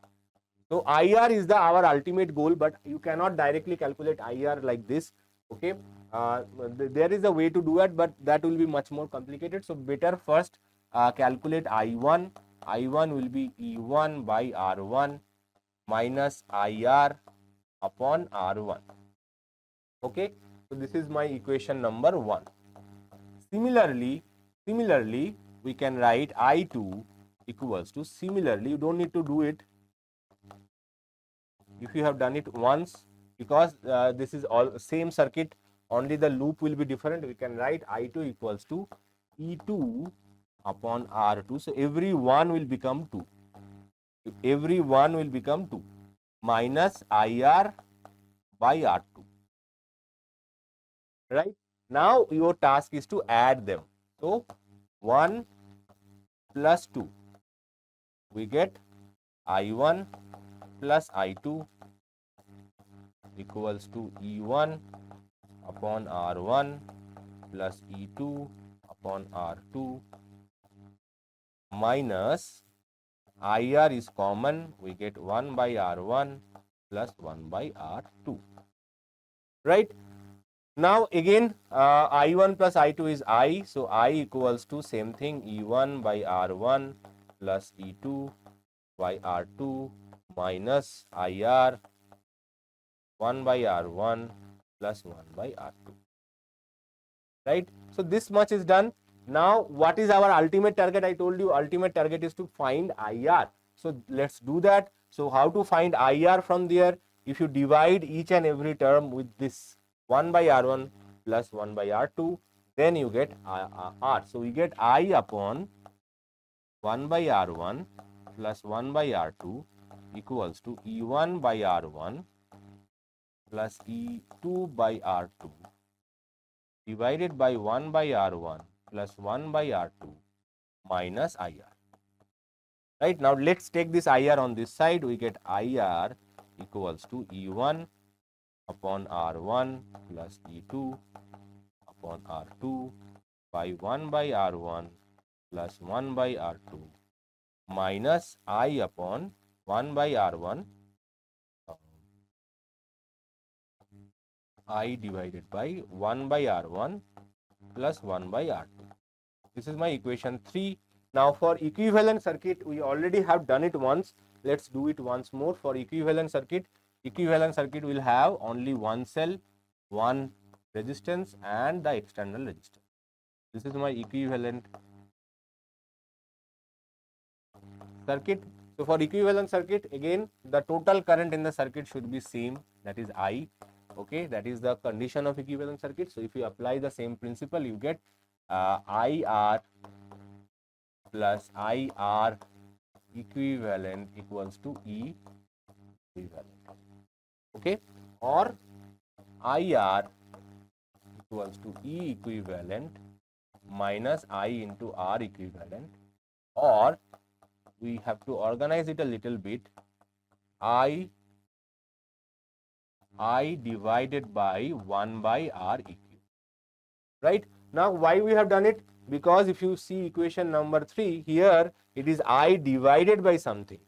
So IR is our ultimate goal, but you cannot directly calculate IR like this. Okay, there is a way to do it, but that will be much more complicated. So better first calculate I1. I1 will be E1 by R1 minus IR upon R1. Okay, so this is my equation number 1. Similarly, we can write I2 equals to, similarly, you don't need to do it if you have done it once, because this is all same circuit, only the loop will be different. We can write I2 equals to E2 upon R2. So every one will become 2. Every one will become 2 minus IR by R2. Right? Now your task is to add them. So 1 plus 2, we get I1 plus I2 equals to E1 upon R1 plus E2 upon R2 minus IR is common, we get 1 by R1 plus 1 by R2. Right? Now again I1 plus I2 is I, so I equals to same thing, E1 by R1 plus E2 by R2 minus IR 1 by R1 plus 1 by R2. Right? So this much is done. Now what is our ultimate target? I told you ultimate target is to find IR. So let's do that. So how to find IR from there? If you divide each and every term with this 1 by R1 plus 1 by R2, then you get R. So we get I upon 1 by R1 plus 1 by R2 equals to E1 by R1 plus E2 by R2 divided by 1 by R1 plus 1 by R2 minus IR. Right? Now let's take this IR on this side. We get IR equals to E1 upon R1 plus E2 upon R2 by 1 by R1 plus 1 by R2 minus I upon 1 by R1 I divided by 1 by R1 plus 1 by R2. This is my equation 3. Now for equivalent circuit, we already have done it once. Let's do it once more. For equivalent circuit will have only one cell, one resistance and the external resistance. This is my equivalent circuit. So for equivalent circuit, again the total current in the circuit should be same, that is I. Okay, that is the condition of equivalent circuit. So if you apply the same principle, you get IR plus IR equivalent equals to E equivalent. Okay, or IR equals to E equivalent minus I into R equivalent, or we have to organize it a little bit, I divided by 1 by R equivalent. Right? Now why we have done it? Because if you see equation number 3, here it is I divided by something.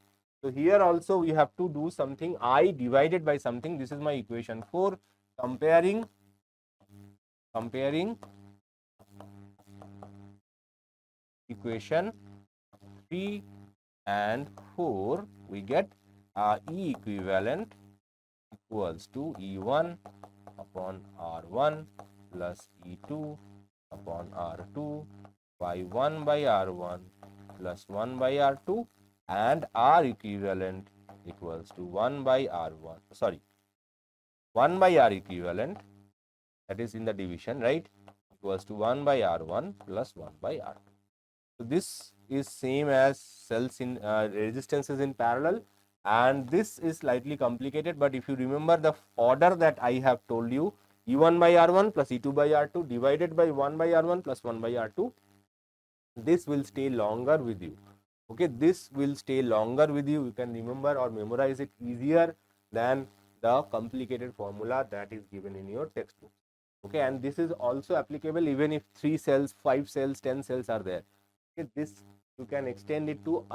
So here also we have to do something, I divided by something. This is my equation 4. Comparing equation 3 and 4, we get E equivalent equals to E1 upon R1 plus E2 upon R2 by 1 by R1 plus 1 by R2, and R equivalent equals to 1 by R1, sorry, 1 by R equivalent, that is in the division, right, equals to 1 by R1 plus 1 by R2. So this is same as cells in resistances in parallel, and this is slightly complicated, but if you remember the order that I have told you, E1 by R1 plus E2 by R2 divided by 1 by R1 plus 1 by R2, this will stay longer with you. Okay, this will stay longer with you. You can remember or memorize it easier than the complicated formula that is given in your textbook. Okay, and this is also applicable even if 3 cells, 5 cells, 10 cells are there. Okay, this you can extend it to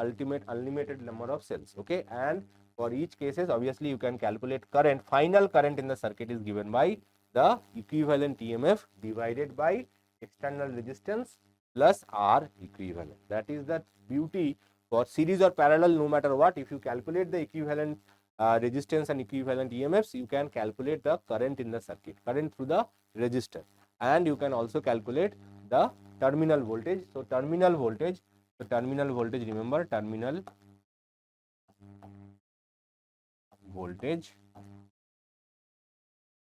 unlimited number of cells. Okay, and for each cases, obviously you can calculate current. Final current in the circuit is given by the equivalent EMF divided by external resistance plus R equivalent. That is the beauty for series or parallel. No matter what, if you calculate the equivalent resistance and equivalent EMFs, you can calculate the current in the circuit, current through the resistor, and you can also calculate the terminal voltage. So terminal voltage, remember terminal voltage,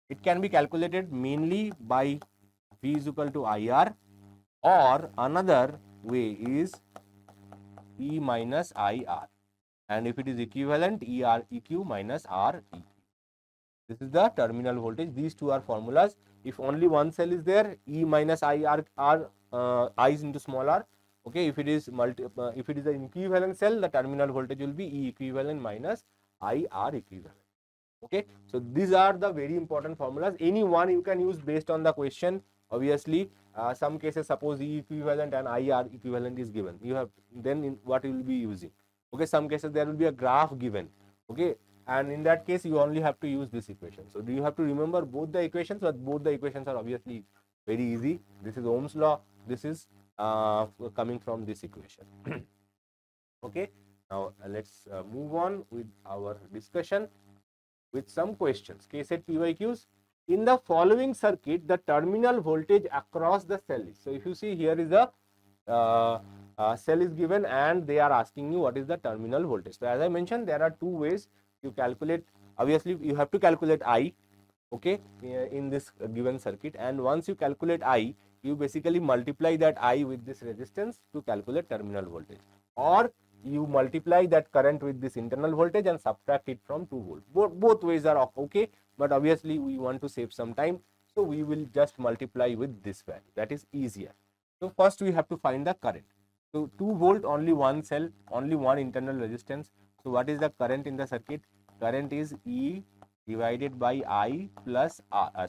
it can be calculated mainly by V is equal to IR, or another way is E minus IR, and if it is equivalent, EQ minus REQ. This is the terminal voltage. These two are formulas. If only one cell is there, E minus IR, I is into small r. Okay, if it is if it is an equivalent cell, the terminal voltage will be E equivalent minus IR equivalent. Okay, so these are the very important formulas. Any one you can use based on the question. Obviously, some cases suppose E equivalent and IR equivalent is given. You have then what you will be using. Okay, some cases there will be a graph given. Okay, and in that case you only have to use this equation. So do you have to remember both the equations? But both the equations are obviously very easy. This is Ohm's law. This is coming from this equation. Okay, now let's move on with our discussion with some questions. KCET PYQs. In the following circuit, the terminal voltage across the cell is. So if you see, here is a cell is given and they are asking you what is the terminal voltage. So as I mentioned, there are two ways you calculate. Obviously you have to calculate I, okay, in this given circuit, and once you calculate I, you basically multiply that I with this resistance to calculate terminal voltage, or you multiply that current with this internal voltage and subtract it from 2 volt. Both ways are okay, but obviously we want to save some time, so we will just multiply with this value. That is easier. So first we have to find the current. So 2 volt, only one cell, only one internal resistance. So what is the current in the circuit? Current is E divided by I plus R,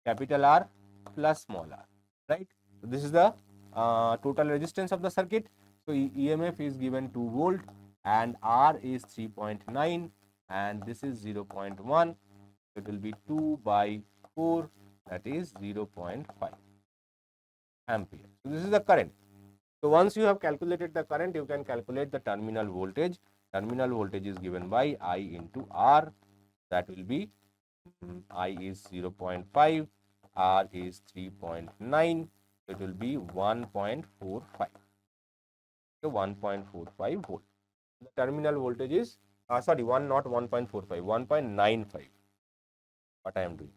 capital R plus small r, right? So this is the total resistance of the circuit. So EMF is given 2 volt and R is 3.9 and this is 0.1. It will be 2 by 4, that is 0.5 ampere. So this is the current. So once you have calculated the current, you can calculate the terminal voltage. Terminal voltage is given by I into R. That will be I is 0.5, R is 3.9. It will be 1.45. So 1.45 volt. The terminal voltage is sorry, not 1.45, 1.95. What I am doing?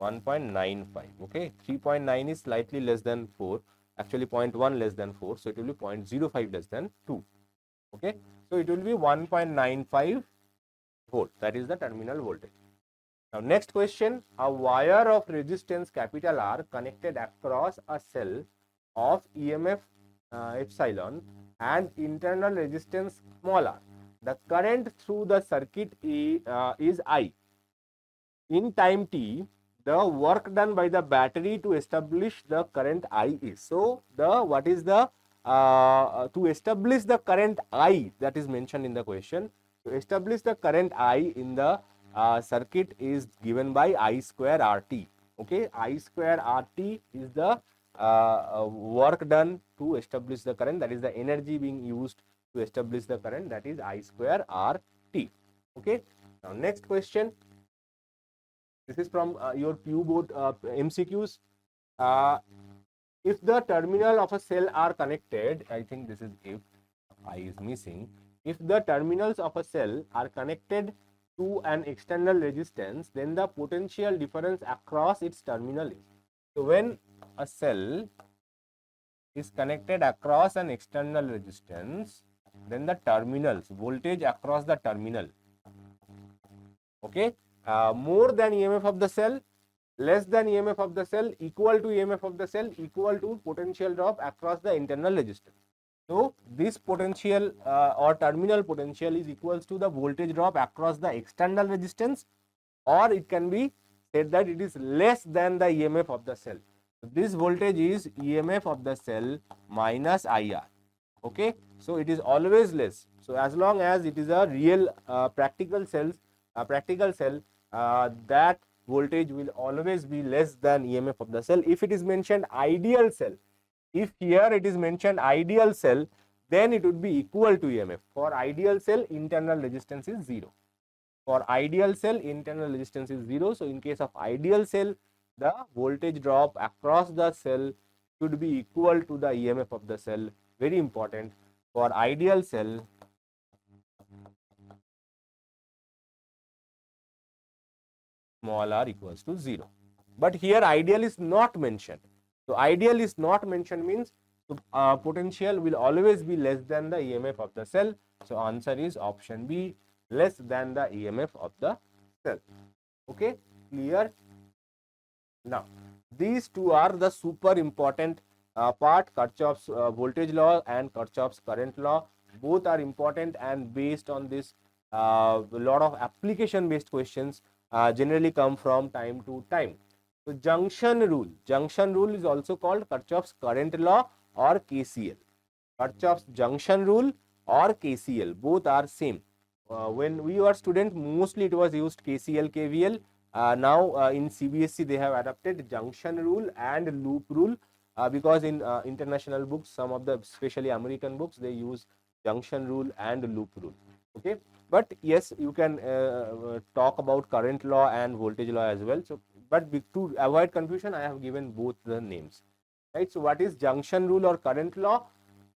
1.95. Okay, 3.9 is slightly less than 4. Actually 0.1 less than 4. So it will be 0.05 less than 2. Okay, so it will be 1.95 volt. That is the terminal voltage. Now next question, a wire of resistance capital R connected across a cell of EMF epsilon and internal resistance small r. The current through the circuit is I. In time t, the work done by the battery to establish the current I is. So the what is the to establish the current I that is mentioned in the question. To establish the current I in the circuit is given by I square RT. Okay, I square RT is the work done to establish the current, that is the energy being used to establish the current, that is I square RT. Okay, now next question. This is from your PU board MCQs. If the terminal of a cell are connected, I think this is if I is missing. If the terminals of a cell are connected to an external resistance, then the potential difference across its terminal is. So when a cell is connected across an external resistance, then the terminals, voltage across the terminal, okay, more than EMF of the cell, less than EMF of the cell, equal to EMF of the cell, equal to potential drop across the internal resistance. So this potential or terminal potential is equals to the voltage drop across the external resistance, or it can be said that it is less than the EMF of the cell. So this voltage is EMF of the cell minus IR. Okay, so it is always less. So as long as it is a real practical cell, that voltage will always be less than EMF of the cell. If it is mentioned ideal cell, if here it is mentioned ideal cell, then it would be equal to EMF. For ideal cell, internal resistance is 0. For ideal cell, internal resistance is 0. So in case of ideal cell, the voltage drop across the cell should be equal to the EMF of the cell. Very important. For ideal cell, small r equals to 0. But here ideal is not mentioned. So ideal is not mentioned means potential will always be less than the EMF of the cell. So answer is option B, less than the EMF of the cell. Okay, clear? Now these two are the super important part, Kirchhoff's voltage law and Kirchhoff's current law. Both are important, and based on this a lot of application based questions generally come from time to time. So junction rule is also called Kirchhoff's current law or KCL. Kirchhoff's junction rule or KCL, both are same. When we were student, mostly it was used KCL, KVL. Now in CBSE they have adopted junction rule and loop rule, because in international books, some of the especially American books, they use junction rule and loop rule. Okay, but yes, you can talk about current law and voltage law as well. So but to avoid confusion, I have given both the names, right? So what is junction rule or current law?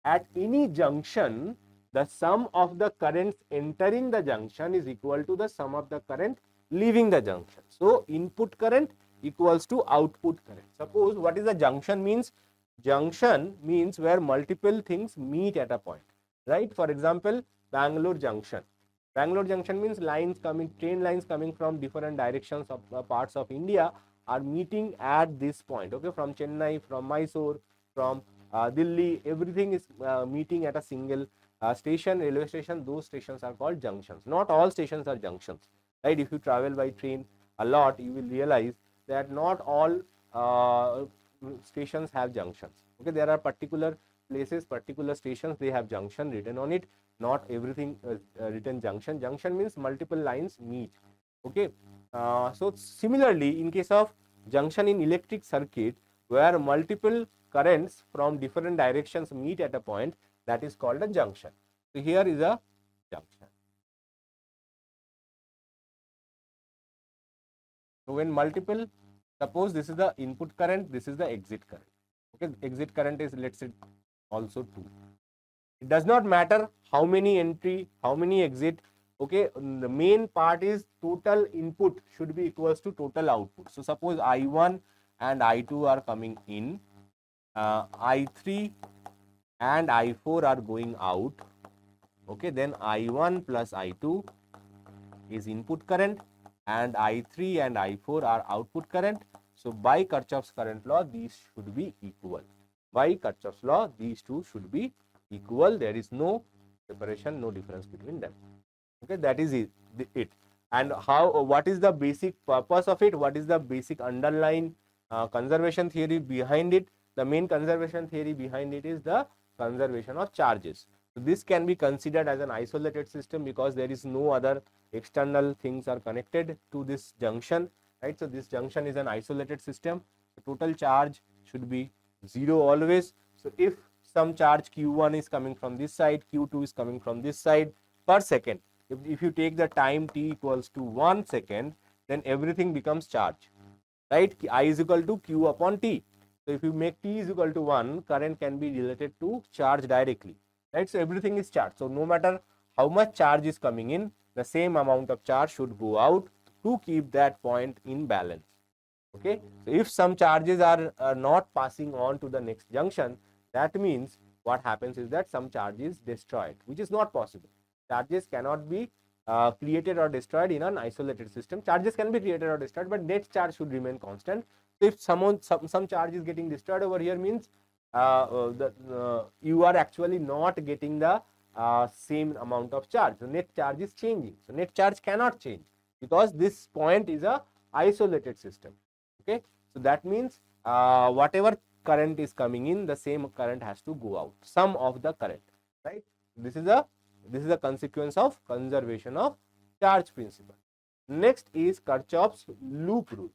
At any junction, the sum of the currents entering the junction is equal to the sum of the current leaving the junction. So input current equals to output current. Suppose what is the junction means? Junction means where multiple things meet at a point, right? For example, Bangalore junction. Bangalore junction means train lines coming from different directions of parts of India are meeting at this point. Okay, from Chennai, from Mysore, from Delhi, everything is meeting at a single station, railway station. Those stations are called junctions. Not all stations are junctions, right? If you travel by train a lot, you will realize that not all stations have junctions. Okay, there are particular places, particular stations, they have junction written on it. Not everything written junction. Junction means multiple lines meet. Okay, So similarly, in case of junction in electric circuit where multiple currents from different directions meet at a point, that is called a junction. So here is a junction. So when multiple, suppose this is the input current, this is the exit current. Okay, exit current is, let's say, also 2. It does not matter how many entry, how many exit. Okay, the main part is total input should be equals to total output. So suppose I1 and I2 are coming in, I3 and I4 are going out. Okay, then I1 plus I2 is input current and I3 and I4 are output current. So by Kirchhoff's current law, these should be equal. By Kirchhoff's law, these two should be equal. There is no separation, no difference between them. Okay, that is it. And how? What is the basic purpose of it? What is the basic underlying conservation theory behind it? The main conservation theory behind it is the conservation of charges. So this can be considered as an isolated system because there is no other external things are connected to this junction, right? So this junction is an isolated system. The total charge should be 0 always. So if some charge q1 is coming from this side, q2 is coming from this side per second, if you take the time t equals to 1 second, then everything becomes charge, right? I is equal to q upon t. So if you make t is equal to 1, current can be related to charge directly, right? So everything is charged. So no matter how much charge is coming in, the same amount of charge should go out to keep that point in balance. Okay, so if some charges are not passing on to the next junction, that means what happens is that some charge is destroyed, which is not possible. Charges cannot be created or destroyed in an isolated system. Charges can be created or destroyed, but net charge should remain constant. So if some charge is getting destroyed over here, means you are actually not getting the same amount of charge. The net charge is changing. So net charge cannot change because this point is a isolated system. Okay, so that means whatever current is coming in, the same current has to go out, sum of the current, right? This is a consequence of conservation of charge principle. Next is Kirchhoff's loop rule.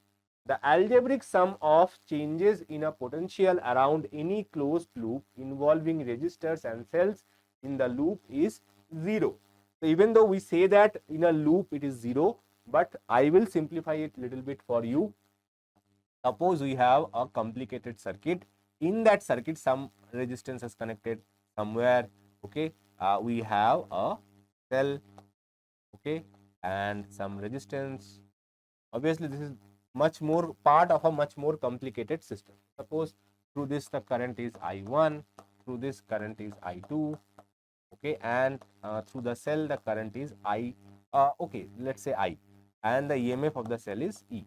The algebraic sum of changes in a potential around any closed loop involving resistors and cells in the loop is 0. So even though we say that in a loop it is 0, but I will simplify it little bit for you. Suppose we have a complicated circuit. In that circuit, some resistance is connected somewhere. Okay, we have a cell. Okay, and some resistance. Obviously, this is much more part of a much more complicated system. Suppose through this the current is I1, through this current is I2. Okay, and through the cell the current is I. Okay, let's say I, and the EMF of the cell is E.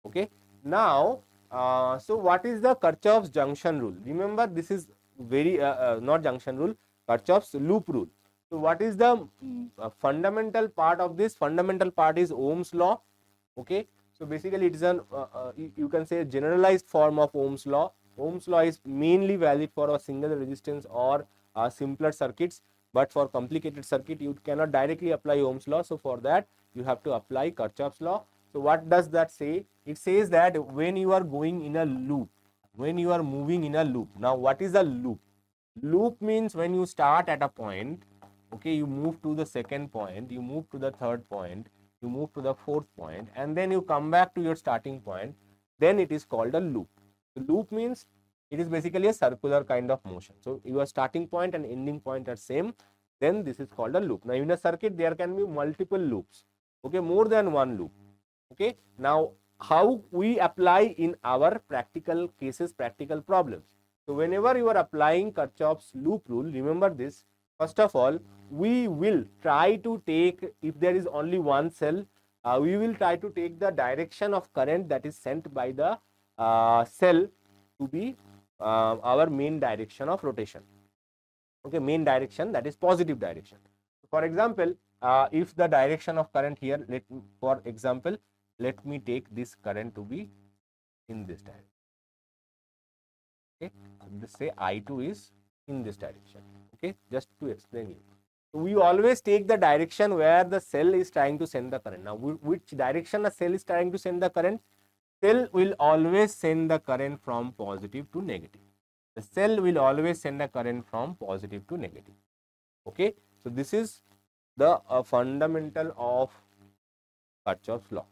Okay. Now, so what is the Kirchhoff's junction rule? Remember, this is very not junction rule, Kirchhoff's loop rule. So what is the fundamental part of this? Fundamental part is Ohm's law. Okay. So basically, it is an you can say generalized form of Ohm's law. Ohm's law is mainly valid for a single resistance or simpler circuits, but for complicated circuit, you cannot directly apply Ohm's law. So for that, you have to apply Kirchhoff's law. So what does that say? It says that when you are going in a loop, when you are moving in a loop. Now, what is a loop? Loop means when you start at a point, okay, you move to the second point, you move to the third point, you move to the fourth point, and then you come back to your starting point, then it is called a loop. So loop means it is basically a circular kind of motion. So your starting point and ending point are same, then this is called a loop. Now in a circuit, there can be multiple loops, okay, more than one loop. Okay, now how we apply in our practical cases, practical problems. So whenever you are applying Kirchhoff's loop rule, remember this. First of all, we will try to take, if there is only one cell, we will try to take the direction of current that is sent by the cell to be our main direction of rotation. Okay, main direction, that is positive direction. For example, if the direction of current here, for example, let me take this current to be in this direction. Okay, let's say I2 is in this direction. Okay, just to explain you. We always take the direction where the cell is trying to send the current. Now, which direction a cell is trying to send the current? Cell will always send the current from positive to negative. The cell will always send a current from positive to negative. Okay. So, this is the fundamental of Kirchhoff's law.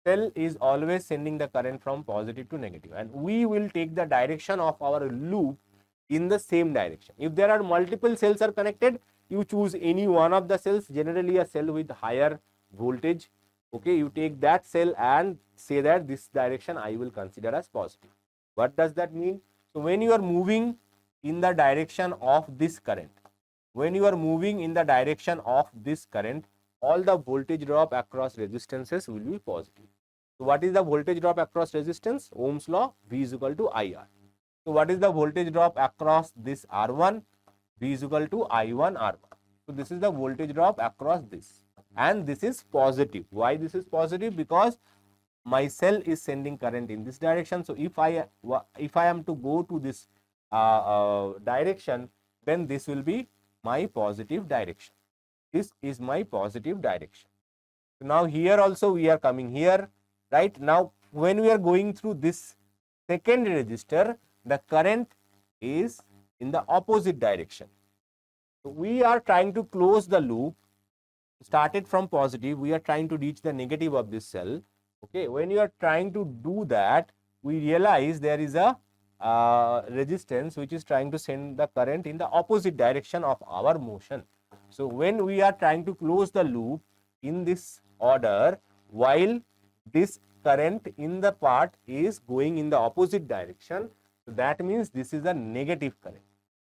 Cell is always sending the current from positive to negative, and we will take the direction of our loop in the same direction. If there are multiple cells are connected, you choose any one of the cells, generally a cell with higher voltage. Okay, you take that cell and say that this direction I will consider as positive. What does that mean? So, when you are moving in the direction of this current, when you are moving in the direction of this current, all the voltage drop across resistances will be positive. So, what is the voltage drop across resistance? Ohm's law, V is equal to IR. So, what is the voltage drop across this R1? V is equal to I1 R1. So, this is the voltage drop across this, and this is positive. Why this is positive? Because my cell is sending current in this direction. So, if I am to go to this direction, then this will be my positive direction. This is my positive direction. So, now here also we are coming here, right? Now, when we are going through this second resistor, the current is in the opposite direction. So, we are trying to close the loop, started from positive, we are trying to reach the negative of this cell. Okay, when you are trying to do that, we realize there is a resistance which is trying to send the current in the opposite direction of our motion. So, when we are trying to close the loop in this order, while this current in the part is going in the opposite direction, so that means this is a negative current.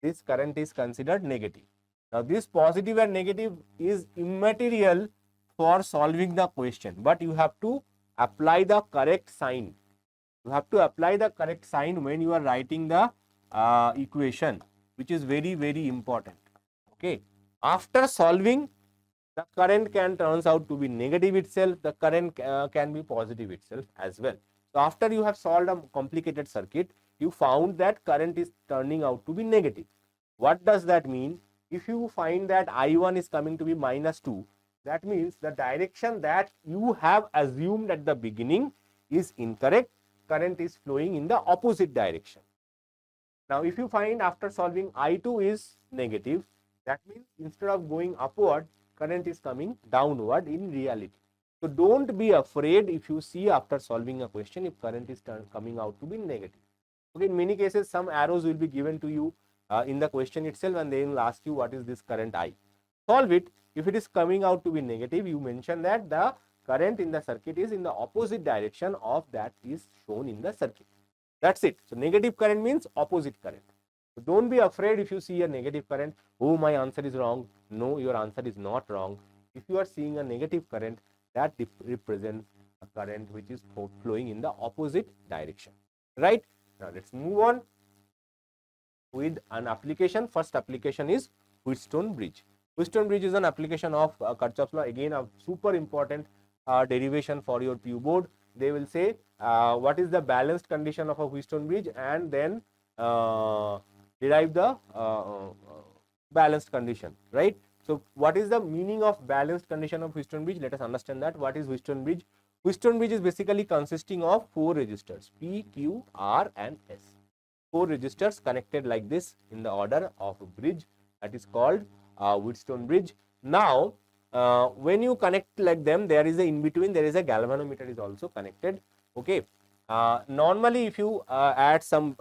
This current is considered negative. Now, this positive and negative is immaterial for solving the question, but you have to apply the correct sign. You have to apply the correct sign when you are writing the equation, which is very, very important. Okay. After solving, the current can turns out to be negative itself, the current can be positive itself as well. So, after you have solved a complicated circuit, you found that current is turning out to be negative. What does that mean? If you find that I1 is coming to be -2, that means the direction that you have assumed at the beginning is incorrect. Current is flowing in the opposite direction. Now, if you find after solving I2 is negative, that means instead of going upward, current is coming downward in reality. So, don't be afraid if you see after solving a question if current is coming out to be negative. Okay, in many cases, some arrows will be given to you in the question itself, and they will ask you what is this current I. Solve it. If it is coming out to be negative, you mention that the current in the circuit is in the opposite direction of that is shown in the circuit. That's it. So, negative current means opposite current. So, don't be afraid if you see a negative current. Oh, my answer is wrong. No, your answer is not wrong. If you are seeing a negative current, that represents a current which is flowing in the opposite direction. Right? Now, let's move on with an application. First application is Wheatstone bridge. Wheatstone bridge is an application of Kirchhoff's law. Again, a super important derivation for your PU board. They will say what is the balanced condition of a Wheatstone bridge, and then derive the balanced condition, right? So, what is the meaning of balanced condition of Wheatstone bridge? Let us understand that. What is Wheatstone bridge? Wheatstone bridge is basically consisting of 4 resistors P, Q, R and S. 4 resistors connected like this in the order of a bridge, that is called Wheatstone bridge. Now, when you connect like them, there is a in between, there is a galvanometer is also connected. Okay. Normally, if you add some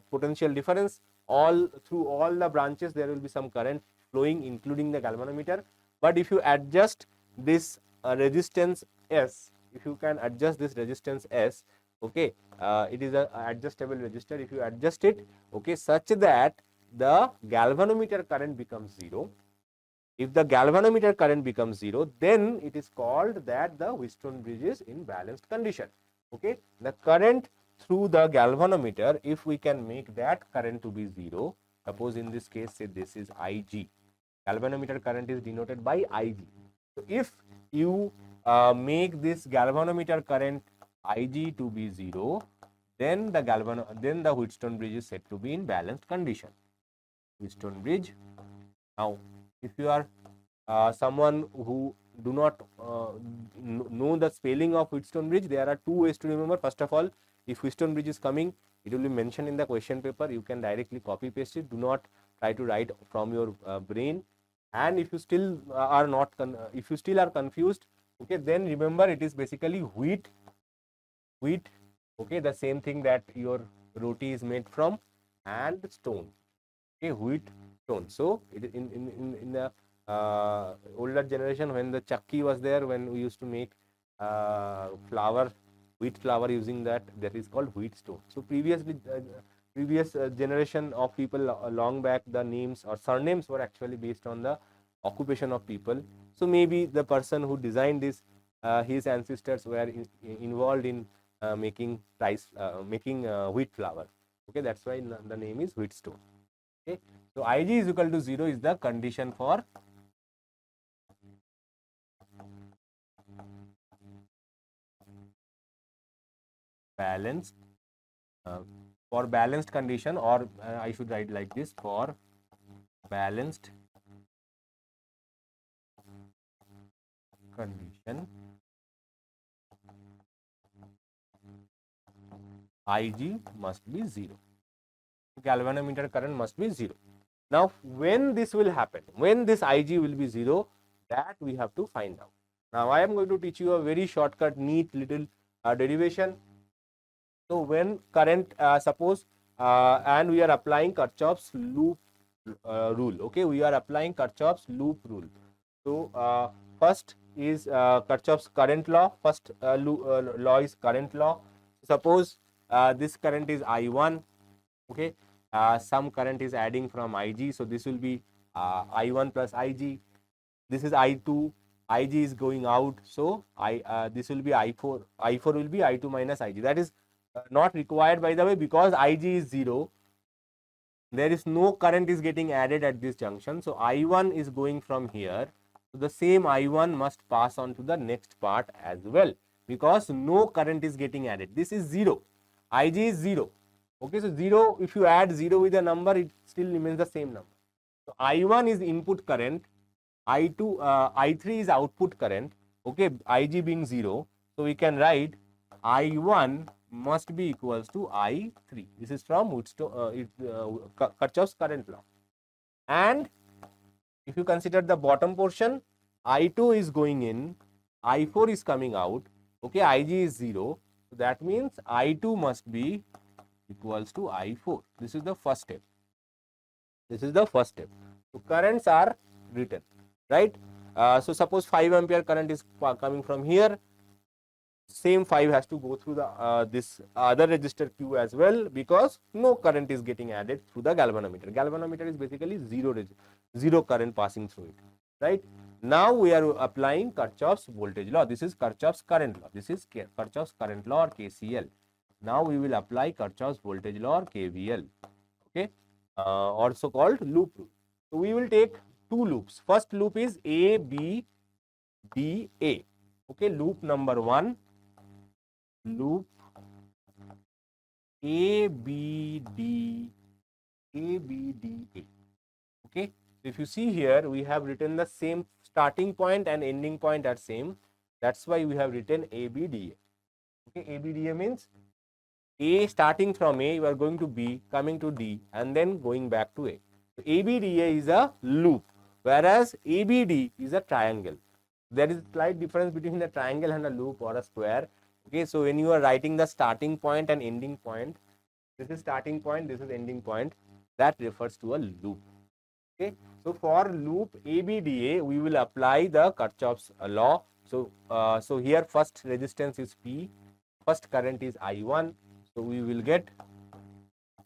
potential difference through all the branches, there will be some current flowing, including the galvanometer. But if you adjust this resistance S, if you can adjust this resistance S, okay, it is a adjustable resistor. If you adjust it, okay, such that the galvanometer current becomes 0. If the galvanometer current becomes 0, then it is called that the Wheatstone bridge is in balanced condition. Okay, the current through the galvanometer, if we can make that current to be 0, suppose in this case, say this is Ig. Galvanometer current is denoted by Ig. So, if you make this galvanometer current Ig to be 0, then the Wheatstone bridge is said to be in balanced condition. Wheatstone bridge. Now, if you are someone who do not know the spelling of Wheatstone bridge, there are two ways to remember. First of all, if Wheatstone bridge is coming, it will be mentioned in the question paper. You can directly copy paste it. Do not try to write from your brain. And if you still are not, if you still are confused, okay, then remember it is basically wheat, okay, the same thing that your roti is made from, and stone, okay, wheat stone. So it in the older generation, when the chakki was there, when we used to make flour, wheat flour using that, that is called wheat stone. So previous generation of people long back, the names or surnames were actually based on the occupation of people. So maybe the person who designed this, his ancestors were involved in making wheat flour. Okay, that's why the name is Wheatstone. Okay, so Ig is equal to 0 is the condition for balanced condition, or I should write like this: for balanced condition, Ig must be 0. Galvanometer current must be 0. Now, when this will happen, when this Ig will be 0, that we have to find out. Now, I am going to teach you a very shortcut, neat little derivation. So, when current, suppose, and we are applying Kirchhoff's loop rule. Okay, we are applying Kirchhoff's loop rule. So, first is Kirchhoff's current law. First law is current law. Suppose this current is I1. Okay, some current is adding from Ig, so this will be I1 plus Ig. This is I2. Ig is going out, so this will be I4. I4 will be I2 minus Ig. That is not required, by the way, because Ig is 0. There is no current is getting added at this junction. So I1 is going from here. So the same I1 must pass on to the next part as well, because no current is getting added. This is 0. Ig is 0. Okay, so 0, if you add 0 with a number, it still remains the same number. So I1 is input current, I2, I3 is output current. Okay, Ig being 0. So we can write I1 must be equals to I3. This is from Kirchhoff's current law. And if you consider the bottom portion, I2 is going in, I4 is coming out. Okay, Ig is 0. So that means I2 must be equals to I4. This is the first step. This is the first step. So currents are written, right? So suppose 5 ampere current is coming from here. Same 5 has to go through the this other resistor Q as well, because no current is getting added through the galvanometer. Galvanometer is basically zero current passing through it, right? Now we are applying Kirchhoff's voltage law. This is Kirchhoff's current law. This is Kirchhoff's current law, or KCL. Now we will apply Kirchhoff's voltage law, or KVL. Okay, also called loop rule. So we will take two loops. First loop is A, B, D, A. Okay, loop number 1. Loop A, B, D, A, B, D, A. Okay, so if you see here, we have written the same starting point and ending point are same. That's why we have written A, B, D, A. Okay, A, B, D, A means A starting from A, you are going to B, coming to D, and then going back to A. So A, B, D, A is a loop, whereas A, B, D is a triangle. There is a slight difference between a triangle and a loop or a square. Okay, so when you are writing the starting point and ending point, this is starting point, this is ending point, that refers to a loop. Okay, so for loop ABDA, we will apply the Kirchhoff's law. So, so here first resistance is P, first current is I1. So we will get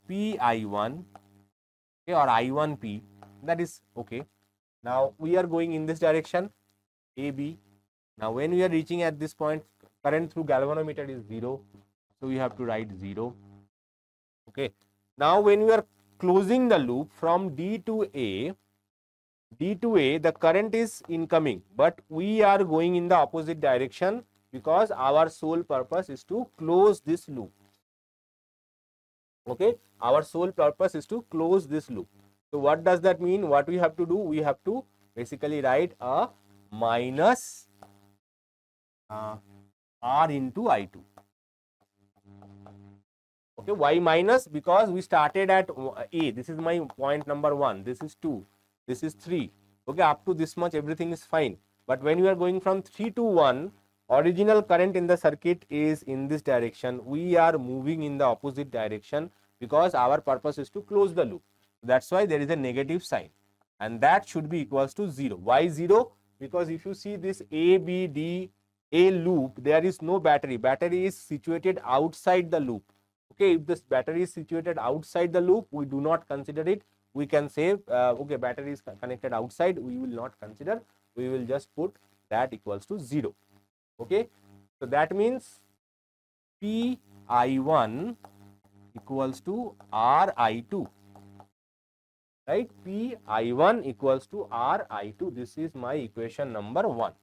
PI1, okay, or I1P. That is okay. Now we are going in this direction, AB. Now when we are reaching at this point, current through galvanometer is 0. So we have to write 0. Okay. Now when we are closing the loop from D to A, the current is incoming, but we are going in the opposite direction because our sole purpose is to close this loop. Okay, our sole purpose is to close this loop. So what does that mean? What we have to do? We have to basically write a minus R into I2. Okay, why minus? Because we started at A. This is my point number 1. This is 2. This is 3. Okay, up to this much everything is fine. But when we are going from 3 to 1, original current in the circuit is in this direction. We are moving in the opposite direction because our purpose is to close the loop. That's why there is a negative sign, and that should be equals to 0. Why 0? Because if you see this A, B, D, A loop, there is no battery. Battery is situated outside the loop. Okay, if this battery is situated outside the loop, we do not consider it. We can say, okay, battery is connected outside, we will not consider. We will just put that equals to 0. Okay, so that means Pi1 equals to Ri2. Right, Pi1 equals to Ri2. This is my equation number 1.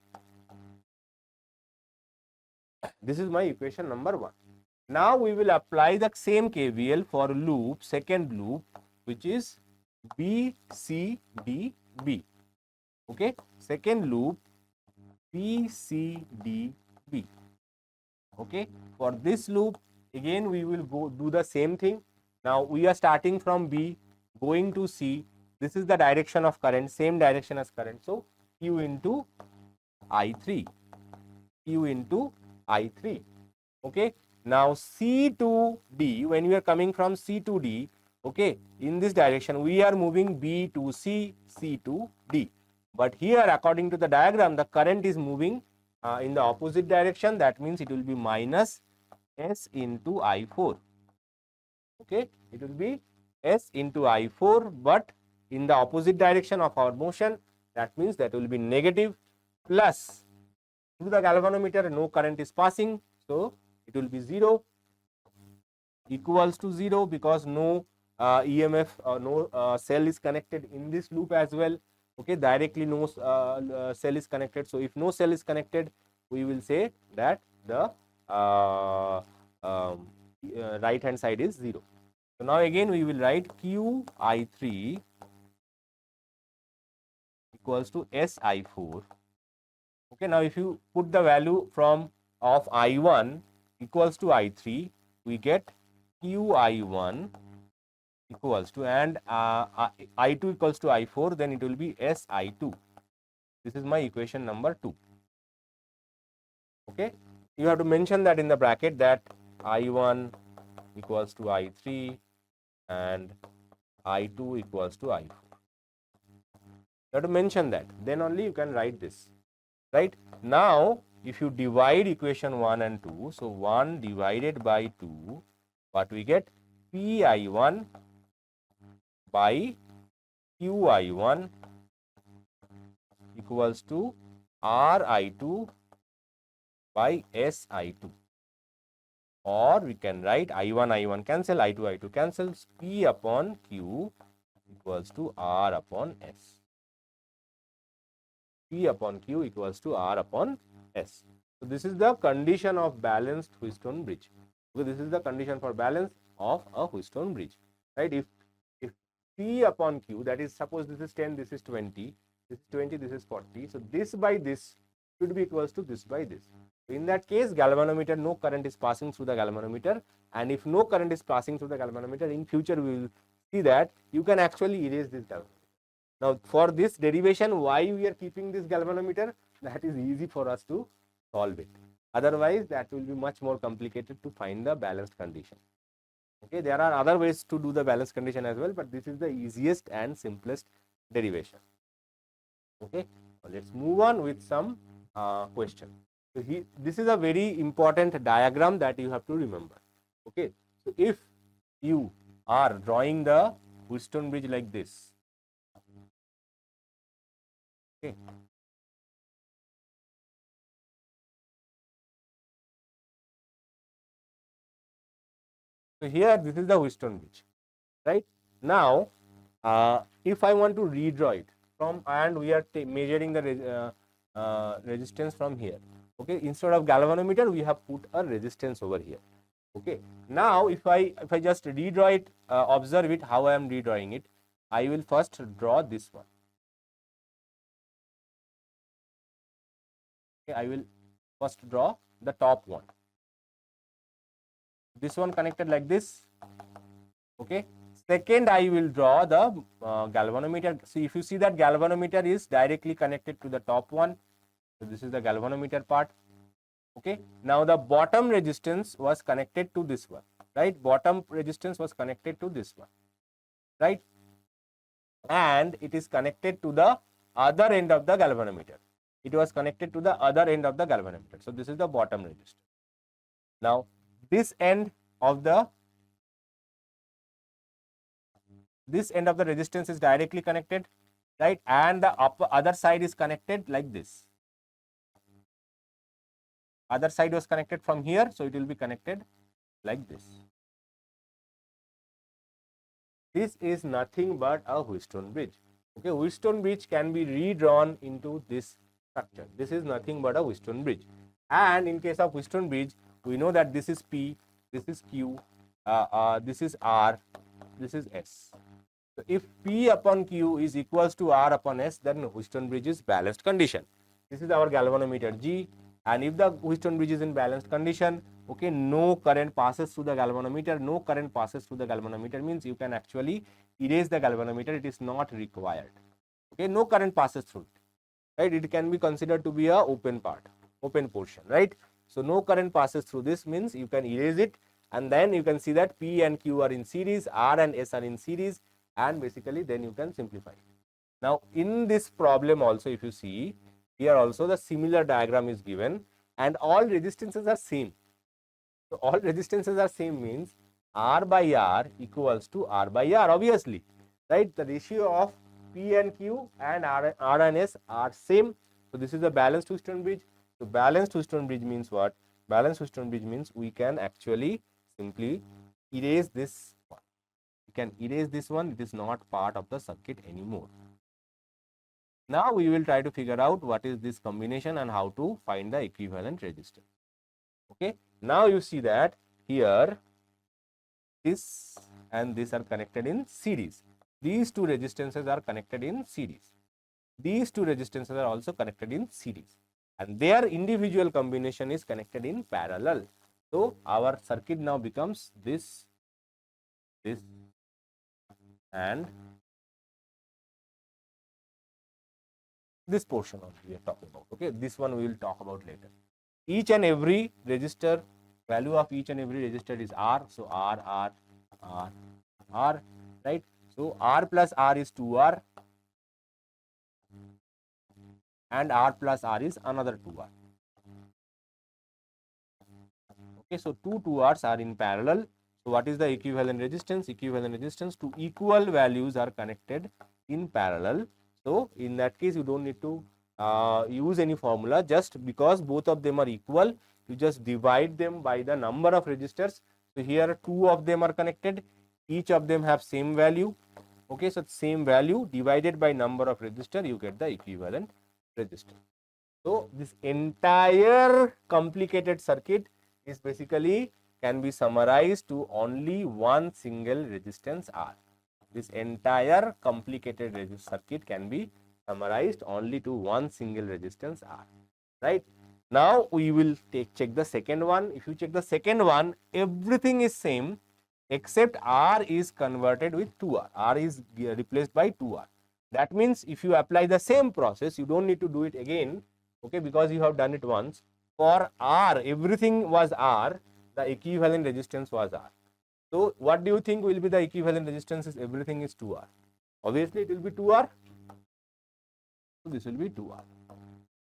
This is my equation number 1. Now we will apply the same KVL for loop, second loop, which is B, C, D, B. Okay, second loop B, C, D, B. Okay, for this loop again we will go do the same thing. Now we are starting from B, going to C. This is the direction of current, same direction as current. So Q into I3, Q into I3. Okay, now C to D, when we are coming from C to D, okay, in this direction we are moving B to C, C to D. But here according to the diagram, the current is moving in the opposite direction. That means it will be minus S into I4. Okay, it will be S into I4, but in the opposite direction of our motion. That means that will be negative, plus through the galvanometer no current is passing, so it will be 0, equals to 0, because no EMF or no cell is connected in this loop as well. Okay, directly no cell is connected. So if no cell is connected, we will say that the right hand side is 0. So now again we will write Qi3 equals to Si4. Okay, now if you put the value from of I1 equals to I3, we get Qi1 equals to, and I2 equals to I4, then it will be Si2. This is my equation number 2. Okay, you have to mention that in the bracket that I1 equals to I3 and I2 equals to I4. You have to mention that, then only you can write this. Right, now if you divide equation 1 and 2, so 1 divided by 2, what we get? Pi1 by Qi1 equals to Ri2 by Si2, or we can write I1 cancel, I2 cancels, P upon Q equals to R upon S. P upon Q equals to R upon S. So this is the condition of balanced Wheatstone bridge. So this is the condition for balance of a Wheatstone bridge. Right? If P upon Q, that is, suppose this is 10, this is 20, this is 20, this is 40. So this by this should be equals to this by this. In that case, galvanometer, no current is passing through the galvanometer, and if no current is passing through the galvanometer, in future we will see that you can actually erase this galvanometer. Now for this derivation, why we are keeping this galvanometer, that is easy for us to solve it. Otherwise, that will be much more complicated to find the balanced condition. Okay, there are other ways to do the balanced condition as well, but this is the easiest and simplest derivation. Okay, now let's move on with some question. So this is a very important diagram that you have to remember. Okay, so if you are drawing the Wheatstone bridge like this, okay, so here this is the Wheatstone bridge, right? Now, if I want to redraw it from, and we are measuring the resistance from here. Okay, instead of galvanometer, we have put a resistance over here. Okay, now if I just redraw it, observe it how I am redrawing it. I will first draw this one. Okay, I will first draw the top one. This one connected like this. Okay. Second, I will draw the galvanometer. See, if you see that galvanometer is directly connected to the top one. So this is the galvanometer part. Okay. Now the bottom resistance was connected to this one, right? Bottom resistance was connected to this one, right? And it is connected to the other end of the galvanometer. It was connected to the other end of the galvanometer. So this is the bottom resistance. Now this end of the resistance is directly connected, right? And the other side is connected like this. Other side was connected from here, so it will be connected like this. This is nothing but a Wheatstone bridge. Okay, Wheatstone bridge can be redrawn into this structure. This is nothing but a Wheatstone bridge. And in case of Wheatstone bridge, we know that this is P, this is Q, this is R, this is S. So if P upon Q is equals to R upon S, then Wheatstone bridge is balanced condition. This is our galvanometer G, and if the Wheatstone bridge is in balanced condition, okay, no current passes through the galvanometer. No current passes through the galvanometer means you can actually erase the galvanometer. It is not required. Okay, no current passes through it, right? It can be considered to be a open part, open portion, right? So no current passes through this means you can erase it, and then you can see that P and Q are in series, R and S are in series, and basically then you can simplify. Now in this problem also, if you see here also the similar diagram is given and all resistances are same. So all resistances are same means R by R equals to R by R, obviously, right? The ratio of P and Q and R and S are same. So this is a balanced Wheatstone bridge. So balanced Wheatstone bridge means what? Balanced Wheatstone bridge means we can actually simply erase this one. We can erase this one. It is not part of the circuit anymore. Now we will try to figure out what is this combination and how to find the equivalent resistance. Okay. Now you see that here this and this are connected in series. These two resistances are connected in series. These two resistances are also connected in series, and their individual combination is connected in parallel. So our circuit now becomes this, and this portion only we are talking about. Okay, this one we will talk about later. Each and every resistor, value of each and every resistor is R. So R, right? So R plus R is 2R, and R plus R is another 2R. Okay, so two 2Rs are in parallel. So what is the equivalent resistance? Equivalent resistance, two equal values are connected in parallel. So in that case, you don't need to use any formula. Just because both of them are equal, you just divide them by the number of resistors. So here two of them are connected. Each of them have same value. Okay, so same value divided by number of resistor, you get the equivalent resistance. So this entire complicated circuit is basically can be summarized to only one single resistance R. This entire complicated circuit can be summarized only to one single resistance R, right? Now we will check the second one. If you check the second one, everything is same except R is converted with 2R. R is replaced by 2R. That means if you apply the same process, you don't need to do it again, okay, because you have done it once. For R, everything was R, the equivalent resistance was R. So what do you think will be the equivalent resistance if everything is 2R? Obviously it will be 2R. So this will be 2R.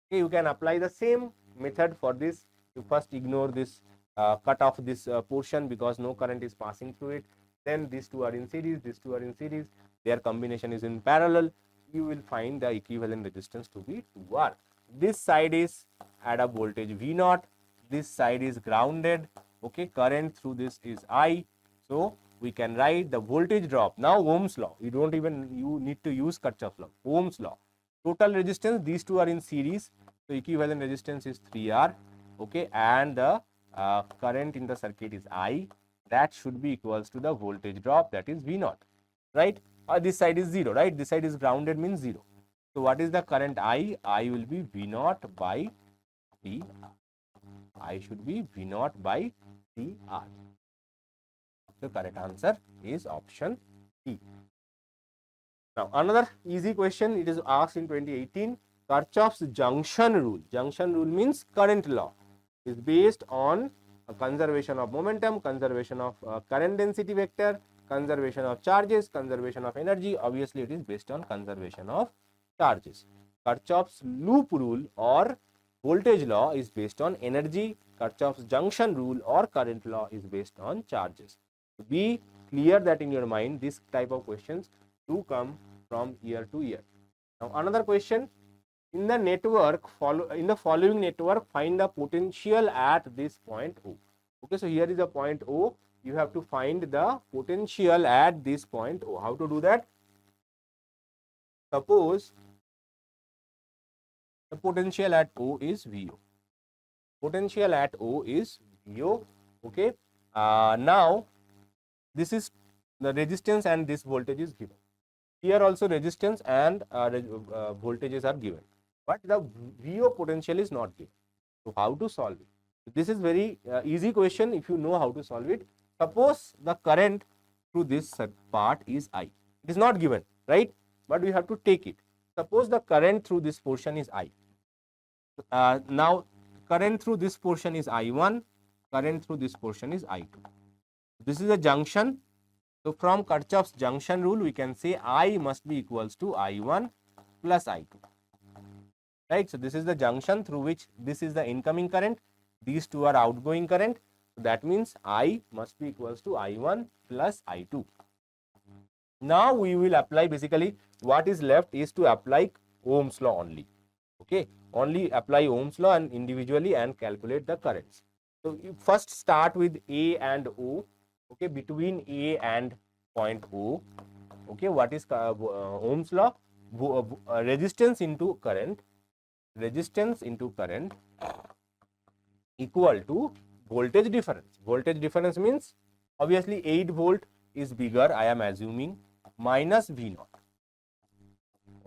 Okay, you can apply the same method for this. You first ignore this cut off this portion because no current is passing through it. Then these two are in series, these two are in series, their combination is in parallel. You will find the equivalent resistance to be 2R. This side is at a voltage V0, this side is grounded. Okay, current through this is I. So we can write the voltage drop. Now Ohm's law, you don't even need to use Kirchhoff law. Ohm's law, total resistance, these two are in series, so equivalent resistance is 3R. Okay, and the current in the circuit is I. That should be equals to the voltage drop, that is V0, right? This side is 0, right? This side is grounded, means 0. So what is the current I? I will be V0 by T. I should be V naught by T R. The correct answer is option E. Now, another easy question, it is asked in 2018. Kirchhoff's junction rule. Junction rule means current law. Is based on conservation of momentum, conservation of current density vector, conservation of charges, conservation of energy. Obviously, it is based on conservation of charges. Kirchhoff's loop rule or voltage law is based on energy. Kirchhoff's junction rule or current law is based on charges. Be clear that in your mind, this type of questions do come from year to year. Now, another question, in the network, in the following network, find the potential at this point O. Okay, so here is a point O. You have to find the potential at this point O. How to do that? Suppose the potential at O is VO. Potential at O is VO. Okay. Now, this is the resistance and this voltage is given. Here also resistance and voltages are given, but the VO potential is not given. So, how to solve it? This is very easy question if you know how to solve it. Suppose the current through this part is I. It is not given, right? But we have to take it. Suppose the current through this portion is I. Now, current through this portion is I1, current through this portion is I2. This is a junction. So, from Kirchhoff's junction rule, we can say I must be equals to I1 plus I2. Right. So, this is the junction through which this is the incoming current. These two are outgoing current. So, that means I must be equals to I1 plus I2. Now, we will apply, basically what is left is to apply Ohm's law only. Okay. Only apply Ohm's law and individually and calculate the currents. So, you first start with A and O. Okay, between A and point O. Okay, what is Ohm's law? Resistance into current equal to voltage difference. Voltage difference means obviously 8 volt is bigger, I am assuming, minus V naught.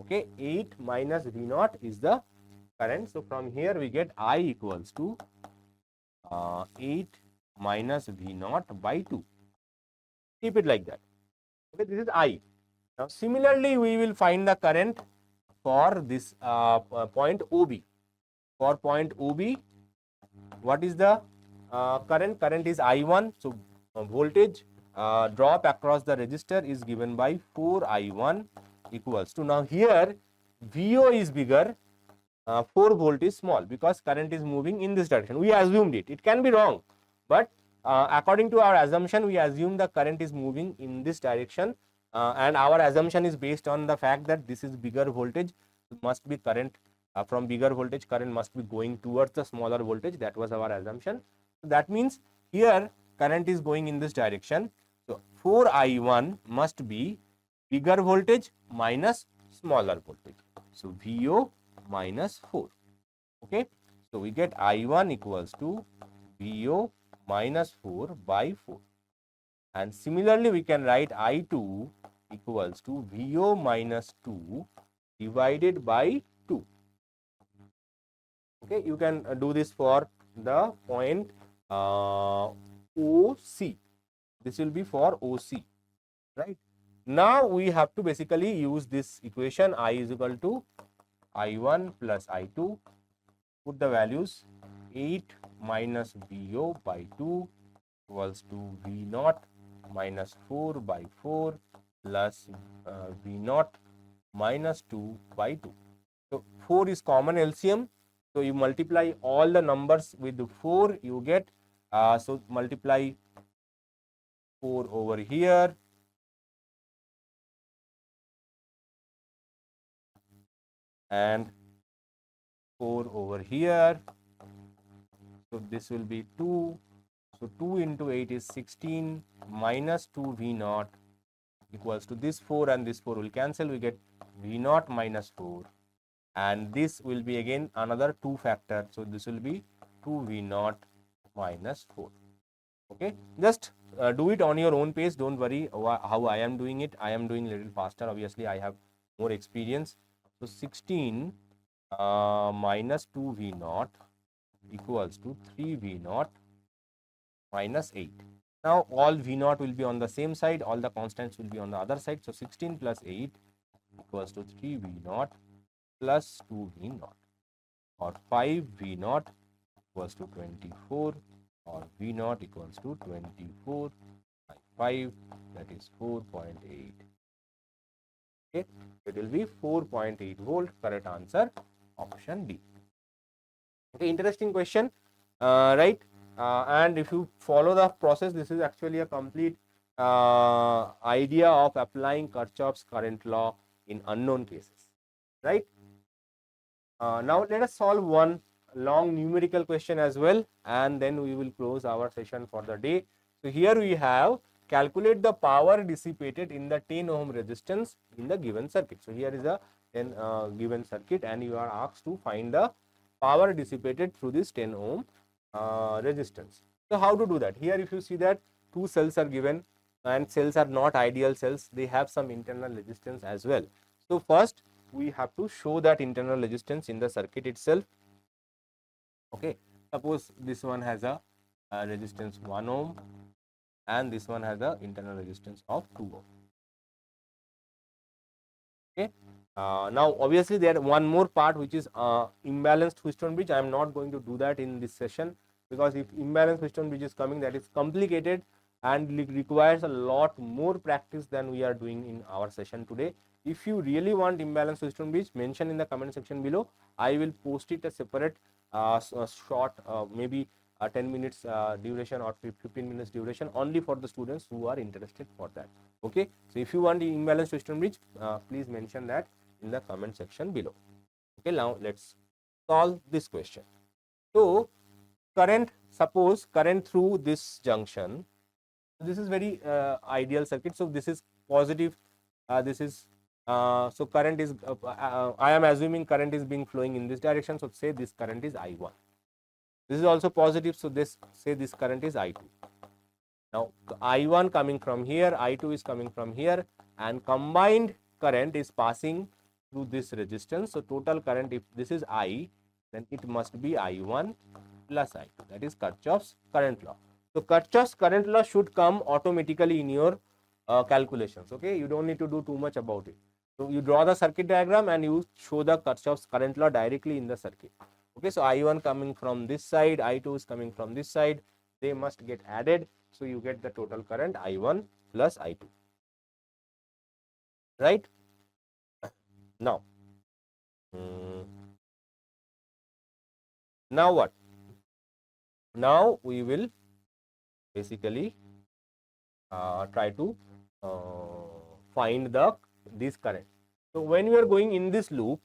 Okay, 8 minus V naught is the current. So, from here we get I equals to 8 minus V naught by 2. Keep it like that. Okay, this is I. Now, similarly, we will find the current for this point OB. For point OB, what is the current? Current is I1. So, voltage drop across the resistor is given by 4I1 equals to, now here VO is bigger, 4 volt is small because current is moving in this direction. We assumed it. It can be wrong, but according to our assumption, we assume the current is moving in this direction, and our assumption is based on the fact that this is bigger voltage, must be current from bigger voltage, current must be going towards the smaller voltage. That was our assumption. So, that means here current is going in this direction. So, 4I1 must be bigger voltage minus smaller voltage. So, VO minus 4. Okay. So, we get I1 equals to VO minus 4 by 4, and similarly we can write I2 equals to VO minus 2 divided by 2. Okay, you can do this for the point OC. This will be for OC, right? Now, we have to basically use this equation I is equal to I1 plus I2, put the values 8 minus VO by 2 equals to V naught minus 4 by 4 plus V naught minus 2 by 2. So, 4 is common LCM. So, you multiply all the numbers with 4, you get, so multiply 4 over here, and 4 over here. So, this will be 2. So, 2 into 8 is 16 minus 2 V naught equals to this 4, and this 4 will cancel. We get V naught minus 4, and this will be again another 2 factor. So, this will be 2 V naught minus 4. Okay, just do it on your own pace. Don't worry how I am doing it. I am doing a little faster. Obviously, I have more experience. So, 16 minus 2 V naught equals to 3 V naught minus 8. Now all V naught will be on the same side, all the constants will be on the other side. So 16 plus 8 equals to 3 V naught plus 2 V naught, or 5 V naught equals to 24, or V naught equals to 24 by 5, that is 4.8. Okay, it will be 4.8 volt. Correct answer option D. Okay, interesting question, right? And if you follow the process, this is actually a complete idea of applying Kirchhoff's current law in unknown cases, right? Now let us solve one long numerical question as well, and then we will close our session for the day. So here we have calculate the power dissipated in the 10 ohm resistance in the given circuit. So here is a given circuit, and you are asked to find the power dissipated through this 10 ohm resistance. So how to do that? Here if you see that two cells are given, and cells are not ideal cells, they have some internal resistance as well. So first we have to show that internal resistance in the circuit itself. Okay, suppose this one has a resistance 1 ohm, and this one has a internal resistance of 2 ohm. Okay, now obviously there one more part, which is imbalanced Wheatstone bridge. I am not going to do that in this session, because if imbalanced Wheatstone bridge is coming, that is complicated and requires a lot more practice than we are doing in our session today. If you really want imbalanced Wheatstone bridge, mention in the comment section below. I will post it a separate short, maybe 10 minutes duration or 15 minutes duration, only for the students who are interested for that. Okay, so if you want the imbalanced Wheatstone bridge, please mention that in the comment section below. Okay, now let's solve this question. So current, suppose current through this junction, this is very ideal circuit. So this is positive, this is so current is I am assuming current is being flowing in this direction. So say this current is I1. This is also positive, so this, say this current is I2. Now I1 coming from here, I2 is coming from here, and combined current is passing through this resistance. So total current, if this is I, then it must be I1 plus I2. That is Kirchhoff's current law. So Kirchhoff's current law should come automatically in your calculations. Okay, you don't need to do too much about it. So you draw the circuit diagram and you show the Kirchhoff's current law directly in the circuit. Okay, so I1 coming from this side, I2 is coming from this side, they must get added. So you get the total current I1 plus I2, right? Now, now what? Now we will basically try to find this current. So when we are going in this loop,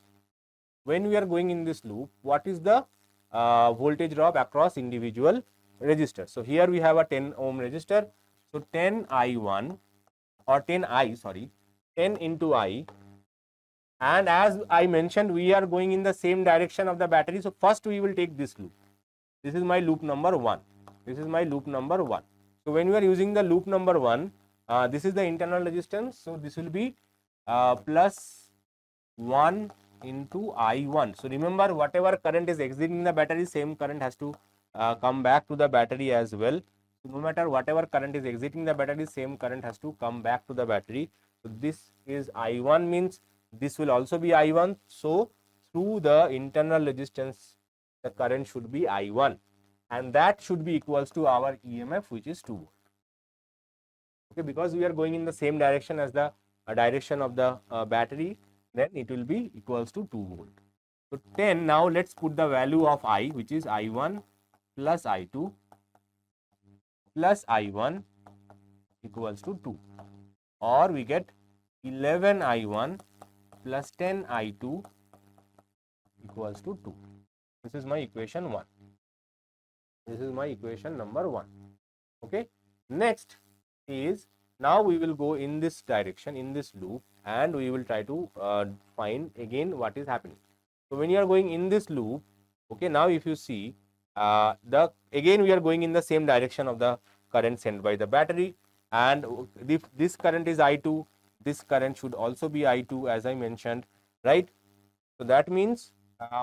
what is the voltage drop across individual resistors? So here we have a 10 ohm resistor. So 10 I1 or 10 into I, and as I mentioned, we are going in the same direction of the battery. So first we will take this loop. This is my loop number 1. This is my loop number 1. So when we are using the loop number 1, this is the internal resistance. So this will be plus 1 into I1. So remember, whatever current is exiting the battery, same current has to come back to the battery as well. So no matter whatever current is exiting the battery, same current has to come back to the battery. So this is I1, means this will also be I1. So through the internal resistance, the current should be I1, and that should be equals to our EMF, which is 2 volt. Okay, because we are going in the same direction as the direction of the battery, then it will be equals to 2 volt. So 10, now let's put the value of I, which is I1 plus I2 plus I1 equals to 2, or we get 11 I1 plus 10 I2 equals to 2. This is my equation 1. This is my equation number 1. Okay, next is, now we will go in this direction, in this loop, and we will try to find again what is happening. So when you are going in this loop, okay, now if you see, again we are going in the same direction of the current sent by the battery, and if this current is I2, this current should also be I2, as I mentioned, right? So that means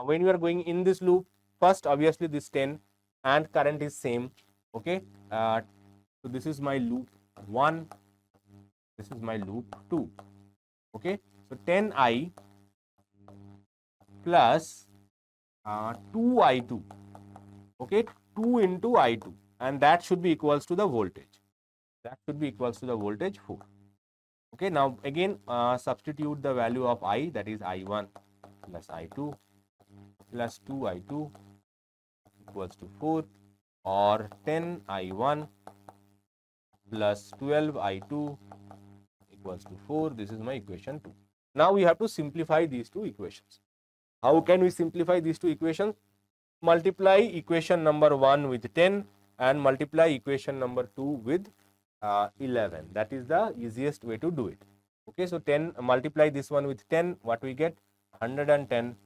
when you are going in this loop, first obviously this 10 and current is same. Okay, so this is my loop 1, this is my loop 2. Okay, so 10I plus 2I2. Okay, 2 into I2, and that should be equals to the voltage. That should be equals to the voltage 4. Okay, now again substitute the value of I, that is I1 plus I2 plus 2I2 equals to 4, or 10I1 plus 12I2 equals to 4. This is my equation 2. Now we have to simplify these two equations. How can we simplify these two equations? Multiply equation number 1 with 10 and multiply equation number 2 with 11. That is the easiest way to do it. Okay, so 10, multiply this one with 10, what we get? 110.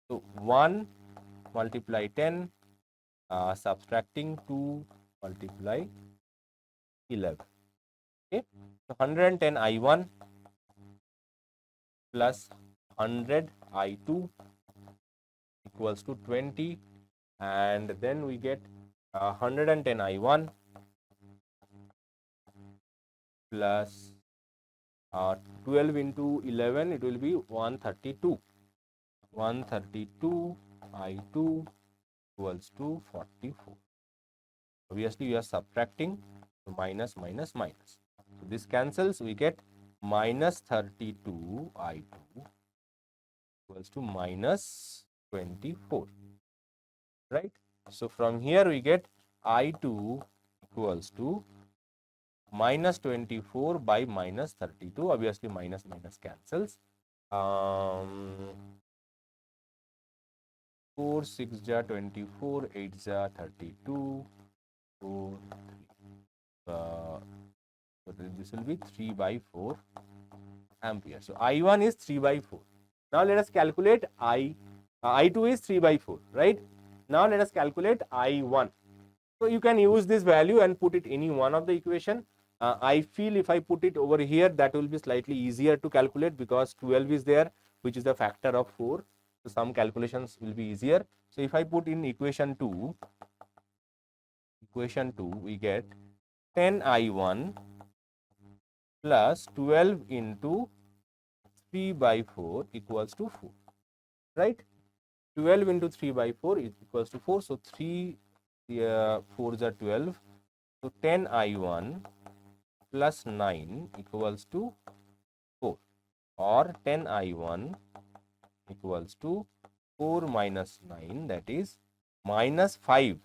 So 1 multiply 10, subtracting 2 multiply 11. Okay, so 110 I1 plus 100 I2 equals to 20, and then we get 110 I1 plus 12 into 11, it will be 132. 132 I2 equals to 44. Obviously, we are subtracting, so minus minus minus. So this cancels, we get minus 32 I2 equals to minus 24. Right? So from here we get I2 equals to minus 24 by minus 32. Obviously, minus minus cancels. 4 6 ja 24, 8 ja 32, 4 3. So this will be 3 by 4 ampere. So I1 is 3 by 4. Now let us calculate I2 is 3 by 4, right? Now let us calculate I1. So you can use this value and put it any one of the equation. I feel if I put it over here, that will be slightly easier to calculate because 12 is there, which is a factor of 4. So some calculations will be easier. So if I put in equation 2, we get 10 I1 plus 12 into 3 by 4 equals to 4, right? 12 into 3 by 4 is equals to 4. So 3 4s are 12. So 10 I1 plus 9 equals to 4, or 10 I1 equals to 4 minus 9, that is minus 5.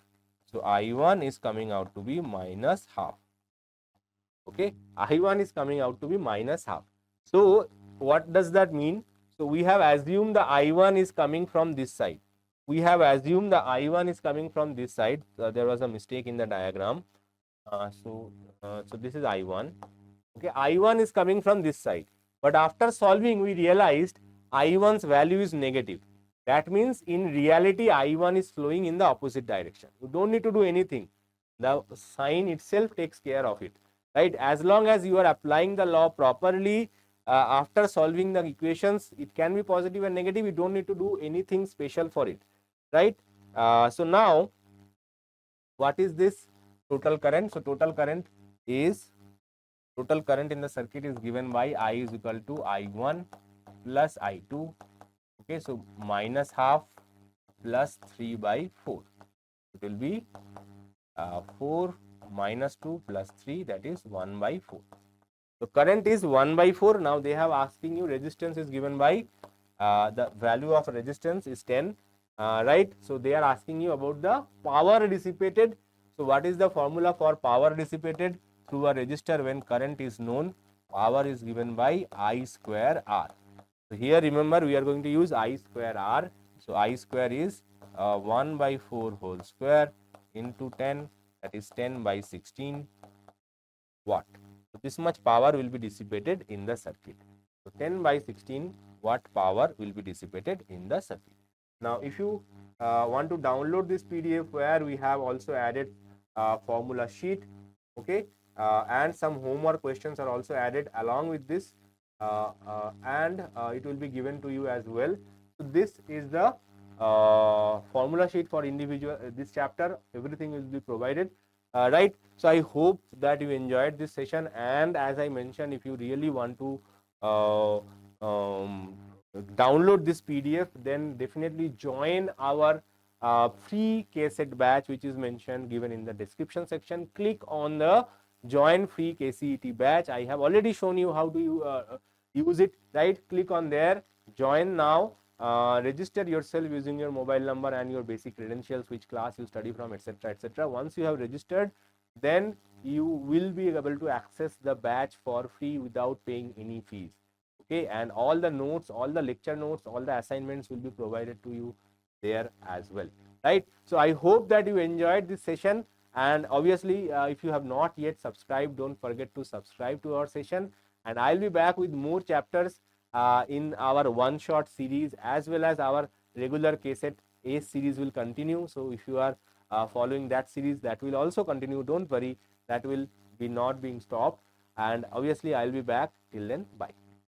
So I1 is coming out to be minus half. Okay, I1 is coming out to be minus half. So what does that mean? So we have assumed the I1 is coming from this side. We have assumed the I1 is coming from this side. There was a mistake in the diagram. So this is I1. Okay, I1 is coming from this side. But after solving, we realized I1's value is negative. That means in reality, I1 is flowing in the opposite direction. You don't need to do anything. The sign itself takes care of it, right? As long as you are applying the law properly, after solving the equations, it can be positive and negative. You don't need to do anything special for it, right? So now, what is this total current? So total current in the circuit is given by I is equal to I1 plus I2. Okay, so minus half plus 3 by 4. It will be 4 minus 2 plus 3, that is 1 by 4. So current is 1 by 4. Now they have asking you resistance is given by the value of resistance is 10, right? So they are asking you about the power dissipated. So what is the formula for power dissipated through a resistor when current is known? Power is given by I square R. So here remember we are going to use I square R. So I square is 1 by 4 whole square into 10, that is 10 by 16 watt. So this much power will be dissipated in the circuit. So 10 by 16 watt power will be dissipated in the circuit. Now if you want to download this PDF, where we have also added formula sheet, okay, and some homework questions are also added along with this, and it will be given to you as well. So this is the formula sheet for individual this chapter. Everything will be provided. Right. So I hope that you enjoyed this session, and as I mentioned, if you really want to download this PDF, then definitely join our free KCET batch, which is mentioned given in the description section. Click on the join free KCET batch. I have already shown you how to use it, right? Click on there, join now, register yourself using your mobile number and your basic credentials, which class you study from, etc., etc. Once you have registered, then you will be able to access the batch for free without paying any fees. Okay, and all the notes, all the lecture notes, all the assignments will be provided to you there as well, right? So I hope that you enjoyed this session, and obviously if you have not yet subscribed, don't forget to subscribe to our session, and I'll be back with more chapters in our one shot series, as well as our regular KCET ACE series will continue. So if you are following that series, that will also continue. Don't worry, that will be not being stopped, and obviously I'll be back. Till then, bye.